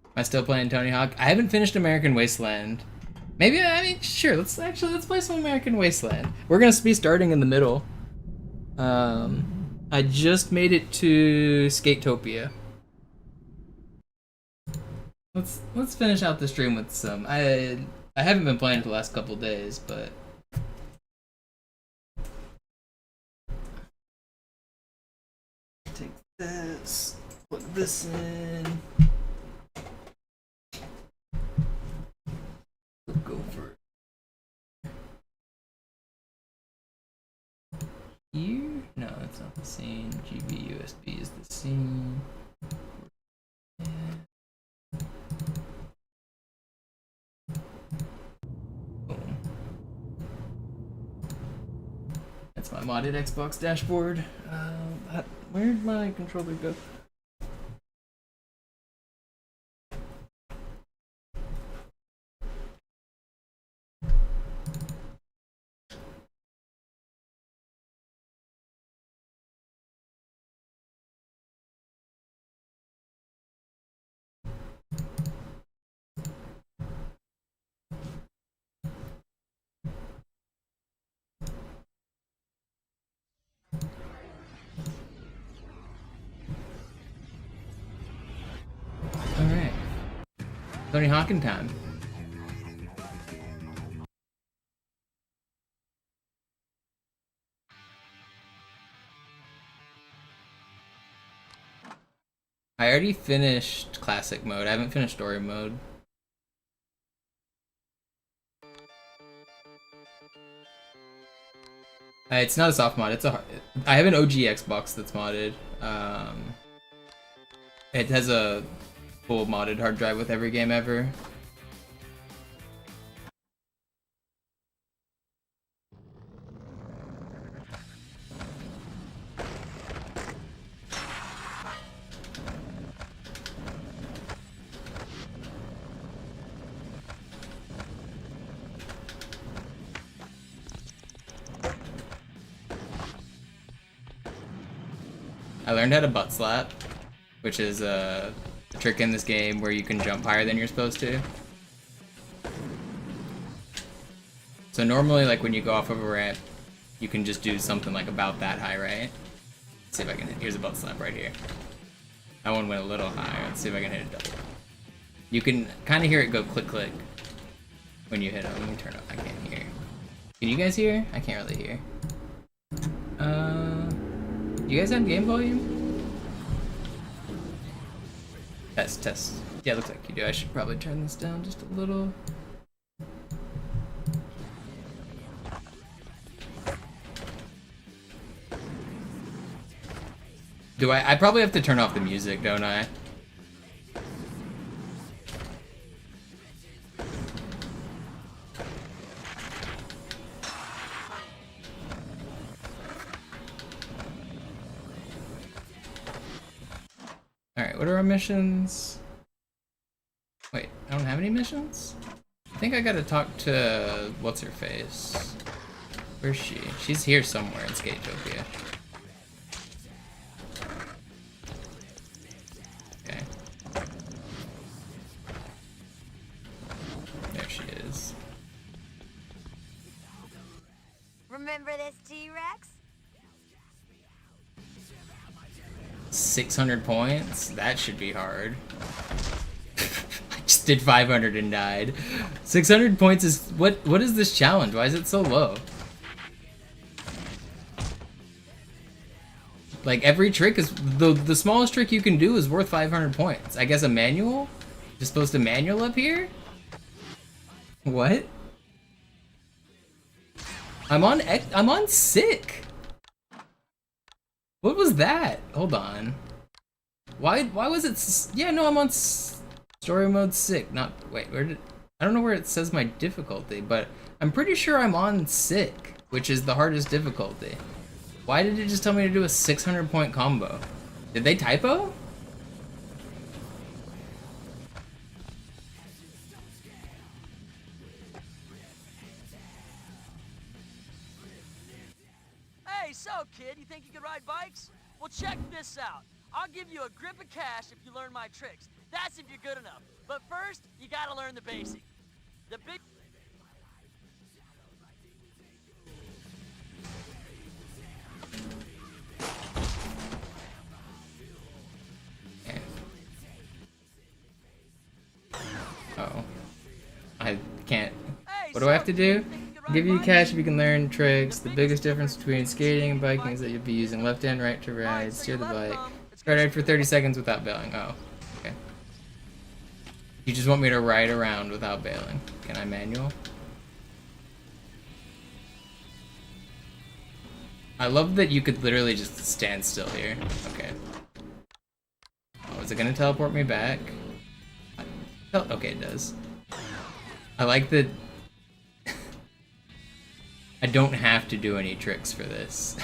Am I still playing Tony Hawk? I haven't finished American Wasteland. Maybe, I mean, sure, let's play some American Wasteland. We're gonna be starting in the middle. I just made it to Skatopia. Let's finish out the stream with some. I haven't been playing for the last couple days, but take this, put this in. Go for it. Here? No, that's not the scene. GB USB is the scene. Boom. That's my modded Xbox dashboard. Where'd my controller go? Alright. Tony Hawk in time. I already finished classic mode. I haven't finished story mode. It's not a soft mod. It's a. I have an OG Xbox that's modded. It has a full modded hard drive with every game ever. I learned how to butt slap, which is a trick in this game where you can jump higher than you're supposed to. So normally, like when you go off of a ramp, you can just do something like about that high, right? Let's see if I can hit. Here's a butt slap right here. That one went a little higher. Let's see if I can hit it double. You can kind of hear it go click click when you hit it. Let me turn it. I can't hear. Can you guys hear? I can't really hear. Do you guys have game volume? Test, test. Yeah, looks like you do. I should probably turn this down just a little. Do I probably have to turn off the music, don't I? Alright, what are our missions? Wait, I don't have any missions? I think I gotta talk to... what's her face? Where's she? She's here somewhere in Skatopia. Okay. There she is. Remember this, T-Rex? 600 points? That should be hard. I just did 500 and died. 600 points is... What is this challenge? Why is it so low? Like, every trick is... The smallest trick you can do is worth 500 points. I guess a manual? You're supposed to manual up here? What? I'm on sick. What was that? Hold on. Why was it... Yeah, no, I'm on story mode sick. Not... Wait, where did... I don't know where it says my difficulty, but I'm pretty sure I'm on sick, which is the hardest difficulty. Why did it just tell me to do a 600 point combo? Did they typo? Hey, so kid, you think you could ride bikes? Well, check this out. I'll give you a grip of cash if you learn my tricks. That's if you're good enough. But first, you gotta learn the basics. The big... Oh. I can't. What do I have to do? Give you cash if you can learn tricks. The biggest difference between skating and biking is that you'll be using left and right to ride. Steer the bike. Ride for 30 seconds without bailing. Oh, okay. You just want me to ride around without bailing. Can I manual? I love that you could literally just stand still here. Okay. Oh, is it gonna teleport me back? Okay, it does. I like that I don't have to do any tricks for this.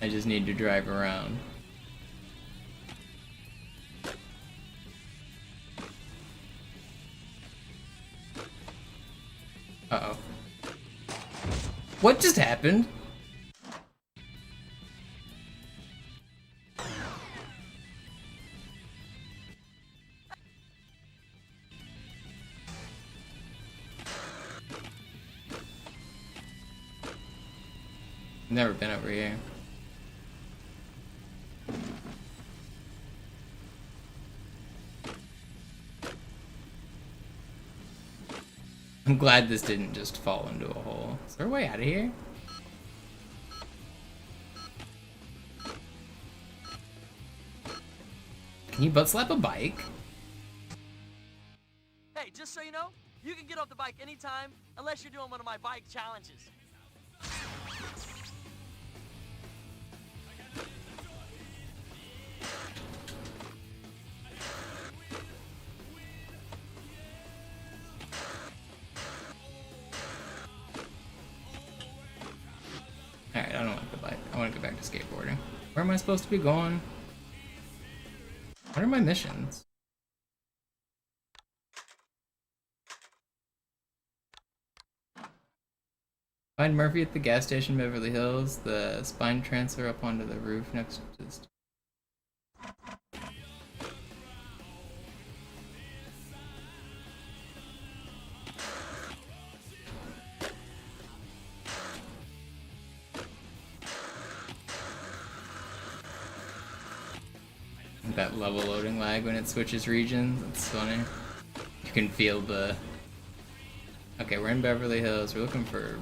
I just need to drive around. Uh-oh. What just happened? Never been over here. I'm glad this didn't just fall into a hole. Is there a way out of here? Can you butt slap a bike? Hey, just so you know, you can get off the bike anytime, unless you're doing one of my bike challenges. Alright, I don't like the bike. I want to go back to skateboarding. Where am I supposed to be going? What are my missions? Find Murphy at the gas station, Beverly Hills. The spine transfer up onto the roof next to the that level loading lag when it switches regions. It's funny. You can feel the... Okay, we're in Beverly Hills. We're looking for...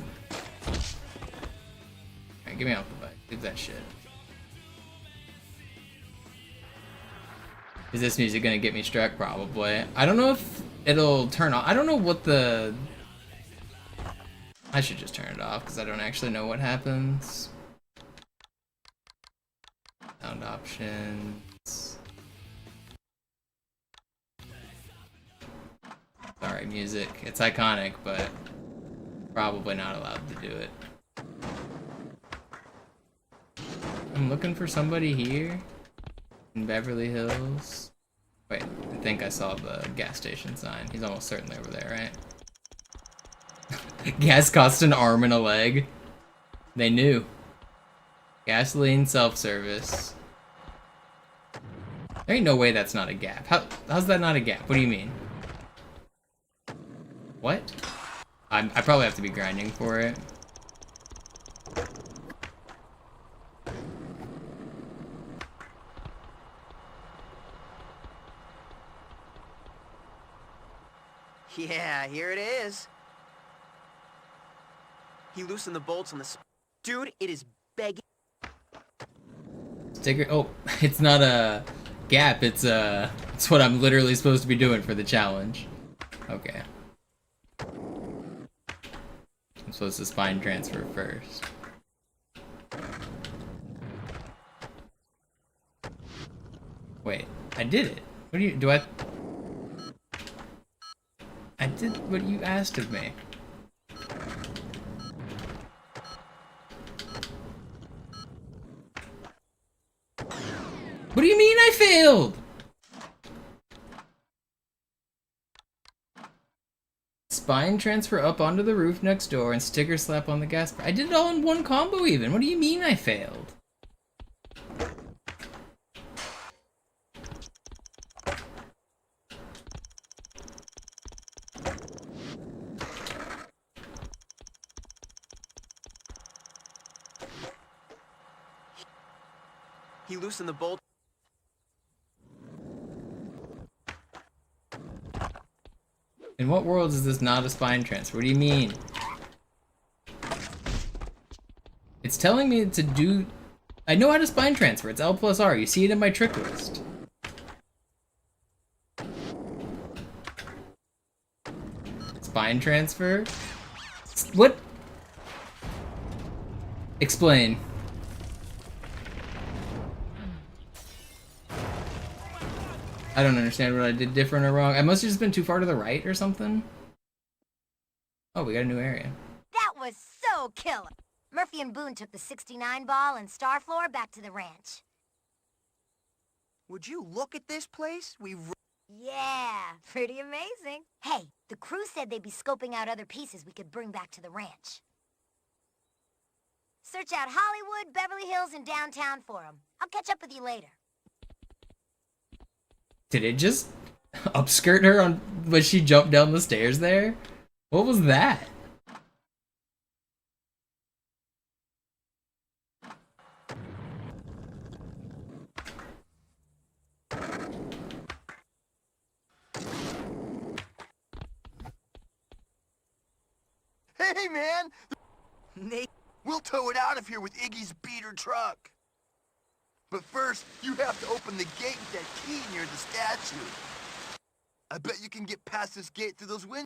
Alright, give me out the bike. Do that shit. Is this music gonna get me struck? Probably. I don't know if it'll turn off. I don't know what the... I should just turn it off because I don't actually know what happens. Sound options. Sorry, music. It's iconic, but probably not allowed to do it. I'm looking for somebody here in Beverly Hills. Wait, I think I saw the gas station sign. He's almost certainly over there, right? Gas cost an arm and a leg. They knew. Gasoline self-service. There ain't no way that's not a gap. How's that not a gap? What do you mean? What? I probably have to be grinding for it. Yeah, here it is. He loosened the bolts on the... Dude, it is begging... Sticker... Oh, it's not a gap, it's what I'm literally supposed to be doing for the challenge. Okay. I'm supposed to spine transfer first. Wait, I did it. What do you... Do I... I did what you asked of me. What do you mean I failed? Spine transfer up onto the roof next door and sticker slap on the gas. I did it all in one combo even. What do you mean I failed? He loosened the bolt. In what world is this not a spine transfer? What do you mean? It's telling me to do... I know how to spine transfer. It's L plus R. You see it in my trick list. Spine transfer? What? Explain. I don't understand what I did different or wrong. I must have just been too far to the right or something. Oh, we got a new area. That was so killer. Murphy and Boone took the 69 ball and Starfloor back to the ranch. Would you look at this place? Yeah, pretty amazing. Hey, the crew said they'd be scoping out other pieces we could bring back to the ranch. Search out Hollywood, Beverly Hills, and downtown for them. I'll catch up with you later. Did it just upskirt her on when she jumped down the stairs there? What was that? Hey, man! Nate, we'll tow it out of here with Iggy's beater truck. But first, you have to open the gate with that key near the statue. I bet you can get past this gate through those windows.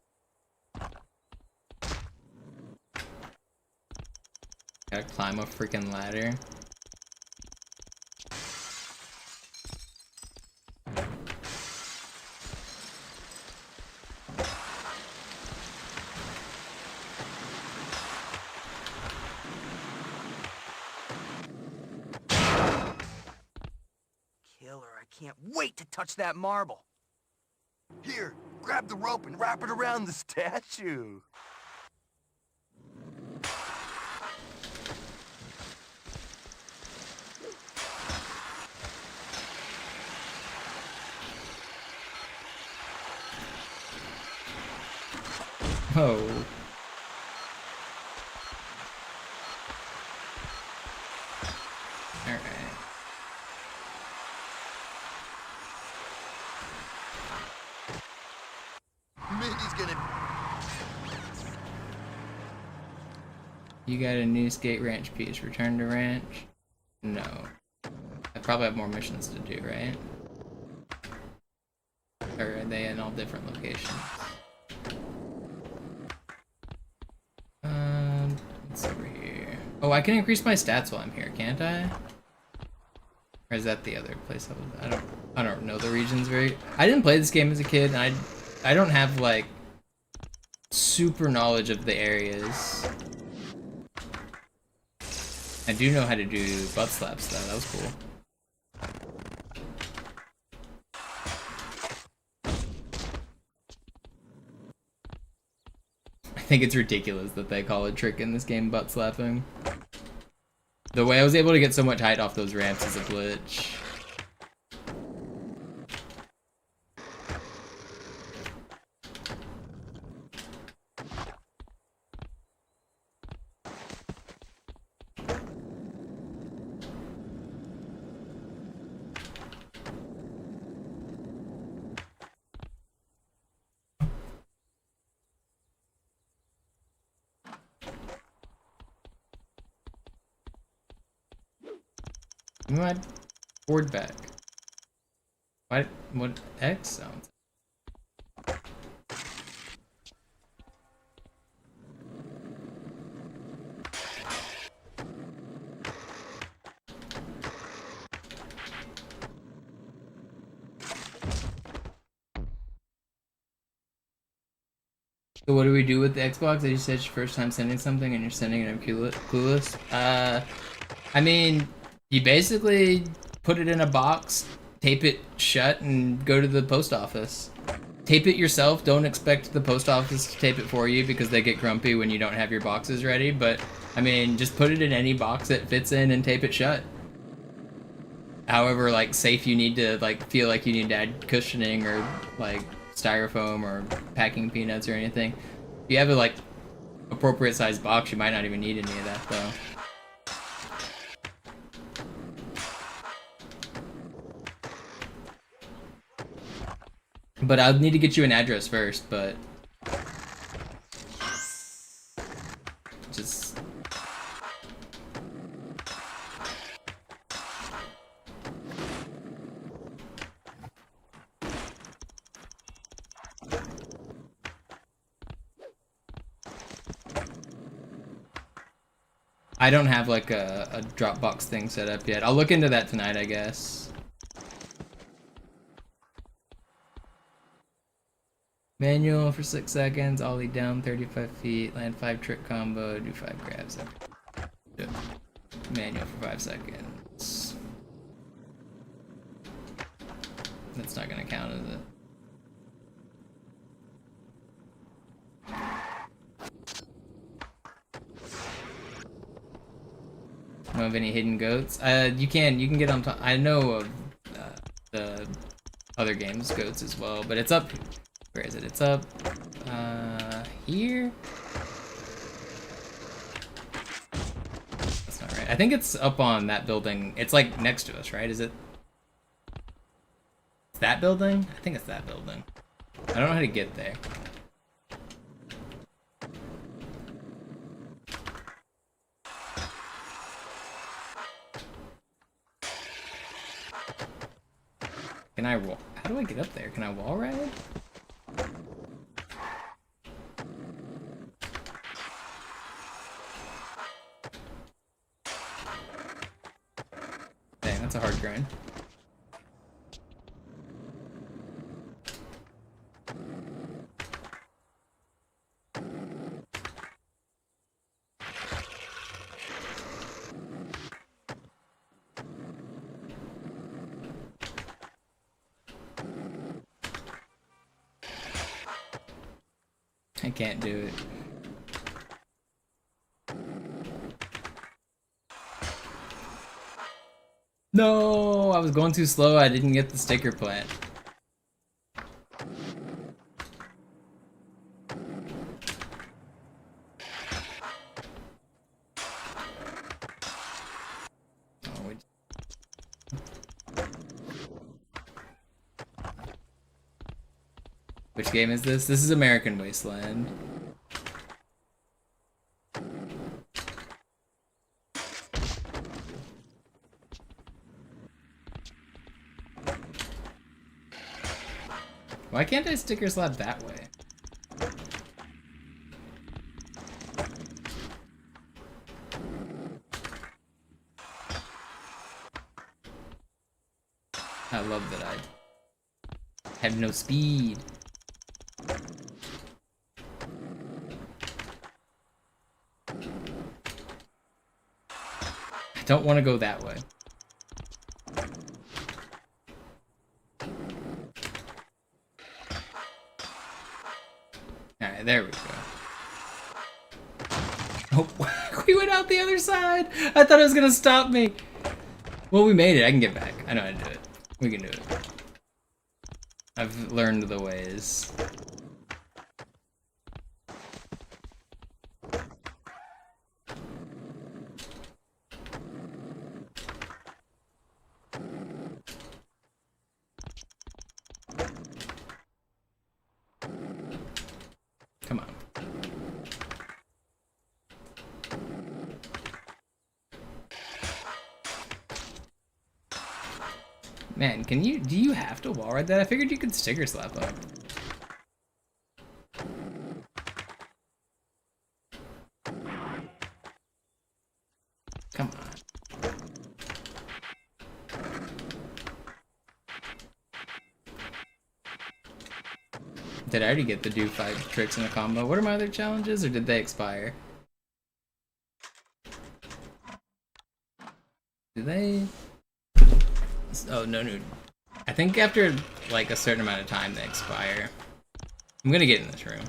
Gotta climb a freaking ladder. can't wait to touch that marble. Here, grab the rope and wrap it around the statue. Oh. Alright. You got a new skate ranch piece. Return to ranch? No. I probably have more missions to do, right? Or are they in all different locations? What's over here? Oh, I can increase my stats while I'm here, can't I? Or is that the other place I was? I don't know the regions very. I didn't play this game as a kid, and I don't have like super knowledge of the areas. I do know how to do butt slaps though. That was cool. I think it's ridiculous that they call a trick in this game butt slapping. The way I was able to get so much height off those ramps is a glitch. Give me my board back. What X sounds? So what do we do with the Xbox? I just said it's your first time sending something and you're sending it, I'm clueless. I mean, you basically put it in a box, tape it shut, and go to the post office. Tape it yourself. Don't expect the post office to tape it for you because they get grumpy when you don't have your boxes ready. But, I mean, just put it in any box it fits in and tape it shut. However, like, safe you need to, like, feel like you need to add cushioning or, like, styrofoam or packing peanuts or anything. If you have a, like, appropriate sized box, you might not even need any of that, though. But I'll need to get you an address first, but just I don't have like a Dropbox thing set up yet. I'll look into that tonight, I guess. Manual for 6 seconds, ollie down 35 feet, land 5 trick combo, do 5 grabs. Manual for 5 seconds. That's not gonna count, is it? Know of any hidden goats? You can get on top. I know of the other games goats as well, but it's up. Where is it? It's up here. That's not right. I think it's up on that building. It's like next to us, right? Is it? It's that building? I think it's that building. I don't know how to get there. Can I wall? How do I get up there? Can I wall ride? Dang, that's a hard grind. I can't do it. No, I was going too slow. I didn't get the sticker plant. Which game is this? This is American Wasteland. Why can't I sticker slap that way? I love that I have no speed. I don't want to go that way. Alright, there we go. Oh, we went out the other side! I thought it was gonna stop me! Well, we made it. I can get back. I know how to do it. We can do it. I've learned the ways. Come on. Man, do you have to wall ride that? I figured you could sticker slap up. Come on. Did I already get the do 5 tricks in a combo? What are my other challenges, or did they expire? Do they? Oh, no. I think after, like, a certain amount of time, they expire. I'm gonna get in this room.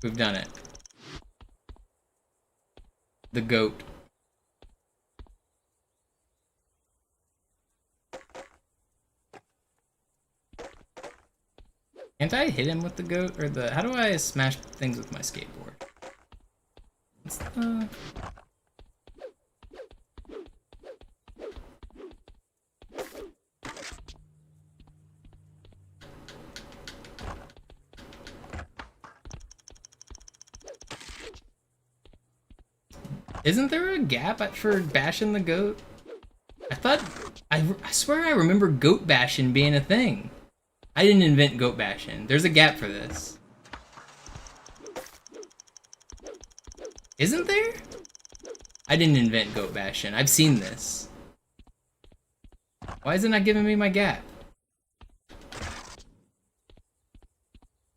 We've done it. The goat. Can't I hit him with the goat, or the... How do I smash things with my skateboard? What's the... Isn't there a gap for bashing the goat? I swear I remember goat bashing being a thing. I didn't invent goat bashing. There's a gap for this. Isn't there? I didn't invent goat bashing. I've seen this. Why is it not giving me my gap?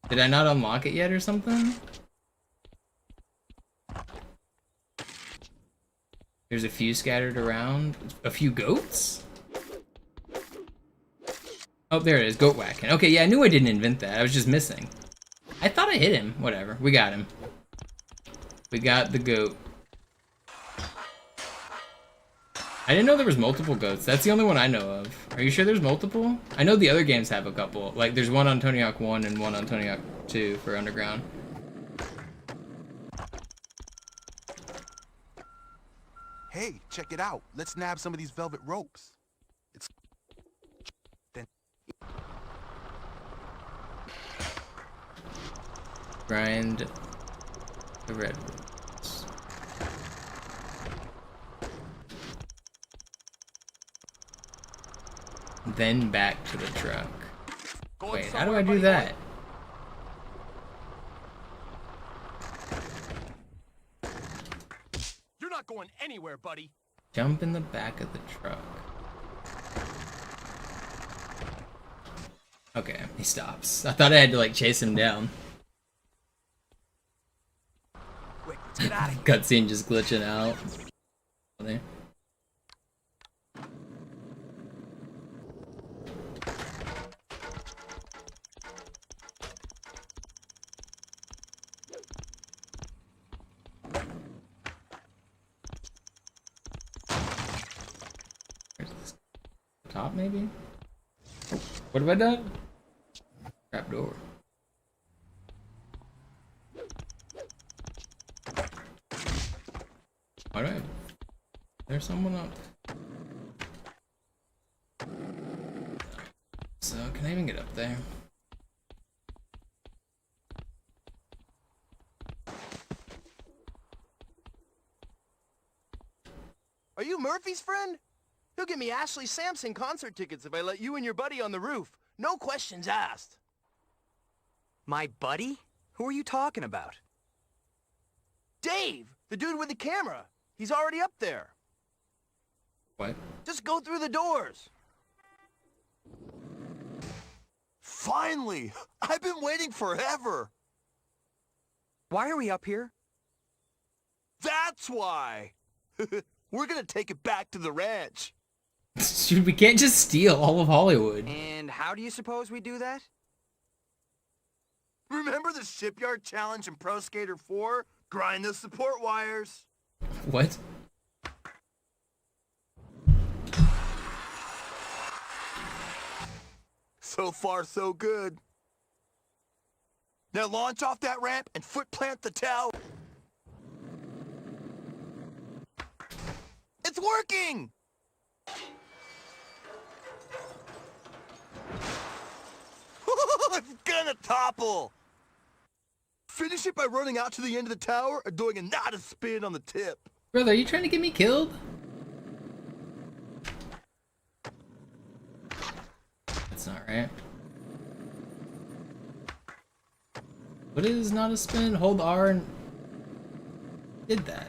Did I not unlock it yet or something? There's a few scattered around. A few goats? Oh, there it is. Goat whacking. Okay, yeah, I knew I didn't invent that. I was just missing. I thought I hit him. Whatever. We got him. We got the goat. I didn't know there was multiple goats. That's the only one I know of. Are you sure there's multiple? I know the other games have a couple. Like, there's one on Tony Hawk 1 and one on Tony Hawk 2 for Underground. Hey, check it out. Let's nab some of these velvet ropes. Grind the redwoods. Then back to the truck. Wait, how do I do that? You're not going anywhere, buddy. Jump in the back of the truck. Okay, he stops. I thought I had to, like, chase him down. Quick, let's get out of here. Cutscene just glitching out. Funny. Top, maybe? What have I done? Trap door. Why do I have... There's someone up. So, can I even get up there? Are you Murphy's friend? He'll give me Ashley Sampson concert tickets if I let you and your buddy on the roof. No questions asked. My buddy? Who are you talking about? Dave, the dude with the camera. He's already up there. What? Just go through the doors. Finally! I've been waiting forever. Why are we up here? That's why. We're gonna take it back to the ranch. Dude, we can't just steal all of Hollywood. And how do you suppose we do that? Remember the Shipyard Challenge in Pro Skater 4? Grind those support wires. What? So far, so good. Now launch off that ramp and foot plant the tower. It's working! It's gonna topple! Finish it by running out to the end of the tower or doing a not a spin on the tip. Brother, are you trying to get me killed? That's not right. What is not a spin? Hold R and... Did that.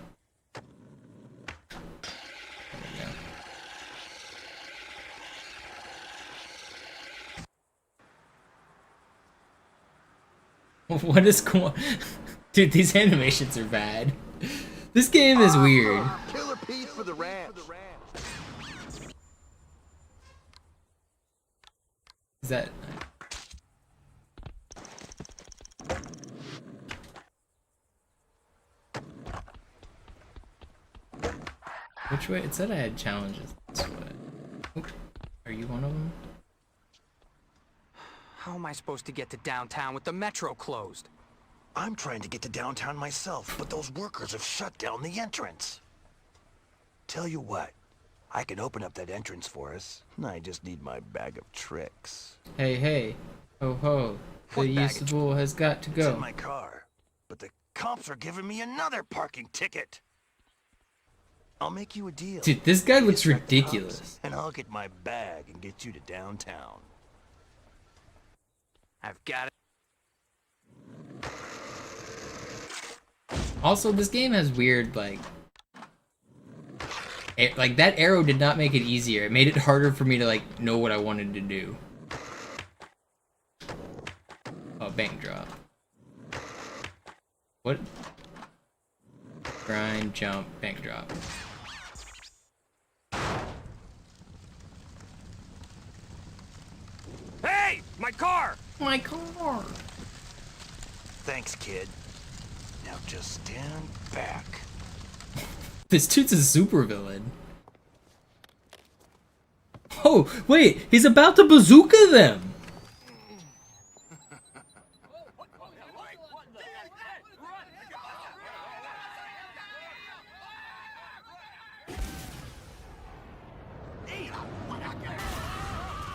What is going? Dude, these animations are bad. This game is weird. Killer piece for the ranch. Is that? Which way? It said I had challenges. This way. Oh, are you one of them? How am I supposed to get to downtown with the metro closed? I'm trying to get to downtown myself, but those workers have shut down the entrance. Tell you what, I can open up that entrance for us. I just need my bag of tricks. Hey, hey. Ho, ho. The usable has got to It's in go. my car, but the cops are giving me another parking ticket. I'll make you a deal. Dude, this guy looks You distract the cops, ridiculous. And I'll get my bag and get you to downtown. I've got it. Also, this game has weird, like that arrow did not make it easier. It made it harder for me to, like, know what I wanted to do. Oh, bank drop. What? Grind, jump, bank drop. Hey! My car! My car! Thanks, kid. Now just stand back. This dude's a supervillain. Oh, wait! He's about to bazooka them!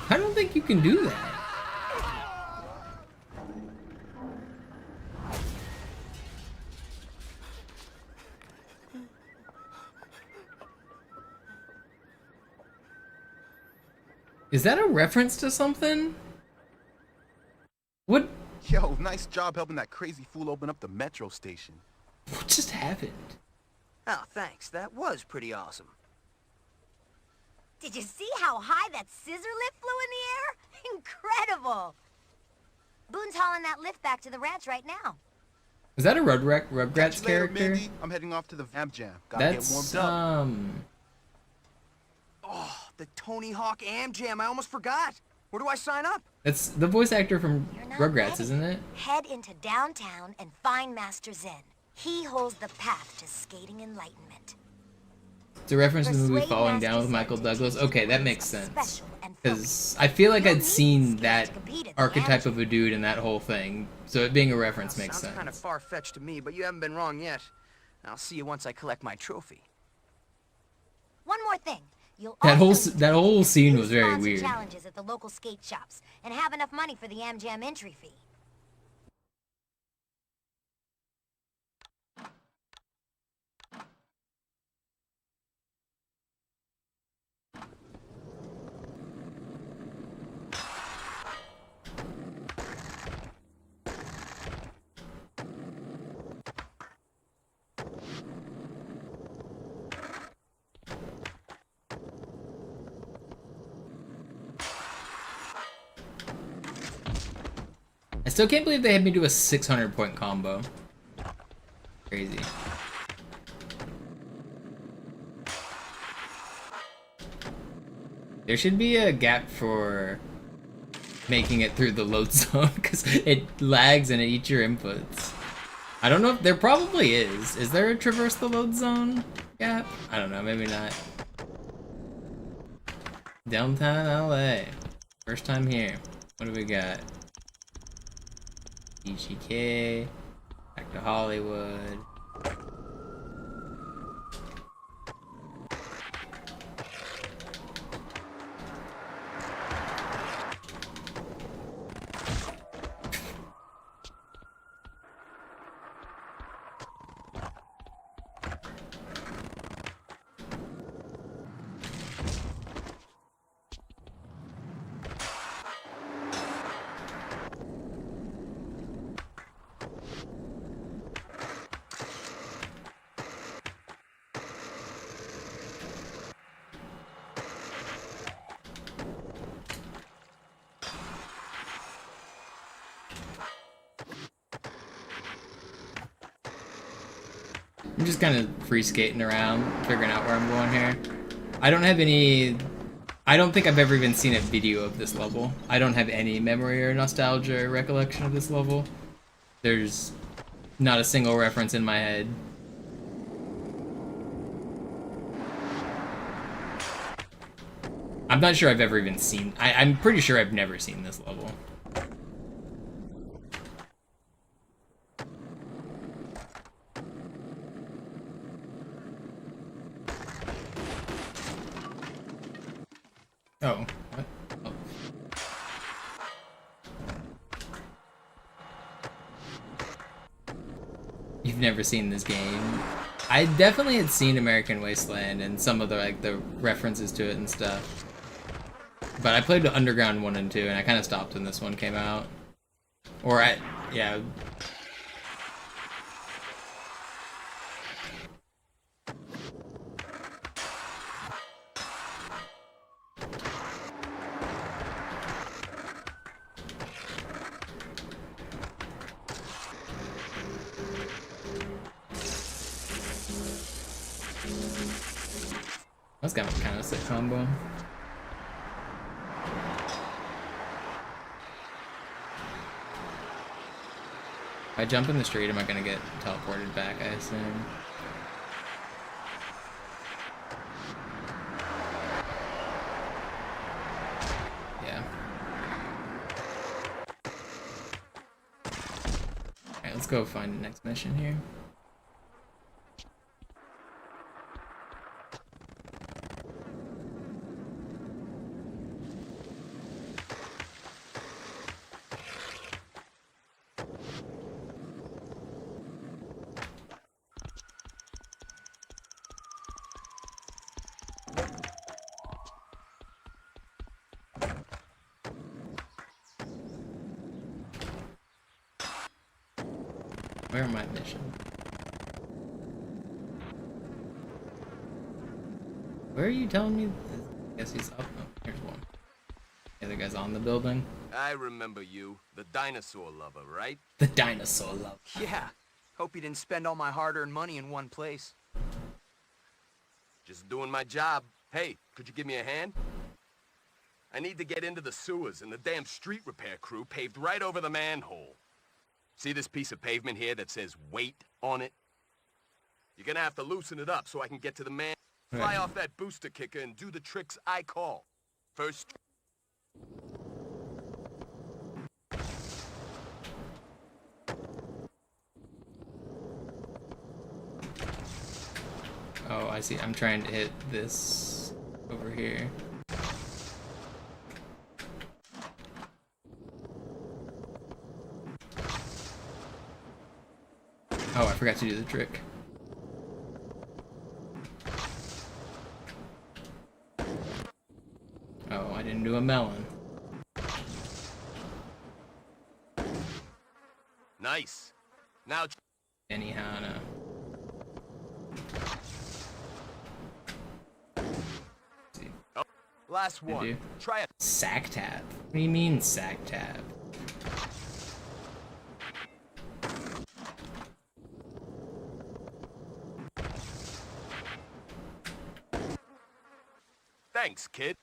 I don't think you can do that. Is that a reference to something? What? Yo, nice job helping that crazy fool open up the metro station. What just happened? Oh, thanks. That was pretty awesome. Did you see how high that scissor lift flew in the air? Incredible! Boone's hauling that lift back to the ranch right now. Is that a Rugrats Catch you later, character? Mindy. I'm heading off to the Am Jam. Gotta get warmed That's up. Oh, the Tony Hawk Am Jam. I almost forgot. Where do I sign up? That's the voice actor from Rugrats, isn't it? Head into downtown and find Master Zen. He holds the path to skating enlightenment. It's a reference to the movie Persuade Falling Master Down with Zen Michael to Douglas. teach you Okay, that ways makes of sense. special and Because I feel like You'll I'd need seen skills that to compete at the archetype Am of a dude in that whole thing. So it being a reference makes Sounds sense. kind of far-fetched to me, but you haven't been wrong yet. I'll see you once I collect my trophy. One more thing. You'll That whole also that whole scene was very sponsor weird. challenges at the local skate shops and have enough money for the Am Jam entry fee. still can't believe they had me do a 600-point combo. Crazy. There should be a gap for making it through the load zone because it lags and it eats your inputs. I don't know if there probably is. Is there a traverse the load zone gap? I don't know, maybe not. Downtown LA. First time here. What do we got? EGK. Back to Hollywood. I'm just kind of free skating around, figuring out where I'm going here. I don't have any... I don't think I've ever even seen a video of this level. I don't have any memory or nostalgia or recollection of this level. There's not a single reference in my head. I'm not sure I've ever even seen... I'm pretty sure I've never seen this level. Oh, what? Oh. You've never seen this game? I definitely had seen American Wasteland and some of the the references to it and stuff. But I played Underground 1 and 2 and I kind of stopped when this one came out. Or yeah. That's kind of a sick combo. If I jump in the street, am I gonna get teleported back, I assume? Yeah. Alright, let's go find the next mission here. Where are my missions? Where are you telling me? I guess he's up. Oh, here's one. The other guy's on the building. I remember you, the dinosaur lover, right? The dinosaur lover. Yeah. Hope you didn't spend all my hard-earned money in one place. Just doing my job. Hey, could you give me a hand? I need to get into the sewers, and the damn street repair crew paved right over the manhole. See this piece of pavement here that says "wait" on it? You're gonna have to loosen it up so I can get to the man. Fly off that booster kicker and do the tricks I call. First. Oh, I see. I'm trying to hit this over here. Oh, I forgot to do the trick. Oh, I didn't do a melon. Nice. Now. Anyhow, no. Oh, last one. Try it. Sack tab. What do you mean sack tab? Thanks, kid.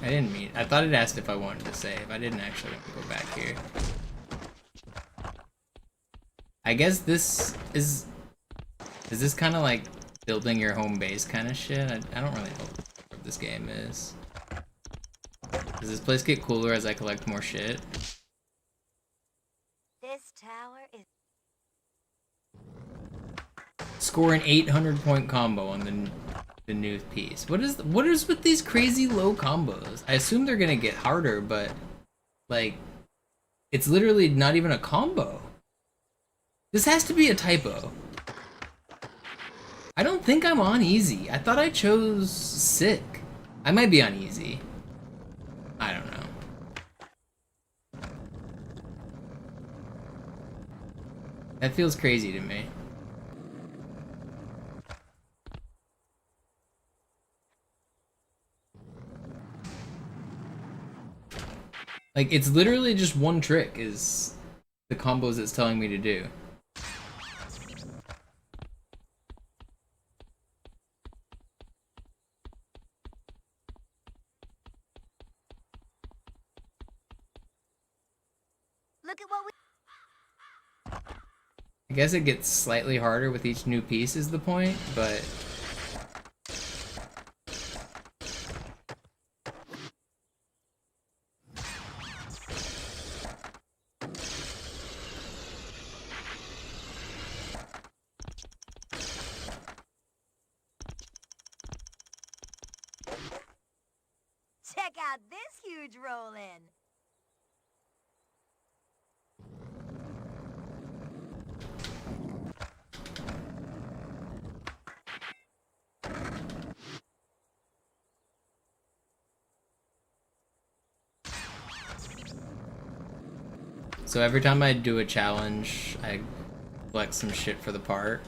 I didn't mean. I thought it asked if I wanted to save. I didn't actually want to go back here. I guess this is this kind of like building your home base kind of shit? I don't really know what this game is. Does this place get cooler as I collect more shit? This tower is... Score an 800-point combo on the new piece. What is with these crazy low combos? I assume they're gonna get harder, but like it's literally not even a combo. This has to be a typo. I don't think I'm on easy. I thought I chose sick. I might be on easy. I don't know. That feels crazy to me. Like, it's literally just one trick is the combos it's telling me to do. Look at what we... I guess it gets slightly harder with each new piece is the point, but... Check out this huge roll-in. So every time I do a challenge, I collect some shit for the park.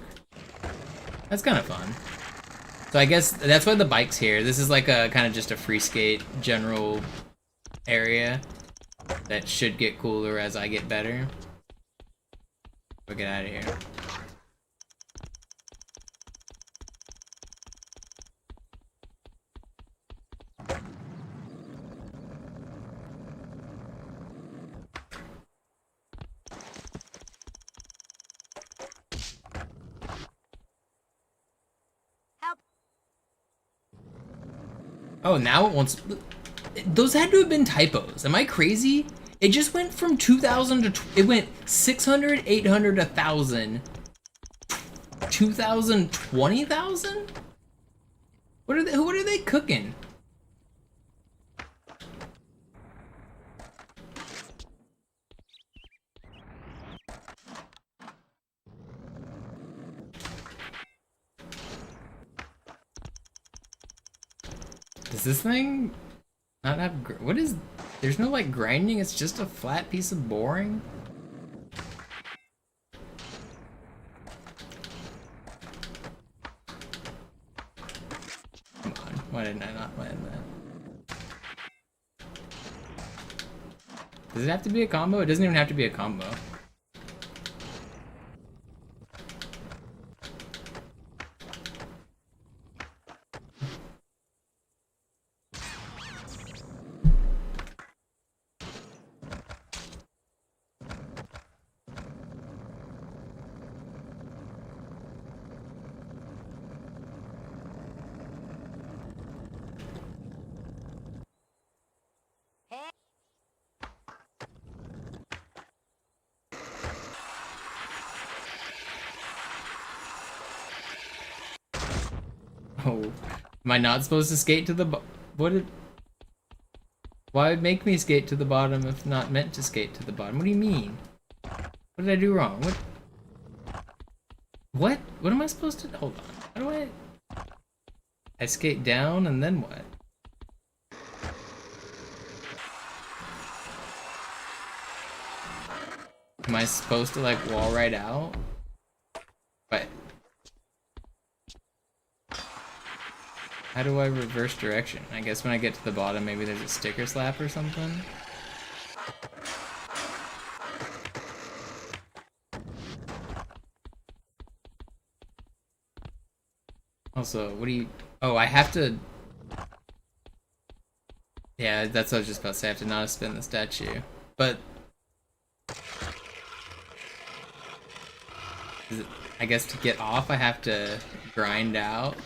That's kind of fun. So I guess that's why the bike's here. This is like a kind of just a free skate general area that should get cooler as I get better. We'll get out of here. Oh, now it wants... Those had to have been typos. Am I crazy? It just went from 2,000 to... It went 600, 800, 1,000... 2,000, 20,000? What are they cooking? Does this thing not have... What is... There's no, like, grinding? It's just a flat piece of boring? Come on. Why didn't I not land that? Does it have to be a combo? It doesn't even have to be a combo. Oh, am I not supposed to skate to the Why make me skate to the bottom if not meant to skate to the bottom? What do you mean? What did I do wrong? What? What am I supposed to... Hold on. How do I... I skate down and then what? Am I supposed to, like, wall right out? What? How do I reverse direction? I guess when I get to the bottom, maybe there's a sticker slap or something? Also, what do you... Oh, I have to... Yeah, that's what I was just about to say. I have to not spin the statue. But... I guess to get off, I have to grind out.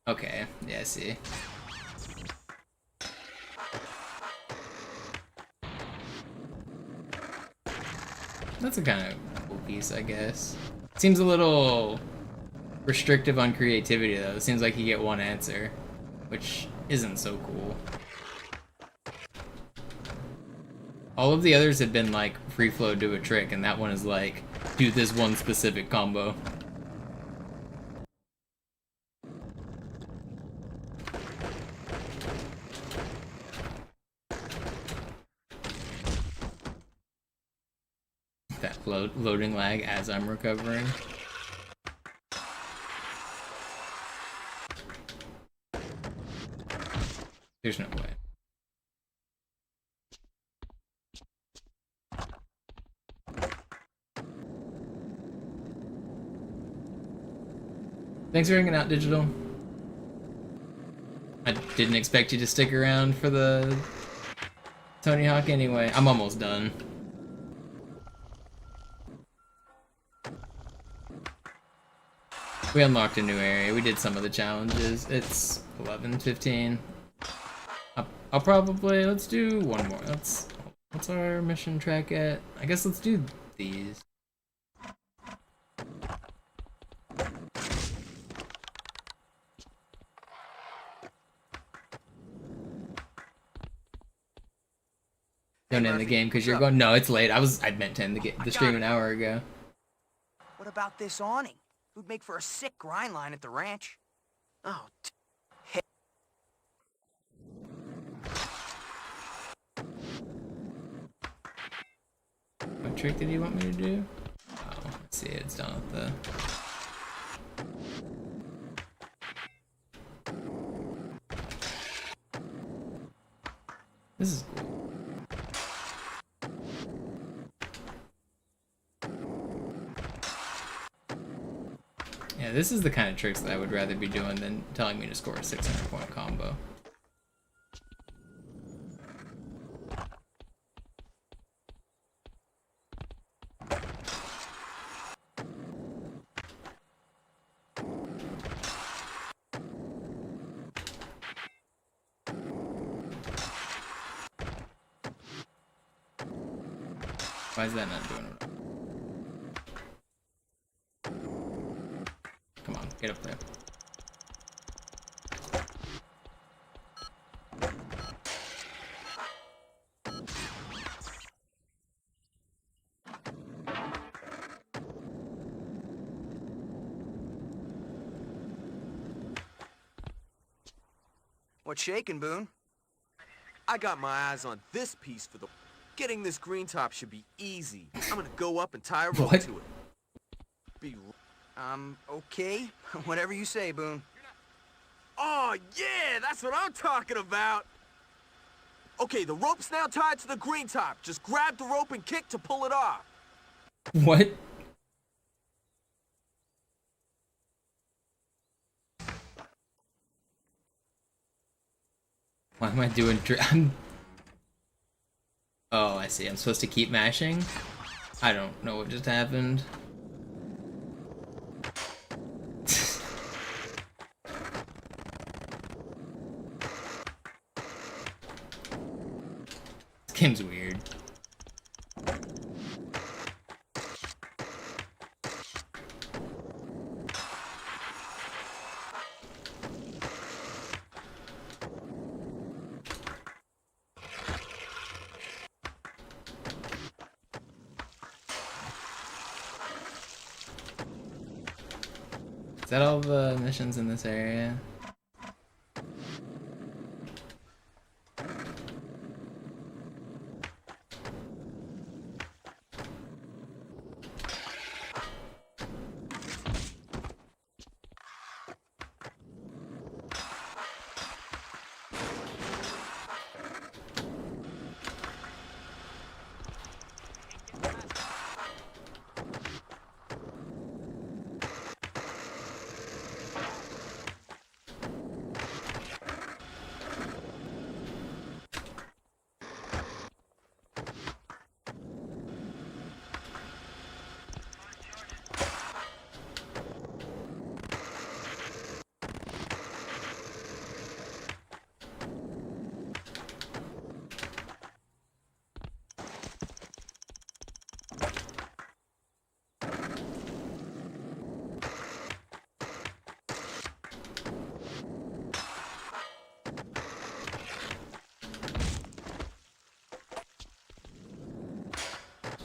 Okay, yeah, I see. That's a kind of cool piece, I guess. Seems a little restrictive on creativity, though. It seems like you get one answer, which isn't so cool. All of the others have been like free flow, do a trick, and that one is like do this one specific combo. That loading lag as I'm recovering. There's no way. Thanks for hanging out, Digital. I didn't expect you to stick around for the Tony Hawk anyway. I'm almost done. We unlocked a new area. We did some of the challenges. It's 11:15. I'll probably, let's do one more. What's our mission track at? I guess let's do these. Don't end the game because you're going. No, it's late. I meant to end the stream an hour ago. What about this awning? It would make for a sick grind line at the ranch. Oh, hey. What trick did you want me to do? Oh, let's see. It's down at the... This is cool. Yeah, this is the kind of tricks that I would rather be doing than telling me to score a 600-point combo. Why is that not doing it? Come on, get up there. What's shaking, Boone? I got my eyes on this piece for the... Getting this green top should be easy. I'm gonna go up and tie a rope to it. Be... Okay. Whatever you say, Boone. Oh, yeah! That's what I'm talking about! Okay, the rope's now tied to the green top. Just grab the rope and kick to pull it off. What? Why am I doing Oh, I see. I'm supposed to keep mashing? I don't know what just happened. This game's weird. Is that all the missions in this area?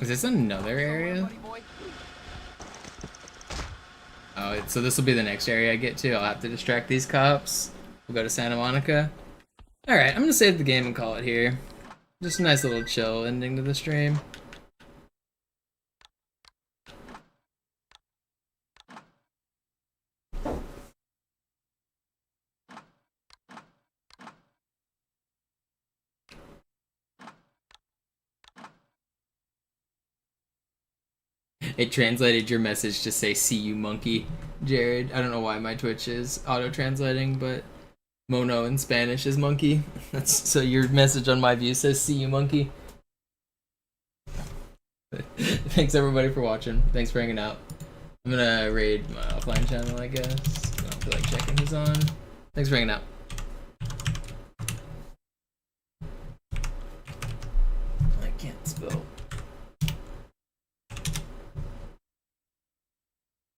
Is this another area? Oh, so this will be the next area I get to. I'll have to distract these cops. We'll go to Santa Monica. Alright, I'm gonna save the game and call it here. Just a nice little chill ending to the stream. It translated your message to say "see you, monkey," Jared. I don't know why my Twitch is auto-translating, but mono in Spanish is monkey. That's so your message on my view says "see you, monkey." Thanks everybody for watching. Thanks for hanging out. I'm gonna raid my offline channel, I guess. I don't feel like checking who's on. Thanks for hanging out.